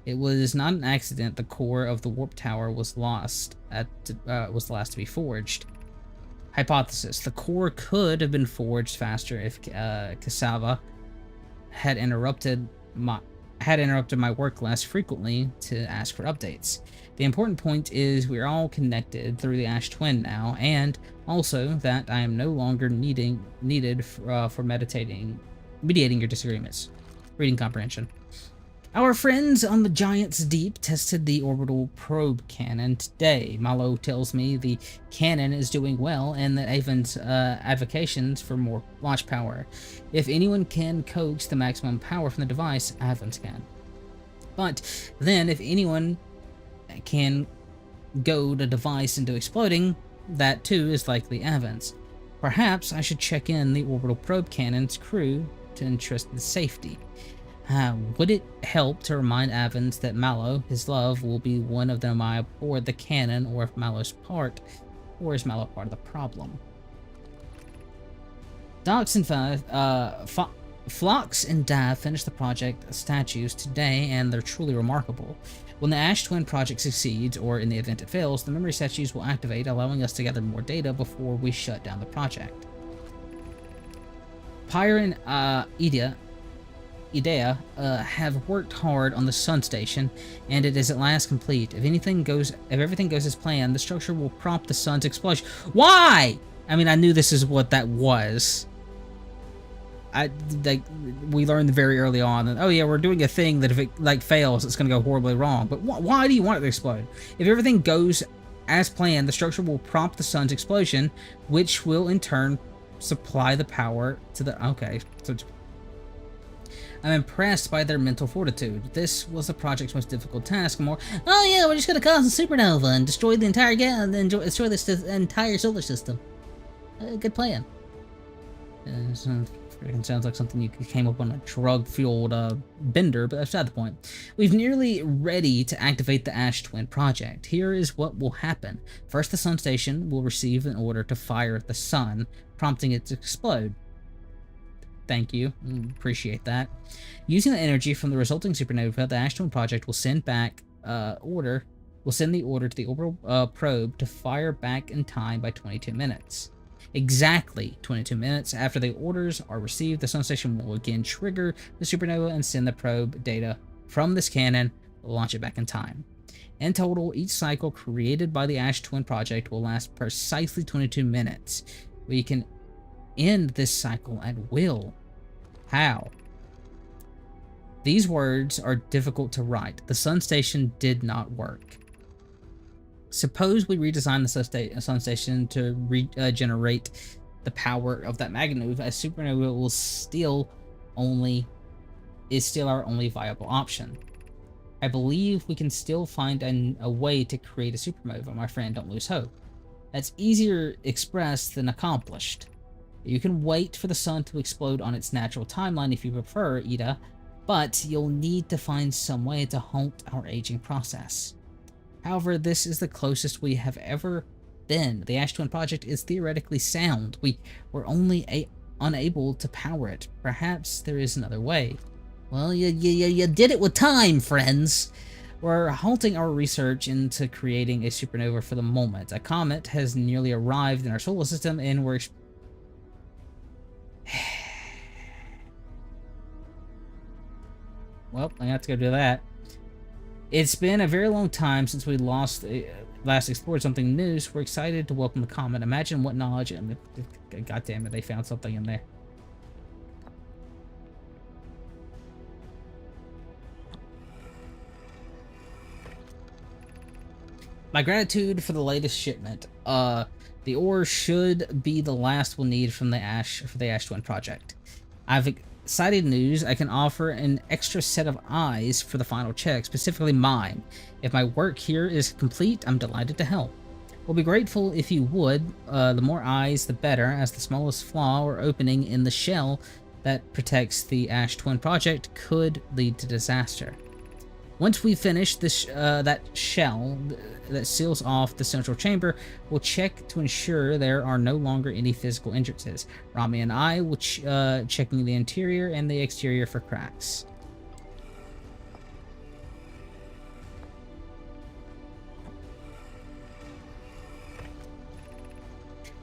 It was not an accident the core of the warp tower was lost was the last to be forged. Hypothesis: the core could have been forged faster if Cassava had interrupted my work less frequently to ask for updates. The important point is we're all connected through the Ash Twin now, and also that I am no longer needed for mediating your disagreements. Reading comprehension. Our friends on the Giant's Deep tested the orbital probe cannon today. Malo tells me the cannon is doing well and that Avon's advocations for more launch power. If anyone can coax the maximum power from the device, Avon's can. But then if anyone can goad a device into exploding, that too is likely Avon's. Perhaps I should check in the orbital probe cannon's crew to ensure the safety. Would it help to remind Avons that Mallow, his love, will be one of them aboard the cannon, or if Mallow's part, or is Mallow part of the problem? Phlox and Dav finished the project statues today, and they're truly remarkable. When the Ash Twin project succeeds, or in the event it fails, the memory statues will activate, allowing us to gather more data before we shut down the project. Pyre and Idea have worked hard on the Sun Station, and it is at last complete. If everything goes as planned, the structure will prompt the Sun's explosion. Why? I mean, I knew this is what that was. We learned very early on that, oh yeah, we're doing a thing that if it fails, it's going to go horribly wrong. But why do you want it to explode? If everything goes as planned, the structure will prompt the Sun's explosion, which will in turn supply the power to the... Okay, so I'm impressed by their mental fortitude. This was the project's most difficult task. More, oh yeah, we're just gonna cause a supernova and destroy the entire destroy this entire solar system. Good plan. It sounds like something you came up on a drug-fueled bender, but that's not the point. We've nearly ready to activate the Ash Twin project. Here is what will happen. First, the Sun Station will receive an order to fire at the Sun, prompting it to explode. Thank you. Appreciate that. Using the energy from the resulting supernova, the Ash Twin project will send the order to the orbital probe to fire back in time by 22 minutes. Exactly 22 minutes after the orders are received, the Sun Station will again trigger the supernova and send the probe data from this cannon, launch it back in time. In total, each cycle created by the Ash Twin Project will last precisely 22 minutes. We can end this cycle at will. How? These words are difficult to write. The Sun Station did not work. Suppose we redesign the Sun Station to regenerate the power of that magnitude. A supernova will still our only viable option. I believe we can still find a way to create a supernova, my friend. Don't lose hope. That's easier expressed than accomplished. You can wait for the sun to explode on its natural timeline if you prefer, Ida, but you'll need to find some way to halt our aging process. However, this is the closest we have ever been. The Ash Twin Project is theoretically sound. We were only unable to power it. Perhaps there is another way. Well, you did it with time, friends. We're halting our research into creating a supernova for the moment. A comet has nearly arrived in our solar system, and we're... Well, I have to go do that. It's been a very long time since we last explored something new, so we're excited to welcome the comet. Imagine what knowledge... God damn it, they found something in there. My gratitude for the latest shipment. The ore should be the last we'll need from the Ash Twin Project. I've exciting news. I can offer an extra set of eyes for the final check, specifically mine. If my work here is complete, I'm delighted to help. We'll be grateful if you would. The more eyes, the better, as the smallest flaw or opening in the shell that protects the Ash Twin Project could lead to disaster. Once we finish this, that shell that seals off the central chamber, we'll check to ensure there are no longer any physical hindrances. Rami and I will checking the interior and the exterior for cracks.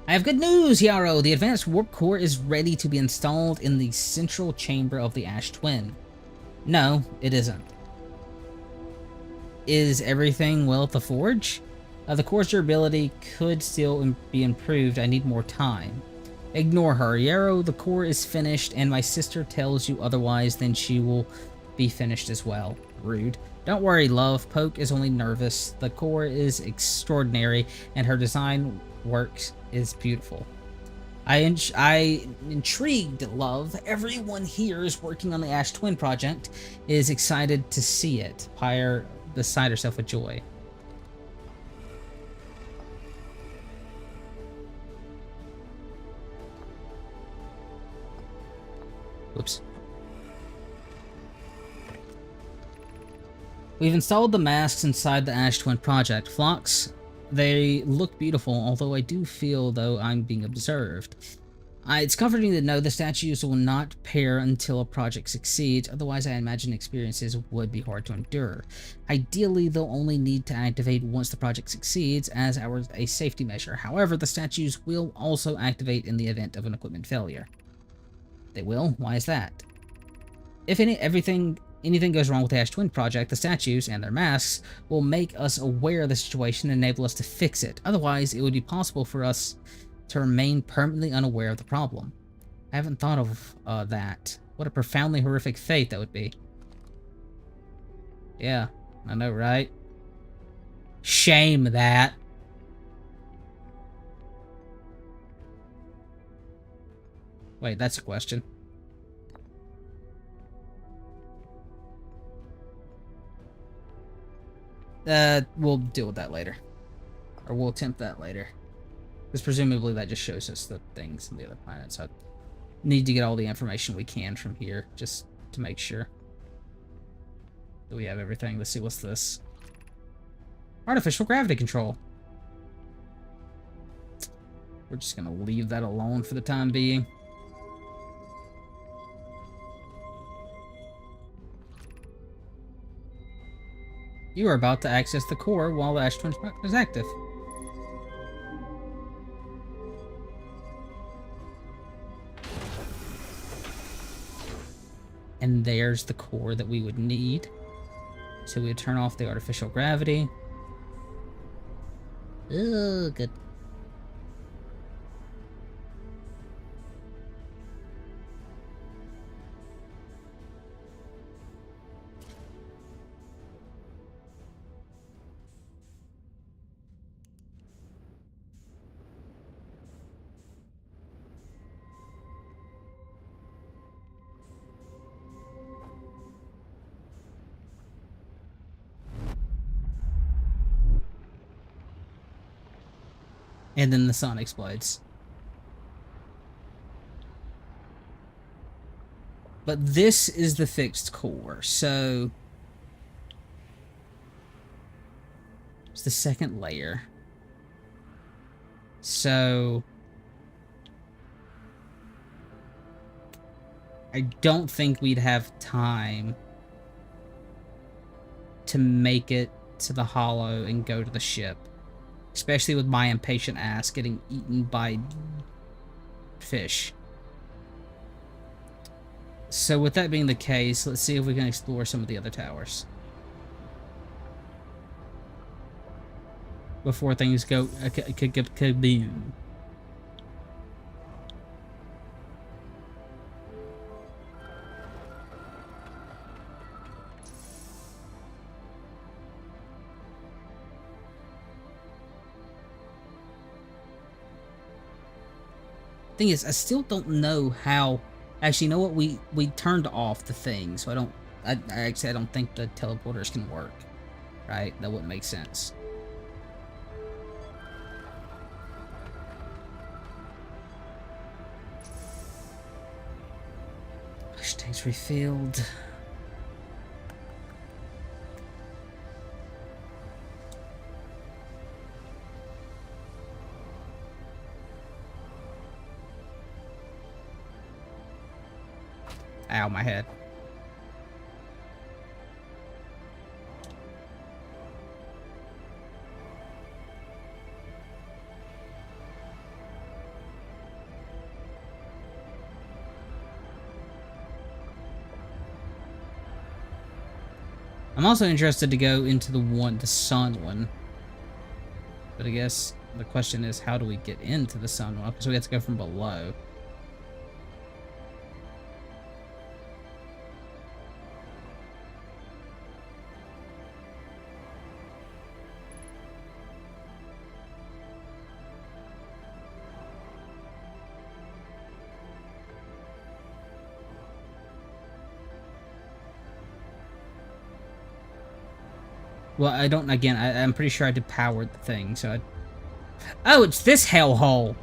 I have good news, Yarrow! The advanced warp core is ready to be installed in the central chamber of the Ash Twin. No, it isn't. Is everything well at the forge? The core's durability could still be improved. I need more time. Ignore her. Yarrow, the core is finished, and my sister tells you otherwise, then she will be finished as well. Rude. Don't worry, love. Poke is only nervous. The core is extraordinary, and her design works is beautiful. I intrigued, love. Everyone here is working on the Ash Twin Project, is excited to see it. Pyre beside herself with joy. Whoops. We've installed the masks inside the Ash Twin Project. Phlox, they look beautiful, although I do feel, though, I'm being observed. It's comforting to know the statues will not pair until a project succeeds, otherwise I imagine experiences would be hard to endure. Ideally, they'll only need to activate once the project succeeds, as a safety measure. However, the statues will also activate in the event of an equipment failure. They will? Why is that? If anything goes wrong with the Ash Twin Project, the statues and their masks will make us aware of the situation and enable us to fix it. Otherwise, it would be possible for us to remain permanently unaware of the problem. I haven't thought of that. What a profoundly horrific fate that would be. Yeah, I know, right? Shame that. Wait, that's a question. We'll deal with that later. Or we'll attempt that later. Because presumably that just shows us the things on the other planets. So I need to get all the information we can from here, just to make sure that we have everything. Let's see, what's this? Artificial gravity control. We're just gonna leave that alone for the time being. You are about to access the core while the Ash Twin Project is active. And there's the core that we would need So we turn off the artificial gravity. Oh, good. And then the sun explodes. But this is the fixed core, so it's the second layer. So I don't think we'd have time to make it to the hollow and go to the ship. Especially with my impatient ass getting eaten by fish. So with that being the case, let's see if we can explore some of the other towers. Before things go kaboom. Thing is, I still don't know how. Actually, you know what? We turned off the thing, so I don't. I actually I don't think the teleporters can work. Right? That wouldn't make sense. Push tanks refilled. Ow, my head. I'm also interested to go into the sun one. But I guess the question is, how do we get into the sun one? Because we have to go from below. Well, I don't, again, I'm pretty sure I did power the thing, so I... Oh, it's this hellhole!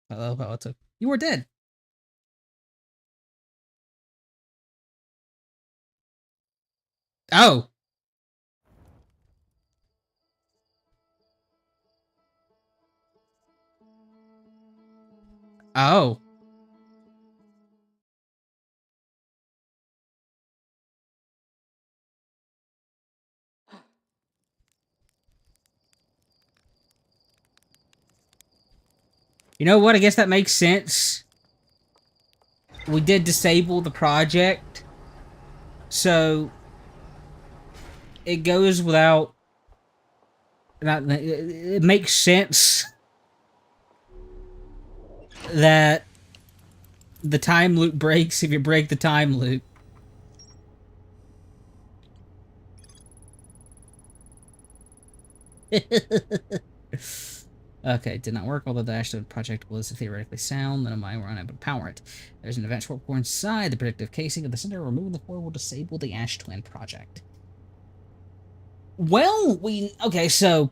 I love how it took... You were dead! Oh! Oh. You know what? I guess that makes sense. We did disable the project. So... It goes without... It makes sense that the time loop breaks if you break the time loop. Okay, did not work, although the Ashton project was theoretically sound, then I were unable to power it. There's an event warp core inside the predictive casing of the center. Removing the core will disable the Ash Twin project. Well, okay, so...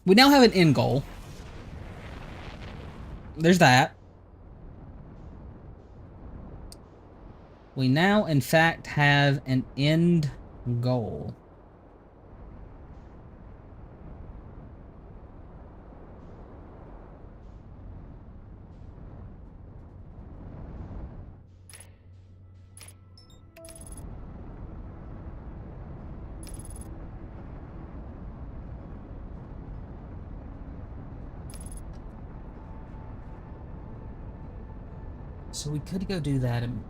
We now have an end goal. There's that. We now, in fact, have an end goal. So we could go do that and...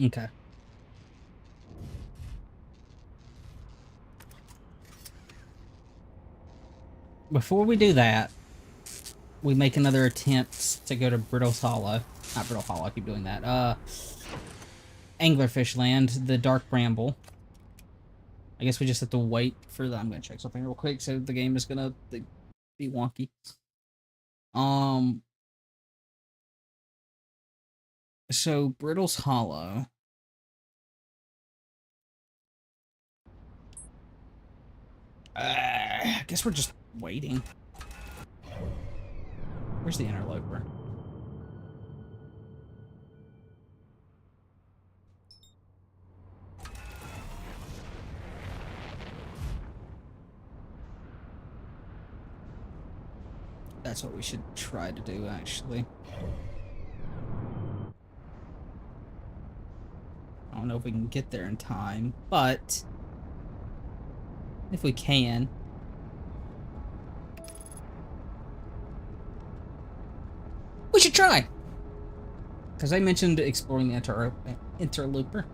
Okay. Before we do that, we make another attempt to go to Brittle's Hollow. Not Brittle Hollow, I keep doing that. Anglerfish Land, the Dark Bramble. I guess we just have to wait for the... I'm gonna check something real quick, so the game is gonna be wonky. So Brittle's Hollow. I guess we're just waiting. Where's the interloper? That's what we should try to do, actually. I don't know if we can get there in time, but if we can... we should try! Because I mentioned exploring the interloper.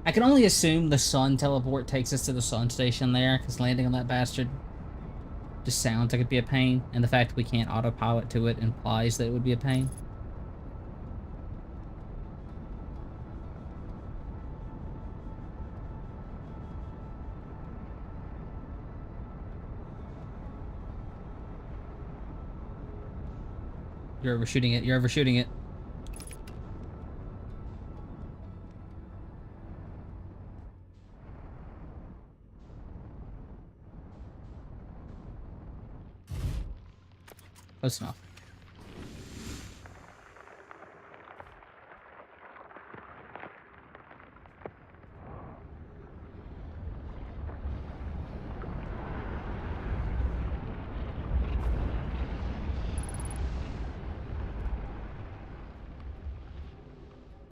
I can only assume the sun teleport takes us to the sun station there, because landing on that bastard just sounds like it'd be a pain, and the fact that we can't autopilot to it implies that it would be a pain. You're overshooting it, you're overshooting it. Close enough.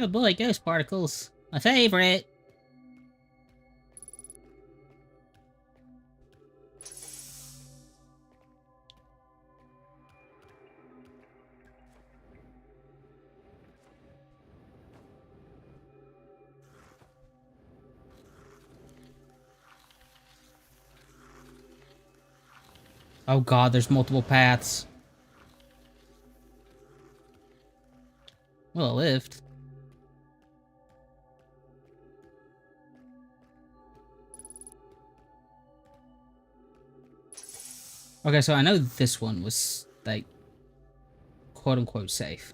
Oh boy, ghost particles. My favorite. Oh god, there's multiple paths. Well, it lived. Okay, so I know this one was, like, quote-unquote safe.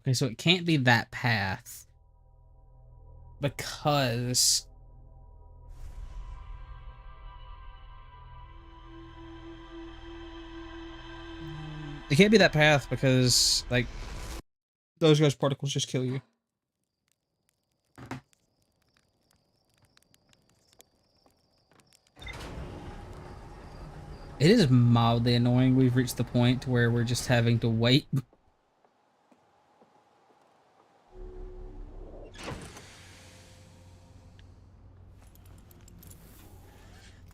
Okay, so it can't be that path. Because... It can't be that path because, like, those ghost particles just kill you. It is mildly annoying. We've reached the point where we're just having to wait.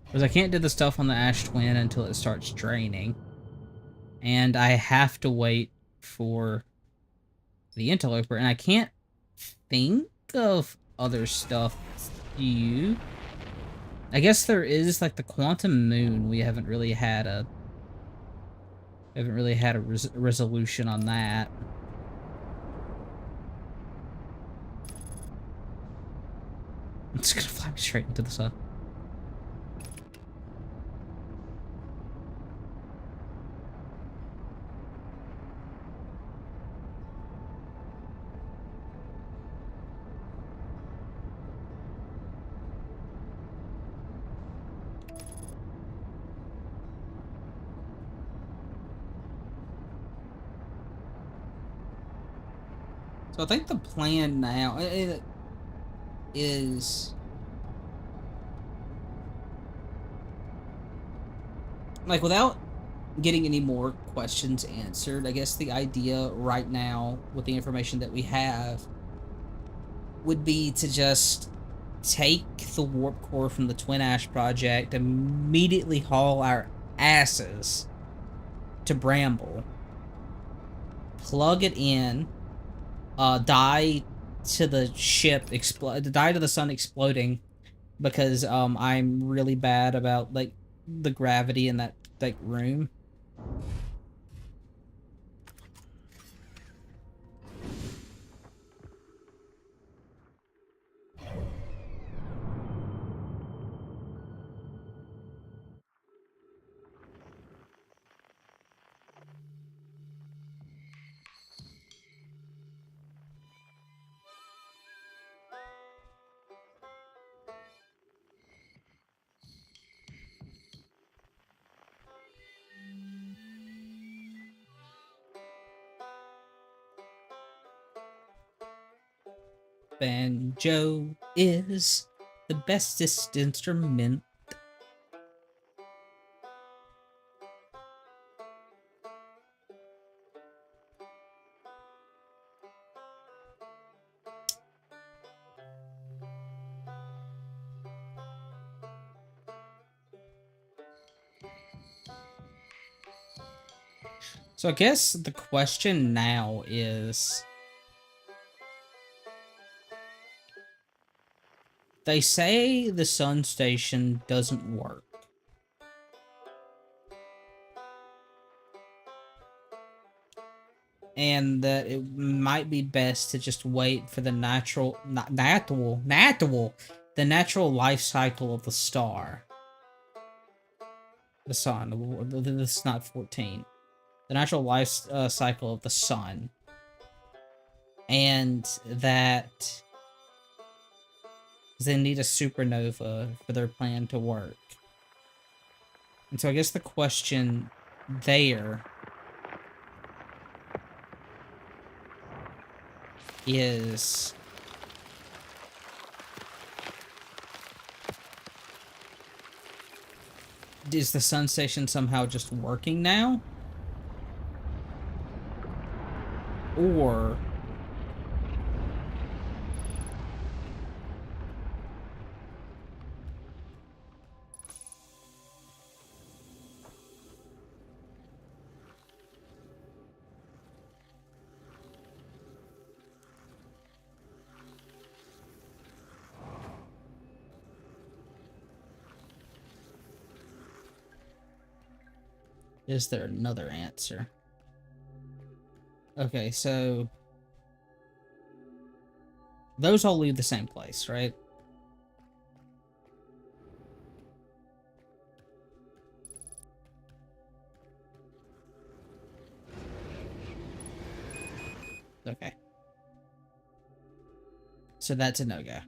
Because I can't do the stuff on the Ash Twin until it starts draining. And I have to wait for the Interloper. And I can't think of other stuff to do. I guess there is, like, the Quantum Moon. We haven't really had a... resolution on that. It's gonna fly me straight into the sun. So I think the plan now is... like, without getting any more questions answered, I guess the idea right now, with the information that we have, would be to just take the warp core from the Twin Ash project, immediately haul our asses to Bramble, plug it in, die to the ship die to the sun exploding, because I'm really bad about, like, the gravity in that, like, room. Banjo is the bestest instrument. So I guess the question now is... they say the sun station doesn't work. And that it might be best to just wait for the natural life cycle of the star. The sun. This is not 14. The natural life cycle of the sun. And that they need a supernova for their plan to work. And so I guess the question there is... is the sun station somehow just working now? Or... is there another answer? Okay, so... those all leave the same place, right? Okay. So that's a no-go.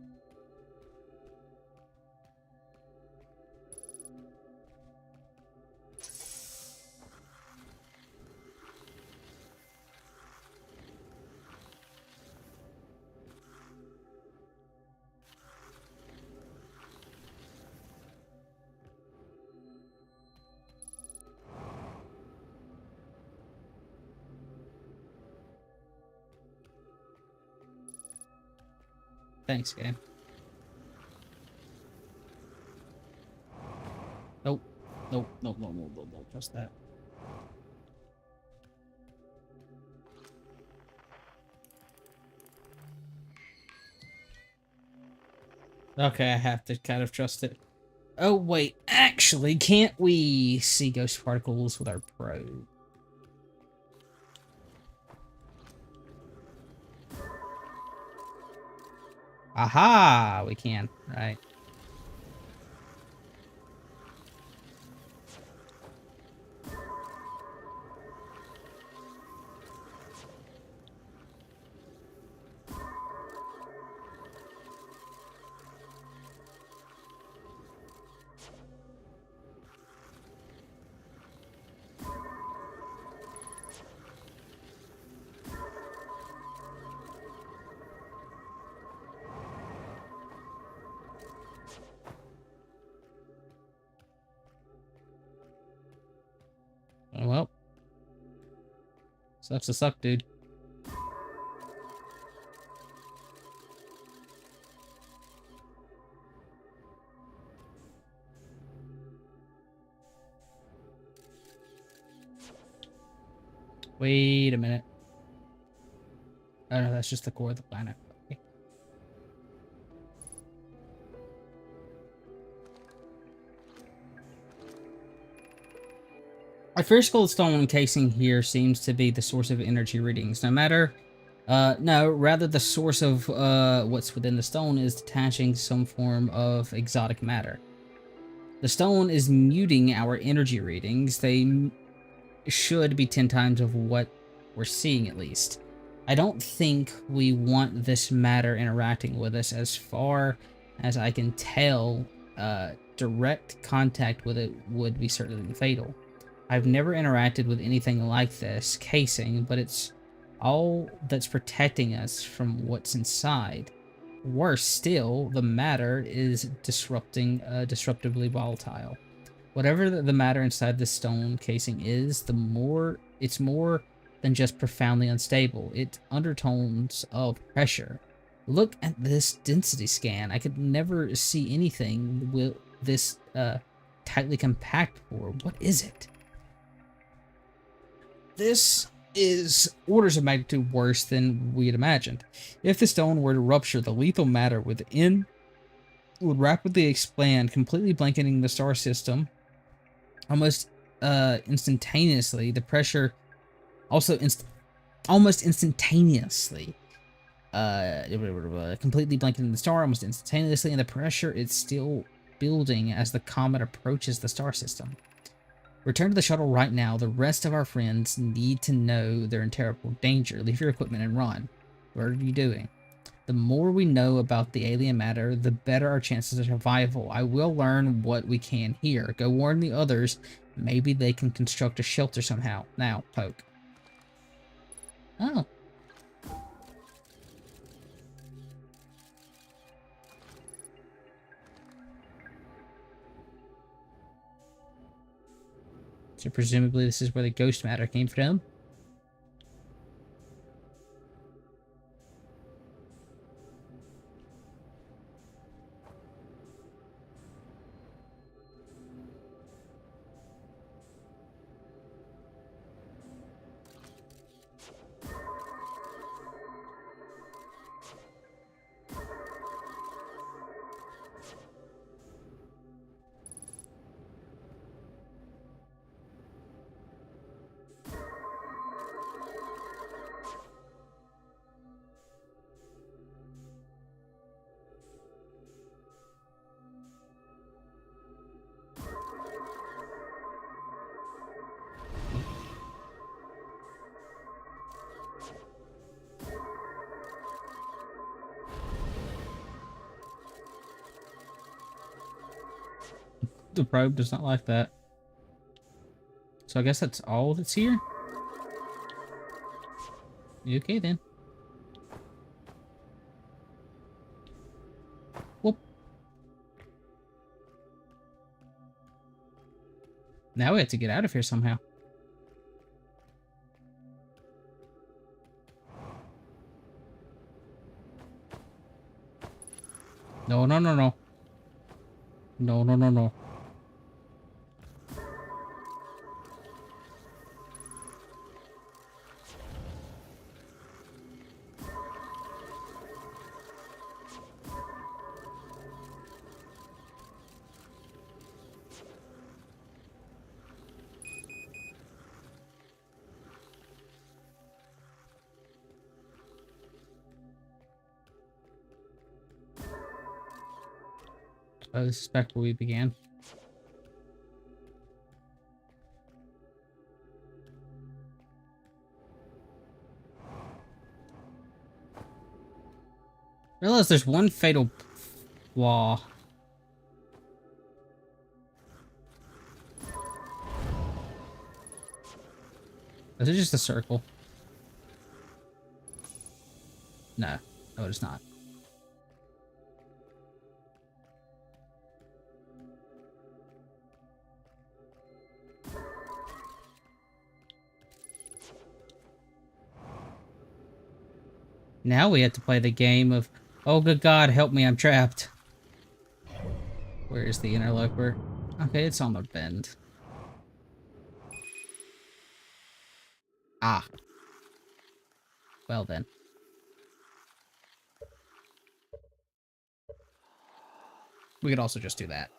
Thanks, game. Nope. Nope. Nope. Nope. Nope. Nope. Nope. Just that. Okay, I have to kind of trust it. Oh, wait. Actually, can't we see ghost particles with our probe? Aha! We can. Right. Oh, well. Sucks to suck, dude. Wait a minute. Oh no, that's just the core of the planet. Okay. Our first gold stone casing here seems to be the source of energy readings. No, rather the source of what's within the stone is detaching some form of exotic matter. The stone is muting our energy readings. They should be 10 times of what we're seeing at least. I don't think we want this matter interacting with us. As far as I can tell, direct contact with it would be certainly fatal. I've never interacted with anything like this casing, but it's all that's protecting us from what's inside. Worse still, the matter is disruptively volatile. Whatever the matter inside the stone casing is, it's more than just profoundly unstable. It undertones of pressure. Look at this density scan. I could never see anything with this tightly compact before. What is it? This is orders of magnitude worse than we had imagined. If the stone were to rupture, the lethal matter within would rapidly expand, completely blanketing the star system almost instantaneously. The pressure also almost instantaneously. Completely blanketing the star almost instantaneously, and the pressure is still building as the comet approaches the star system. Return to the shuttle right now. The rest of our friends need to know they're in terrible danger. Leave your equipment and run. What are you doing? The more we know about the alien matter, the better our chances of survival. I will learn what we can here. Go warn the others. Maybe they can construct a shelter somehow. Now, poke. Oh. So presumably this is where the ghost matter came from. The probe does not like that. So I guess that's all that's here? Okay then. Whoop. Now we have to get out of here somehow. No, no, no, no. No, no, no, no. Oh, this is back where we began. Realize there's one fatal flaw. Is it just a circle? No. No, it's not. Now we have to play the game of, oh good god, help me, I'm trapped. Where is the interloper? Okay, it's on the bend. Ah. Well then. We could also just do that.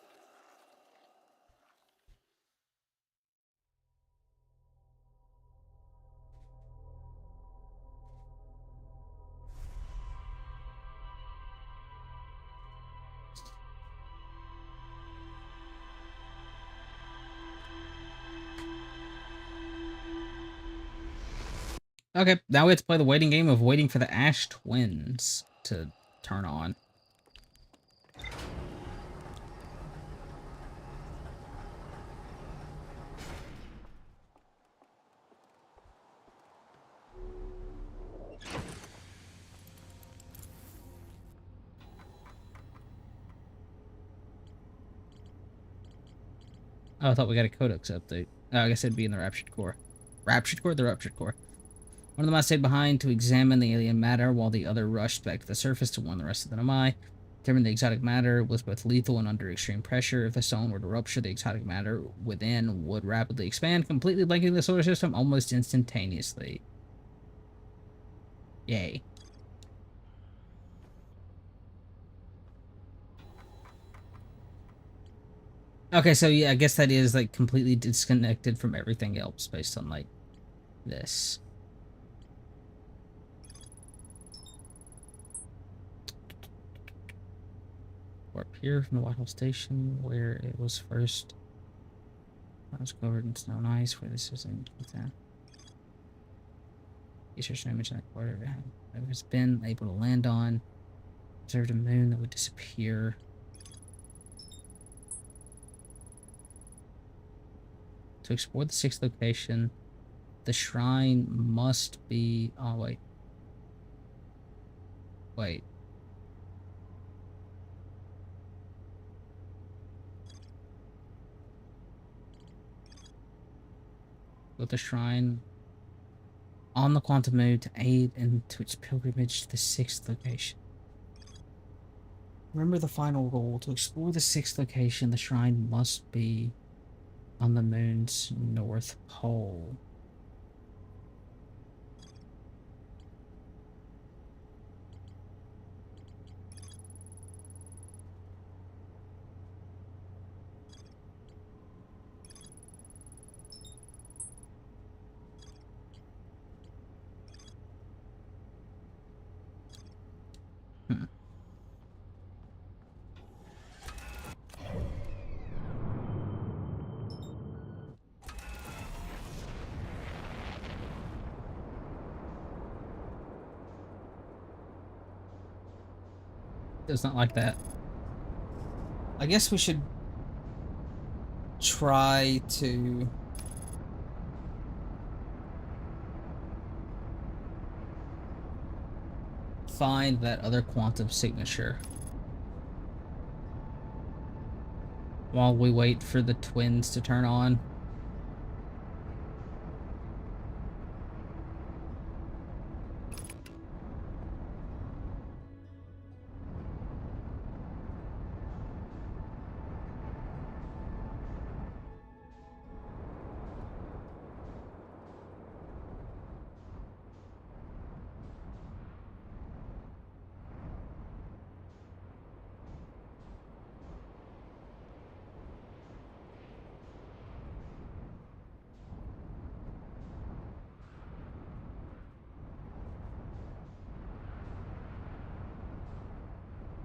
Okay, now we have to play the waiting game of waiting for the Ash Twins to turn on. Oh, I thought we got a Codex update. Oh, I guess it'd be in the Raptured Core. Raptured Core? The Ruptured Core. One of them I stayed behind to examine the alien matter, while the other rushed back to the surface to warn the rest of the Namai. Determined the exotic matter was both lethal and under extreme pressure. If the stone were to rupture, the exotic matter within would rapidly expand, completely blanketing the solar system almost instantaneously. Yay. Okay, so yeah, I guess that is like completely disconnected from everything else based on like this. Warp here from the White Hole Station, where it was first. I was covered in snow and ice, where this is in town. Research an image in that quarter it has been able to land on. Observed a moon that would disappear. To explore the sixth location, the shrine must be. Oh, wait. Wait. With the shrine on the quantum moon to aid into its pilgrimage to the sixth location. Remember the final rule. To explore the sixth location, the shrine must be on the moon's north pole. Hmm. Does not like that. I guess we should try to find that other quantum signature while we wait for the twins to turn on.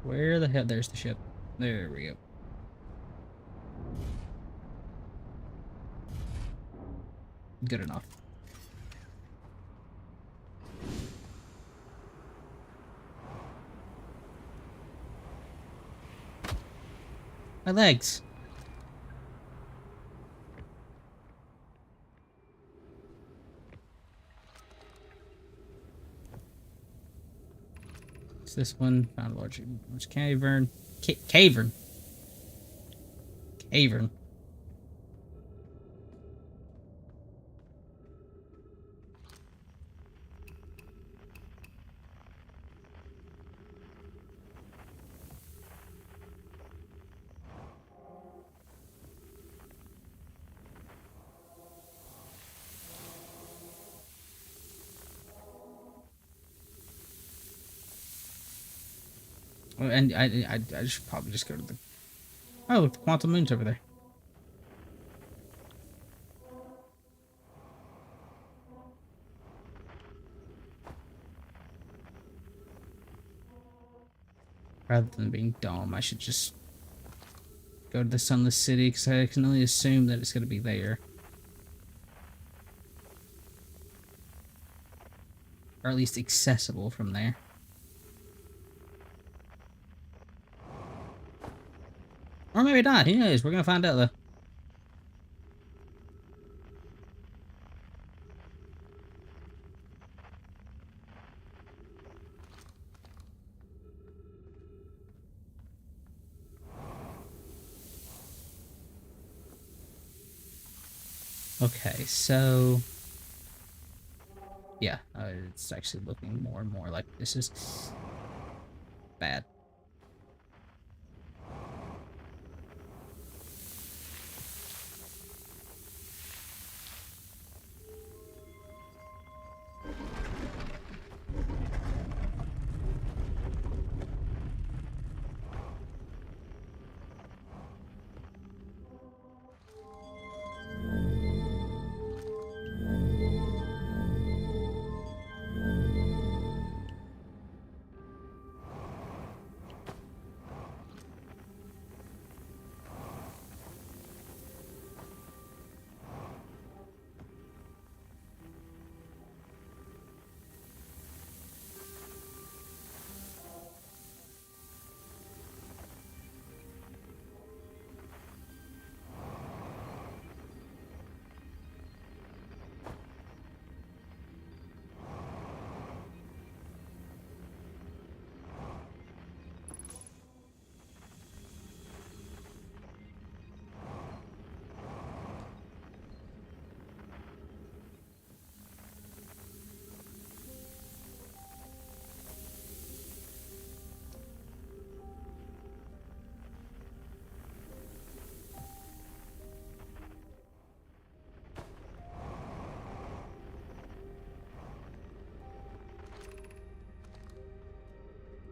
Where the hell? There's the ship. There we go. Good enough. My legs. It's this one. Found a large cavern. Cavern. Cavern. And I should probably just go to the... Oh, look, the quantum moon's over there. Rather than being dumb, I should just go to the Sunless City, because I can only assume that it's going to be there. Or at least accessible from there. Or maybe not. Who knows? We're going to find out, though. Okay, so... Yeah, it's actually looking more and more like this is bad.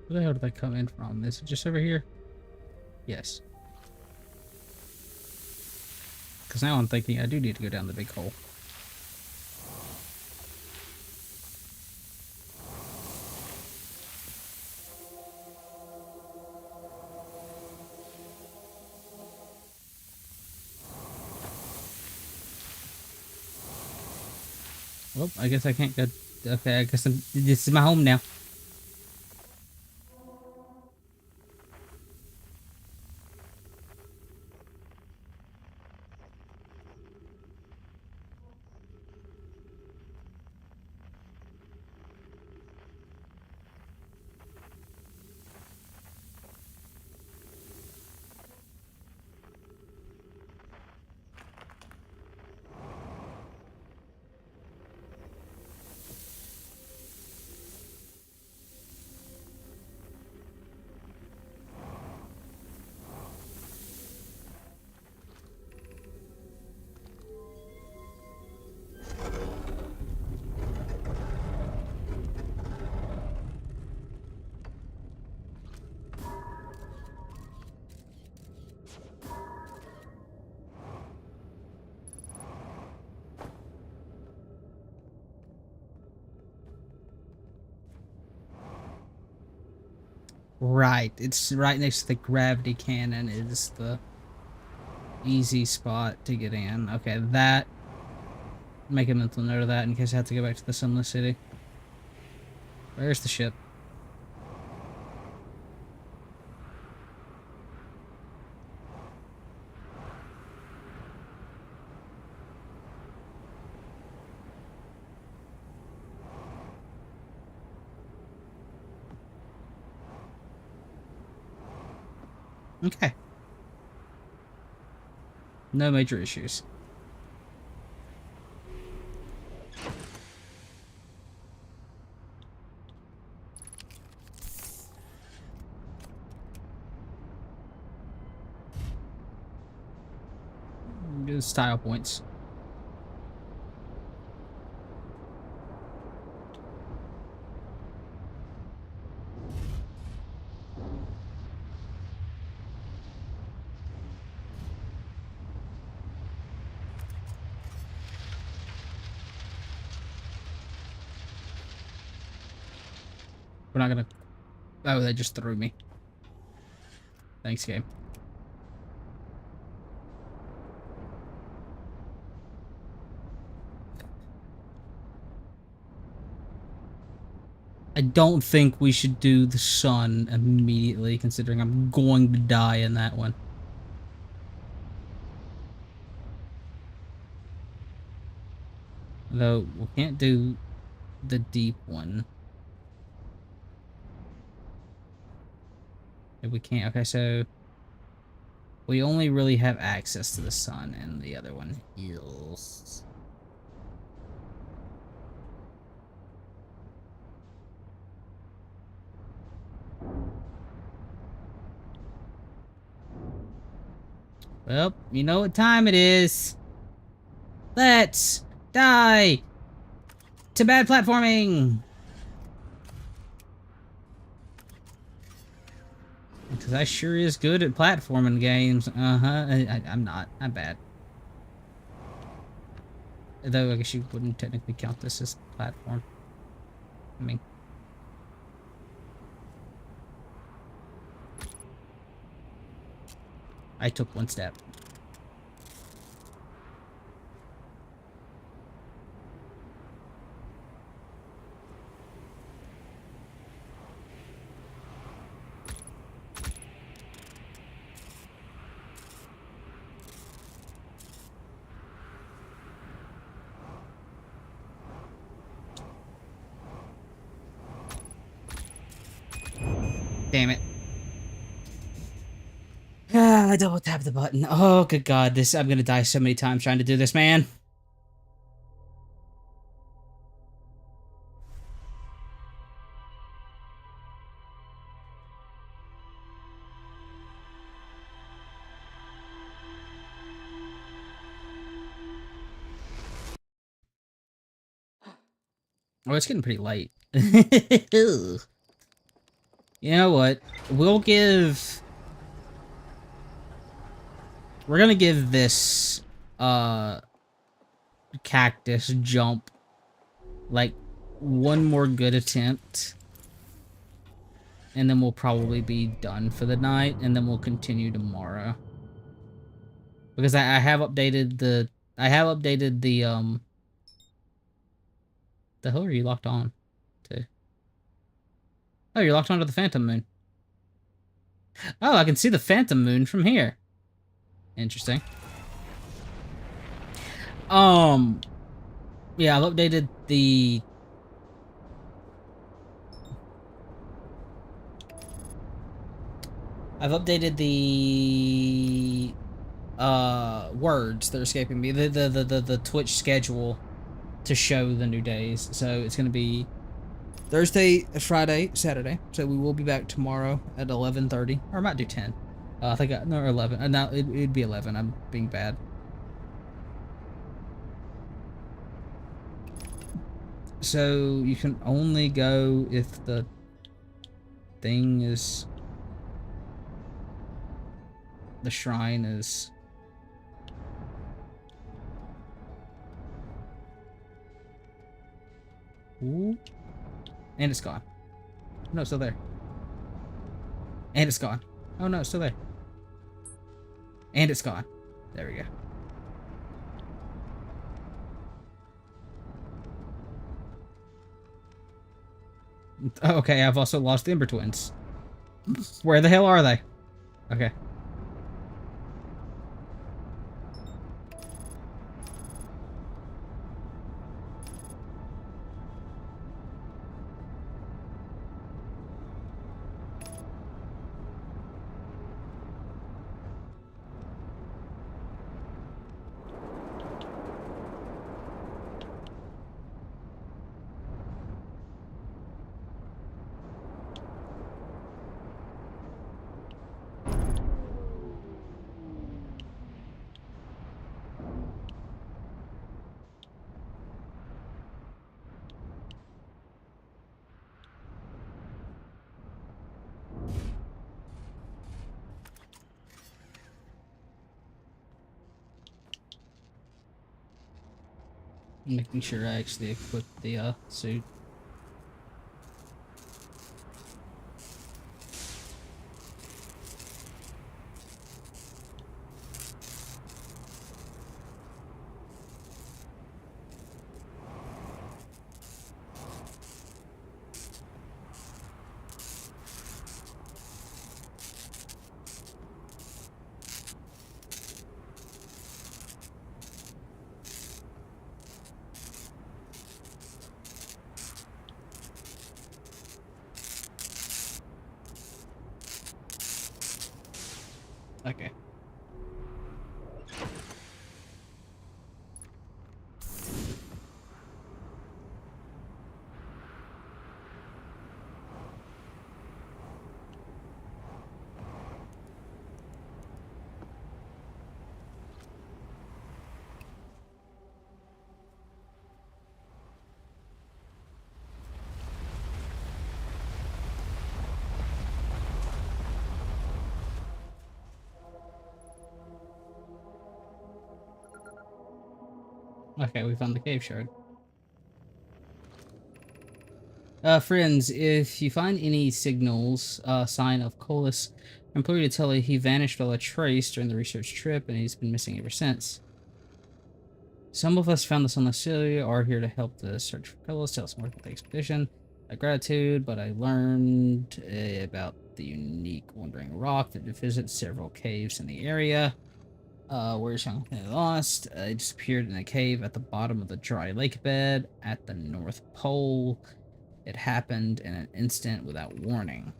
Where the hell did they come in from? Is it just over here? Yes. Because now I'm thinking I do need to go down the big hole. Well, I guess I can't go... Okay, I guess this is my home now. Right. It's right next to the gravity cannon. It is the easy spot to get in. Okay, that. Make a mental note of that in case I have to go back to the Sunless City. Where's the ship? Okay. No major issues. Good style points. We're not gonna... Oh, they just threw me. Thanks, game. I don't think we should do the sun immediately, considering I'm going to die in that one. Though, we can't do the deep one. If we can't... Okay, so... We only really have access to the sun, and the other one is... Well, you know what time it is. Let's die to bad platforming. Because I sure is good at platforming games. I'm not. I'm bad. Though I guess you wouldn't technically count this as platform. I mean... I took one step. Damn it. Ah, I double tapped the button. Oh, good God. This, I'm gonna die so many times trying to do this, man. Oh, it's getting pretty late. You know what? We'll give... We're gonna give this, cactus jump, like, one more good attempt. And then we'll probably be done for the night, and then we'll continue tomorrow. Because I have updated the... I have updated the, The hell are you locked on to? Oh, you're locked onto the Phantom Moon. Oh, I can see the Phantom Moon from here. Interesting. Yeah, I've updated the... words that are escaping me. The Twitch schedule to show the new days. So it's gonna be Thursday, Friday, Saturday. So we will be back tomorrow at 11:30, or I might do 10. I think no 11. No, it'd be 11. I'm being bad. So you can only go if the thing is... The shrine is... Ooh. And it's gone. No, it's still there. And it's gone. Oh no, it's still there. And it's gone. There we go. Okay, I've also lost the Ember Twins. Where the hell are they? Okay. Making sure I actually equip the suit. Okay. Okay, we found the cave shard. Friends, if you find any signals, sign of Colas, I implore you to tell you he vanished without a trace during the research trip, and he's been missing ever since. Some of us found this on the Celia are here to help the search for Colas. Tell us more about the expedition. Gratitude, but I learned about the unique wandering rock that visits several caves in the area. Where's young lost? It disappeared in a cave at the bottom of the dry lake bed at the North Pole. It happened in an instant without warning.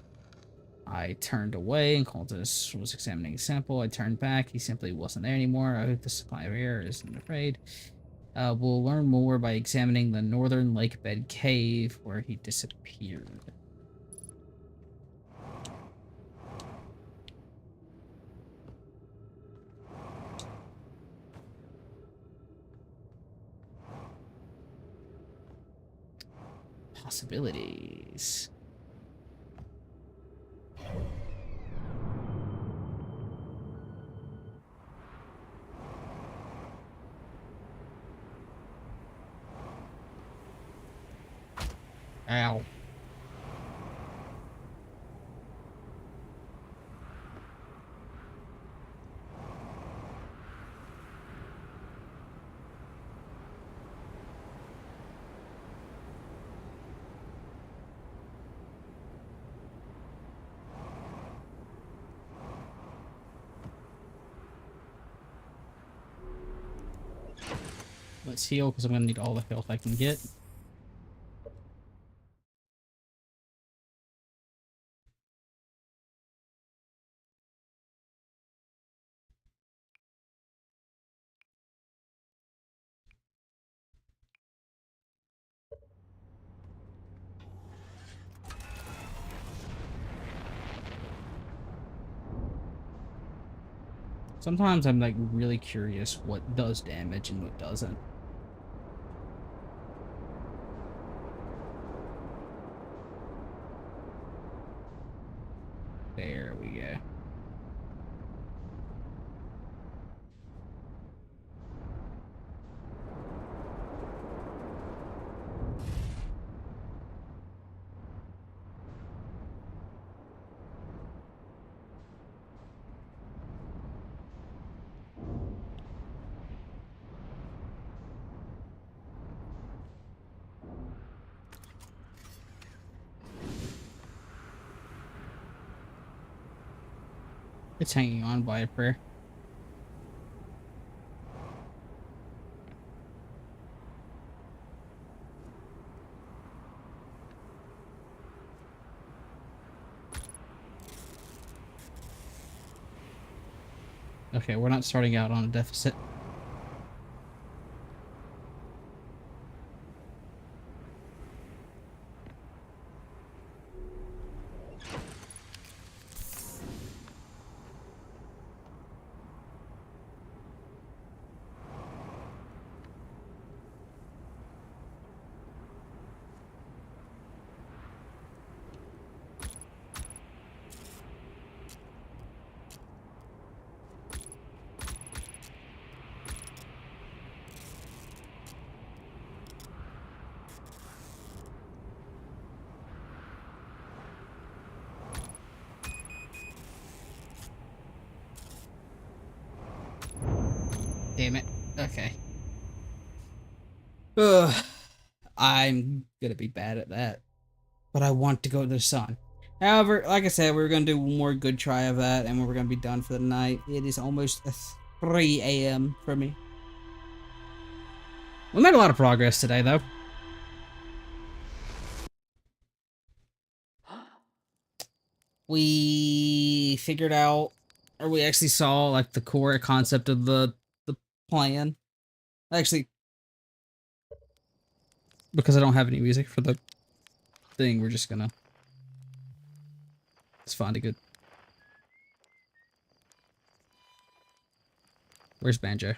I turned away and Cultus was examining a sample. I turned back. He simply wasn't there anymore. I hope the supply of air isn't afraid. We'll learn more by examining the northern lake bed cave where he disappeared. Possibilities. Ow. Let's heal, because I'm going to need all the health I can get. Sometimes I'm, like, really curious what does damage and what doesn't. There we go. It's hanging on by a prayer. Okay, we're not starting out on a deficit. Damn it. Okay. Ugh. I'm gonna be bad at that. But I want to go to the sun. However, like I said, we're gonna do one more good try of that, and we're gonna be done for the night. It is almost 3 a.m. for me. We made a lot of progress today, though. We figured out, or we actually saw, like, the core concept of the plan. Actually, because I don't have any music for the thing, we're just gonna find a good. Where's Banjo?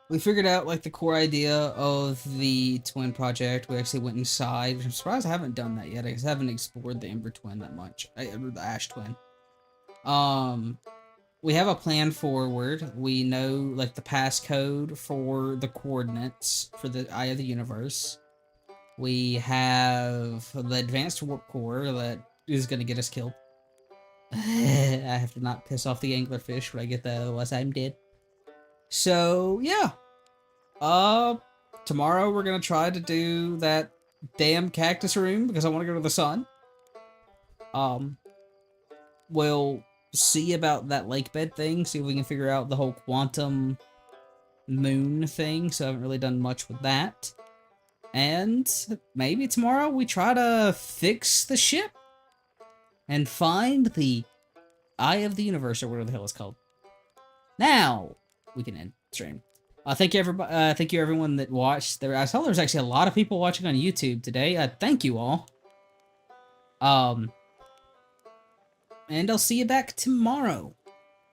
We figured out, like, the core idea of the twin project. We actually went inside, which I'm surprised I haven't done that yet, because I haven't explored the Ember twin that much. Or the Ash twin. We have a plan forward. We know, like, the passcode for the coordinates for the Eye of the Universe. We have the advanced warp core that is going to get us killed. I have to not piss off the anglerfish when I get that, otherwise I'm dead. So, yeah. Tomorrow we're gonna try to do that damn cactus room because I want to go to the sun. We'll see about that lake bed thing, see if we can figure out the whole quantum moon thing, so I haven't really done much with that. And maybe tomorrow we try to fix the ship and find the Eye of the Universe, or whatever the hell it's called. Now we can end stream. Thank you, everybody. Thank you, everyone that watched. I saw there was actually a lot of people watching on YouTube today. Thank you all. And I'll see you back tomorrow.